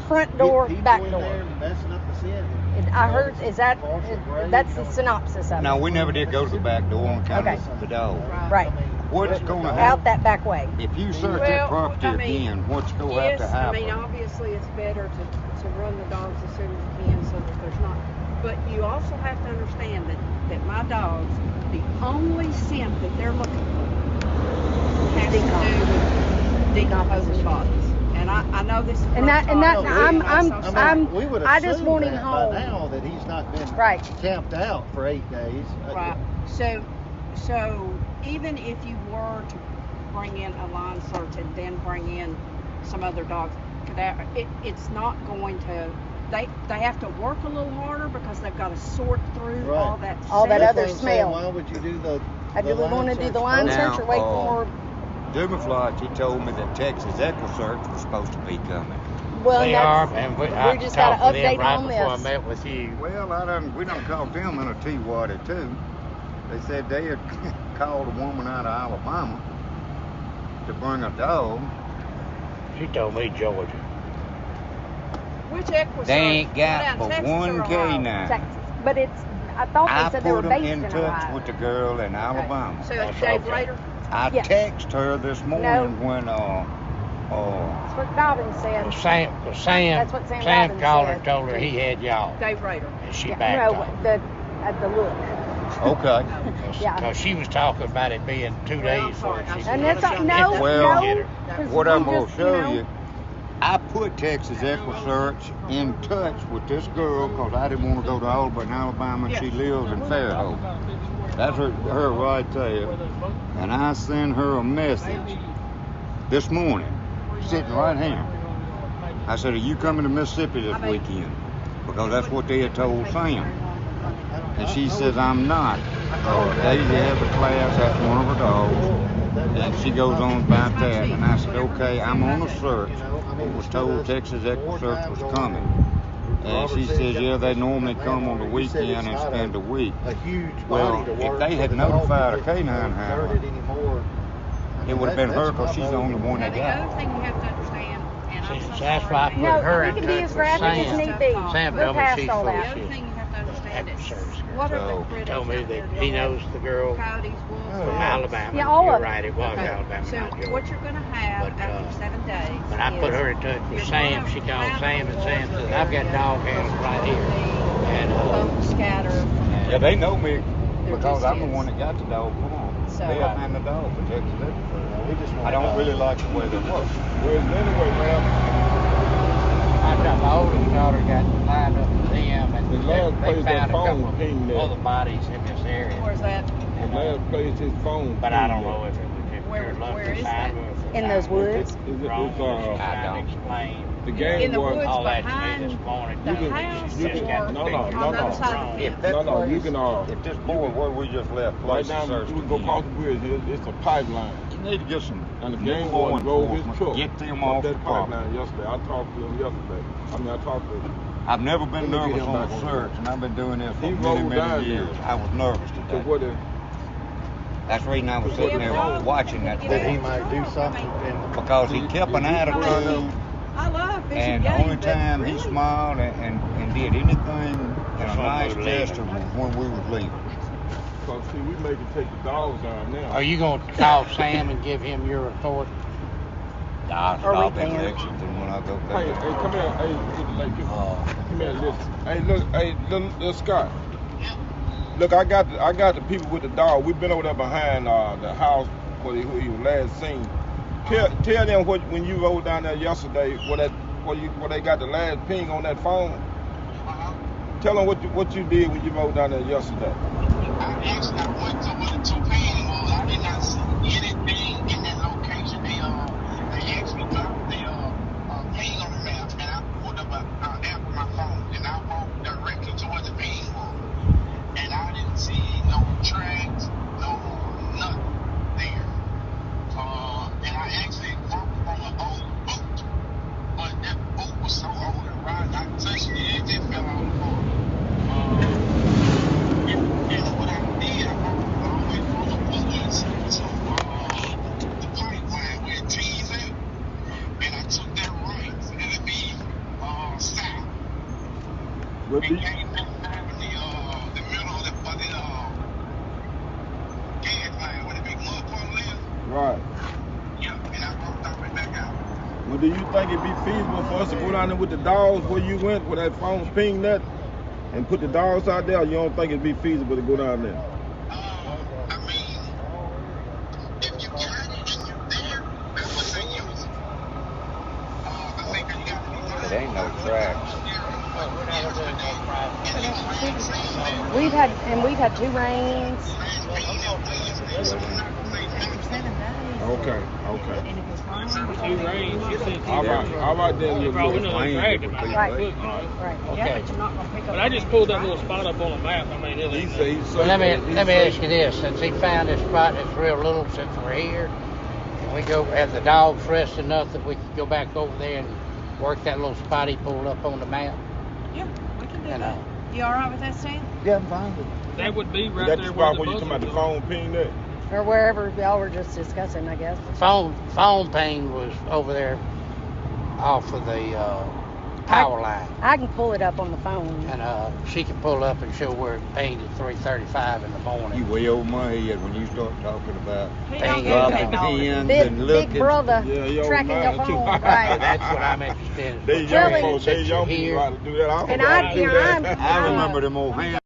front door, back door. I heard, that's the synopsis of it. Now, we never did go to the back door on account of the dog. Right. What's going to happen? Out that back way. If you search that property again, what's going to have to happen? I mean, obviously it's better to run the dogs as soon as you can so that there's not. But you also have to understand that my dogs, the only scent that they're looking for has to do with decomposing bodies. And I know this is And that I just want him home. By now that he's not been camped out for 8 days. Right. So even if you were to bring in a line search and then bring in some other dogs, it's not going to. They have to work a little harder because they've got to sort through all that other smell. Why would you do the do we want to do the line search or wait for? Dummerfly, she told me that Texas EquiSearch was supposed to be coming. Well, they are, and we just got to update right on before this. I met with you. Well, we done called them in a T-Water too. They said they had called a woman out of Alabama to bring a dog. She told me Georgia. Which EquiSearch? They ain't got but one K9. Texas. But I thought they said they were put based them in touch Ohio. with the girl in Alabama. So it's Dave Rader? I text her this morning when That's what Dobbins said. Sam That's what Sam Dobbins called her said. and told her he had y'all. Dave Rader. And she backed off. The look. Okay. Because she was talking about it being 2 days for her. And that's what what I'm going to show you, I put Texas EquiSearch in touch with this girl because I didn't want to go to Auburn, Alabama, and she lives in Fairhope. That's her right there. And I sent her a message this morning, sitting right here. I said, are you coming to Mississippi this weekend? Because that's what they had told Sam. And she says, I'm not. Daisy has a class, that's one of her dogs. And she goes on about that. And I said, okay, I'm on a search. I was told Texas EquiSearch was coming. And she says, yeah, they normally come on the weekend and spend a week. Well, if they had notified a canine handler, it would have been her because she's the only one that The got other it. thing you have to understand, and I'm so That's sorry. why I put her in touch with as Sam. need be. Sam We'll told me pass she's all full of The that. other shit. thing you have to understand is EquiSearch. what are So, the He critters told me out there that doing? he knows the girl Coyotes, wolves, from dogs. Alabama. Yeah, all You're of them. right, it was Okay. Alabama, So not Georgia. what you're going to have But, after 7 days But I put is her in touch with you're Sam. gonna She called have Sam, and the Sam wolves says, that I've got dog handlers right here. And both scatter. Yeah, they know me They're because just I'm the his. one that got the dog from them. So Them and the dog protected it. I don't really like the way they look. Well, anyway, man, My oldest daughter got lined up with them, and the last they place found that a phone couple pinged of at. other bodies in this area. where's that? The last place his phone But I don't pinged know at. if it was Where is that? In those woods? I don't explain. The game In the was. woods All that to me behind this morning. the You can- house you can- or no, no, on no, the no. other side of the If fence? that No, no, you place, can, if this boy where we just left right place now, searched you can go again, across the bridge. It's a pipeline. you need to get some And the new game law warden drove his enforcement, truck get them up off the that property. pipeline yesterday. I talked to him yesterday. I talked to him. I've never been Let me get nervous him on back a on search, and I've been doing this for He many, rolled many down years. there. I was nervous So today. what if That's the reason I was sitting there watching that That he thing, might do something. because he kept an attitude, I love fishing and the game, only but time he really? smiled and did anything in a nice gesture was when we was leaving. Because, see, we make it take the dogs out now. Are you going to call Sam and give him your authority? I'll Or stop we in can. Lexington when I go Hey, back. come here. Hey, come here, listen. Hey, look, little Scott. Look, I got the people with the dog. We've been over there behind the house where he was last seen. Tell them when you rode down there yesterday, where they got the last ping on that phone. Tell them what you did when you rode down there yesterday. I went to where the two ping was. I did not see anything in that location. They actually dropped the ping on the map, and I pulled up an app on my phone, and I walked directly to where the ping was. And I didn't see no tracks, no nothing there. And I actually walked on an old boat, but that boat was so old and rotten, I touched it, it just fell on the floor. And what I did, I walked all the way from the woods to the pipeline where it tees at, and I took that right, and it'd be south. What And be? came back down the middle of the gas line where the big mud puddle is. Right. Yeah, and I walked all the way back out. Well, do you think it'd be feasible for us to go down there with the dogs where you went, where that phone pinged that, and put the dogs out there? Or you don't think it'd be feasible to go down there? I mean, if you got it and you're there, I would say use it. I think you got to be It ain't no tracks. We've had 2 rains. Okay. Two rains, you said two All right then, You little probably boy. know they dragged it by Right. the foot. Right. Yeah, but you're not gonna pick up. But I just pulled that little spot up on the map. I mean, it He ain't say he's Well, let me safe. ask you this: since he found this spot that's real little, since we're here, can we go? Have the dogs rest enough that we can go back over there and work that little spot he pulled up on the map? Yeah, we can do You that. know. You all right with that, Stan? Yeah, I'm fine with it. that would be right That's there the where spot the where you talking about the buzzards are. phone pinged that? Or wherever y'all were just discussing, I guess. Phone ping was over there off of the power line, I can pull it up on the phone. and she can pull up and show where it pinged at 3:35 in the morning. You way over my head when you start talking about He don't get dropping that. pins Big, and big looking. brother Yeah, yo, tracking your mine too. phone. But Right. that's what I'm interested in. They What young Really? folks, they that young you're people here. know how to do that. I don't And know how I, to do you know, that. I remember them old hands.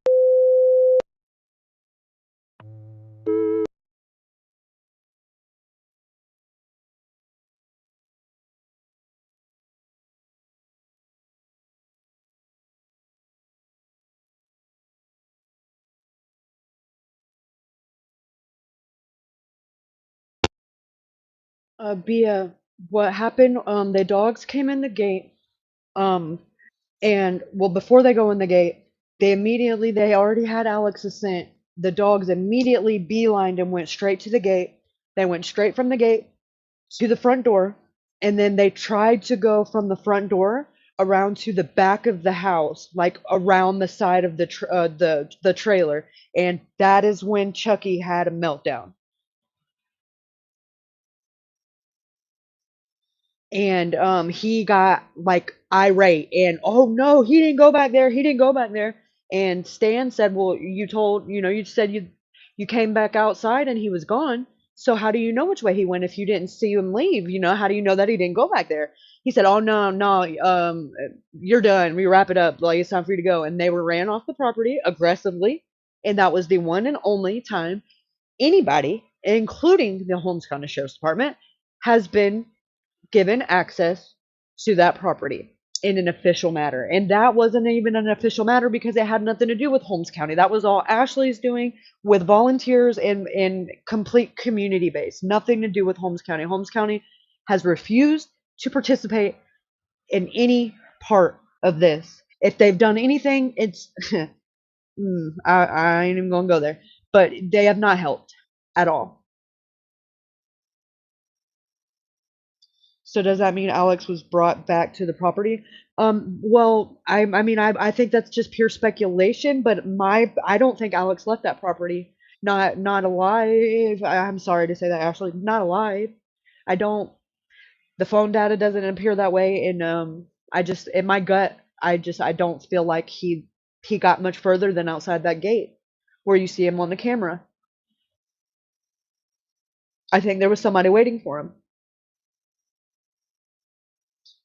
Bia, what happened? The dogs came in the gate. Um, and well, before they go in the gate, they already had Alex's scent. The dogs immediately beelined and went straight to the gate. They went straight from the gate to the front door, and then they tried to go from the front door around to the back of the house, like around the side of the trailer, and that is when Chucky had a meltdown. And he got like irate and, oh no, he didn't go back there, he didn't go back there. And Stan said, well, you said you came back outside and he was gone, so how do you know which way he went if you didn't see him leave? How do you know that he didn't go back there? He said, oh no, no, you're done, we wrap it up, like it's time for you to go. And they were ran off the property aggressively, and that was the one and only time anybody including the Holmes County Sheriff's Department, has been given access to that property in an official matter. And that wasn't even an official matter because it had nothing to do with Holmes County. That was all Ashley's doing with volunteers and complete community base. Nothing to do with Holmes County. Holmes County has refused to participate in any part of this. If they've done anything, it's I ain't even gonna go there. But they have not helped at all. So does that mean Alex was brought back to the property? Well, I think that's just pure speculation, but I don't think Alex left that property. Not alive. I'm sorry to say that, Ashley. Not alive. I don't. The phone data doesn't appear that way, and I just in my gut, I don't feel like he got much further than outside that gate where you see him on the camera. I think there was somebody waiting for him.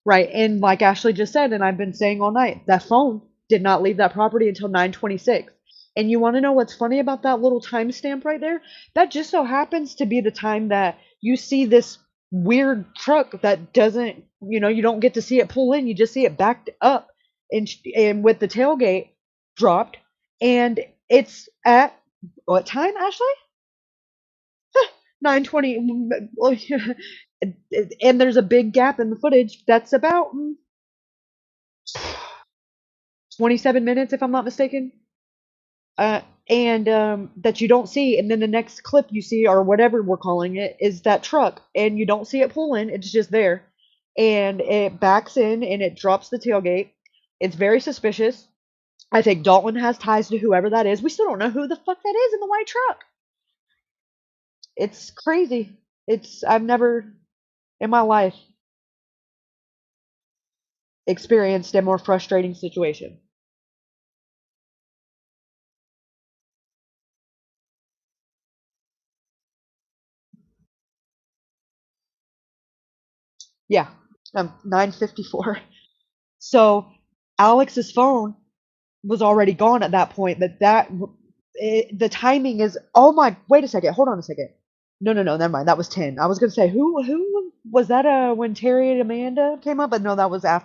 Right. And like Ashley just said, and I've been saying all night, that phone did not leave that property until 9:26. And you want to know what's funny about that little timestamp right there? That just so happens to be the time that you see this weird truck that doesn't, you don't get to see it pull in. You just see it backed up and with the tailgate dropped. And it's at what time, Ashley? 9:20. And there's a big gap in the footage that's about 27 minutes, if I'm not mistaken. And that you don't see, and then the next clip you see, or whatever we're calling it, is that truck, and you don't see it pull in. It's just there, and it backs in, and it drops the tailgate. It's very suspicious. I think Dalton has ties to whoever that is. We still don't know who the fuck that is in the white truck. It's crazy. I've never in my life experienced a more frustrating situation. Yeah, 9:54. So Alex's phone was already gone at that point. The timing is, oh my, wait a second, hold on a second. No, never mind. That was 10. I was gonna say who was that? When Terry and Amanda came up, but no, that was that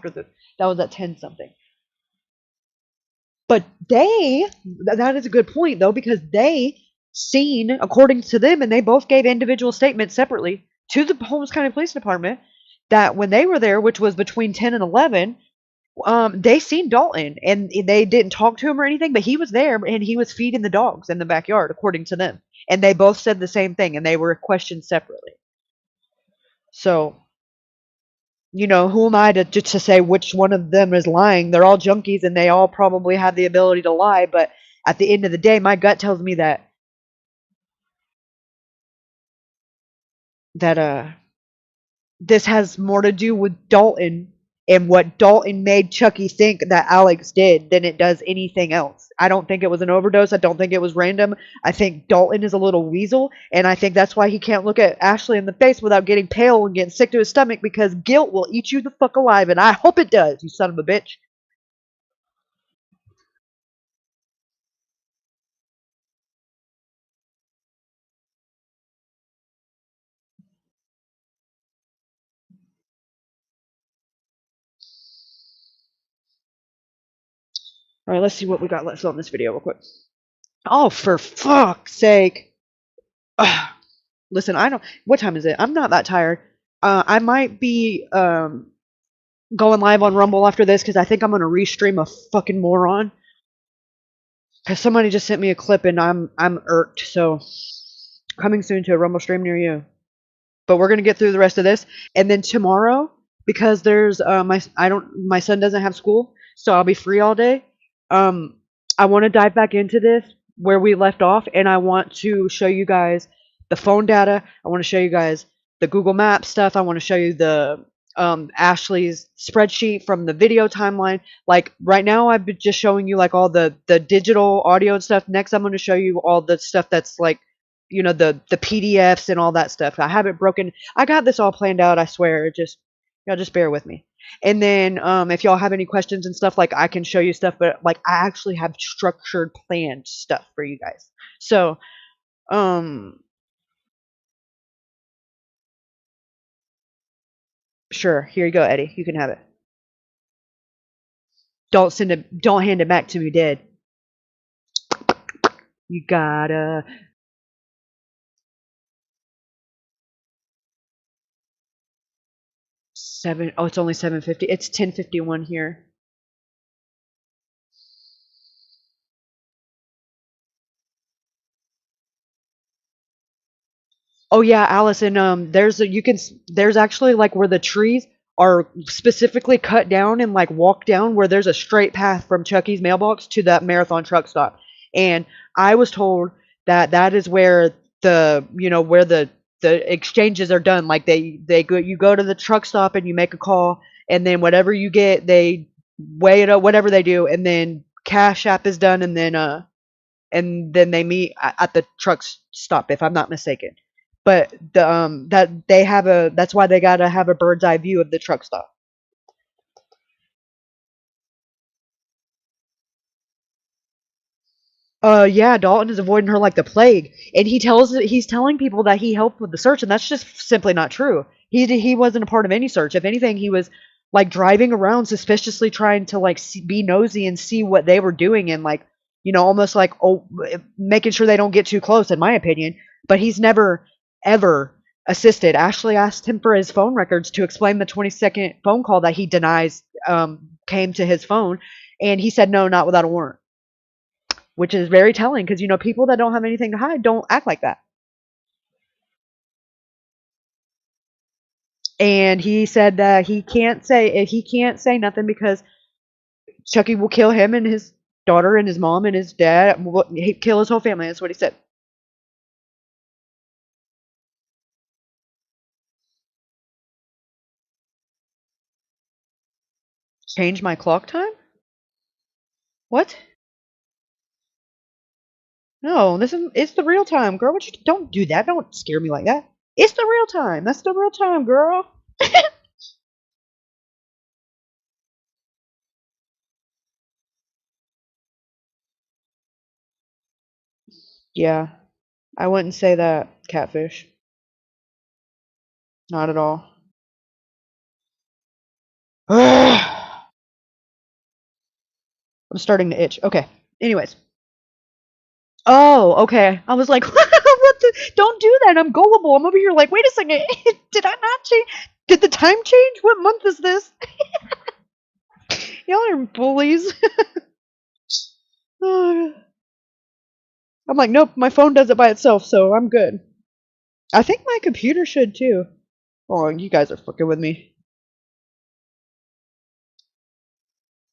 was at 10 something. But that is a good point though, because they seen, according to them, and they both gave individual statements separately to the Holmes County Police Department, that when they were there, which was between 10 and 11, they seen Dalton, and they didn't talk to him or anything, but he was there and he was feeding the dogs in the backyard, according to them. And they both said the same thing, and they were questioned separately. So, who am I to say which one of them is lying? They're all junkies, and they all probably have the ability to lie. But at the end of the day, my gut tells me that this has more to do with Dalton and what Dalton made Chucky think that Alex did than it does anything else. I don't think it was an overdose. I don't think it was random. I think Dalton is a little weasel, and I think that's why he can't look at Ashley in the face without getting pale and getting sick to his stomach, because guilt will eat you the fuck alive, and I hope it does, you son of a bitch. All right, let's see what we got left on this video real quick. Oh, for fuck's sake. Ugh. Listen, I don't. What time is it? I'm not that tired. I might be going live on Rumble after this because I think I'm gonna restream a fucking moron. Because somebody just sent me a clip and I'm irked. So coming soon to a Rumble stream near you. But we're gonna get through the rest of this, and then tomorrow, because there's my son doesn't have school, so I'll be free all day. I want to dive back into this where we left off, and I want to show you guys the phone data. I want to show you guys the Google Maps stuff. I want to show you the Ashley's spreadsheet from the video timeline. Like right now, I've been just showing you like all the digital audio and stuff. Next, I'm going to show you all the stuff that's like, the PDFs and all that stuff. I have it broken. I got this all planned out. I swear. Just bear with me. And then if y'all have any questions and stuff, like I can show you stuff, but like I actually have structured, planned stuff for you guys. So Sure. Here you go, Eddie. You can have it. Don't hand it back to me dead. You gotta. Oh, it's only 7:50. It's 10:51 here. Oh yeah, Allison. There's actually like where the trees are specifically cut down and like walk down where there's a straight path from Chucky's mailbox to that marathon truck stop. And I was told that that is where where the exchanges are done. Like you go to the truck stop and you make a call, and then whatever you get, they weigh it up, whatever they do, and then cash app is done, and then they meet at the truck stop, if I'm not mistaken. But that's why they gotta have a bird's eye view of the truck stop. Yeah, Dalton is avoiding her like the plague, and he's telling people that he helped with the search, and that's just simply not true. He wasn't a part of any search. If anything, he was like driving around suspiciously, trying to like be nosy and see what they were doing, and like almost like making sure they don't get too close, in my opinion. But he's never ever assisted. Ashley asked him for his phone records to explain the 20-second phone call that he denies came to his phone, and he said no, not without a warrant, which is very telling because people that don't have anything to hide don't act like that. And he said that he can't say nothing because Chucky will kill him and his daughter and his mom and his dad. He'd kill his whole family. That's what he said. Change my clock time? What? No, it's the real time, girl. Don't do that. Don't scare me like that. It's the real time. That's the real time, girl. Yeah, I wouldn't say that, catfish. Not at all. I'm starting to itch. Okay. Anyways. Oh, okay. I was like, what the? Don't do that. I'm gullible. I'm over here like, wait a second. Did I not change? Did the time change? What month is this? Y'all are bullies. I'm like, nope, my phone does it by itself, so I'm good. I think my computer should too. Oh, you guys are fucking with me.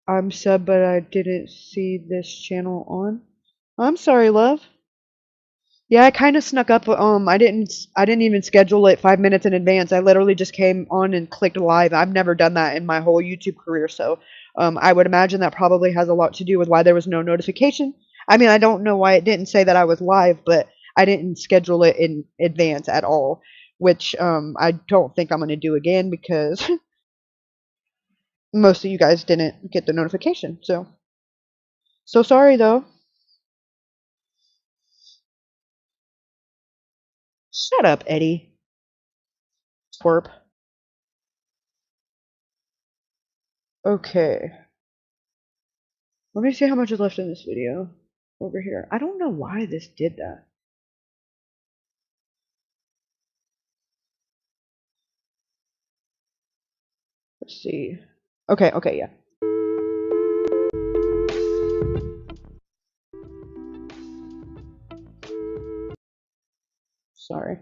I'm sub, but I didn't see this channel on. I'm sorry, love. Yeah, I kind of snuck up. I didn't even schedule it 5 minutes in advance. I literally just came on and clicked live. I've never done that in my whole YouTube career, so I would imagine that probably has a lot to do with why there was no notification. I mean, I don't know why it didn't say that I was live, but I didn't schedule it in advance at all, which I don't think I'm gonna do again because most of you guys didn't get the notification. So sorry though. Shut up, Eddie. Twerp. Okay. Let me see how much is left in this video. Over here. I don't know why this did that. Let's see. Okay, yeah. Sorry.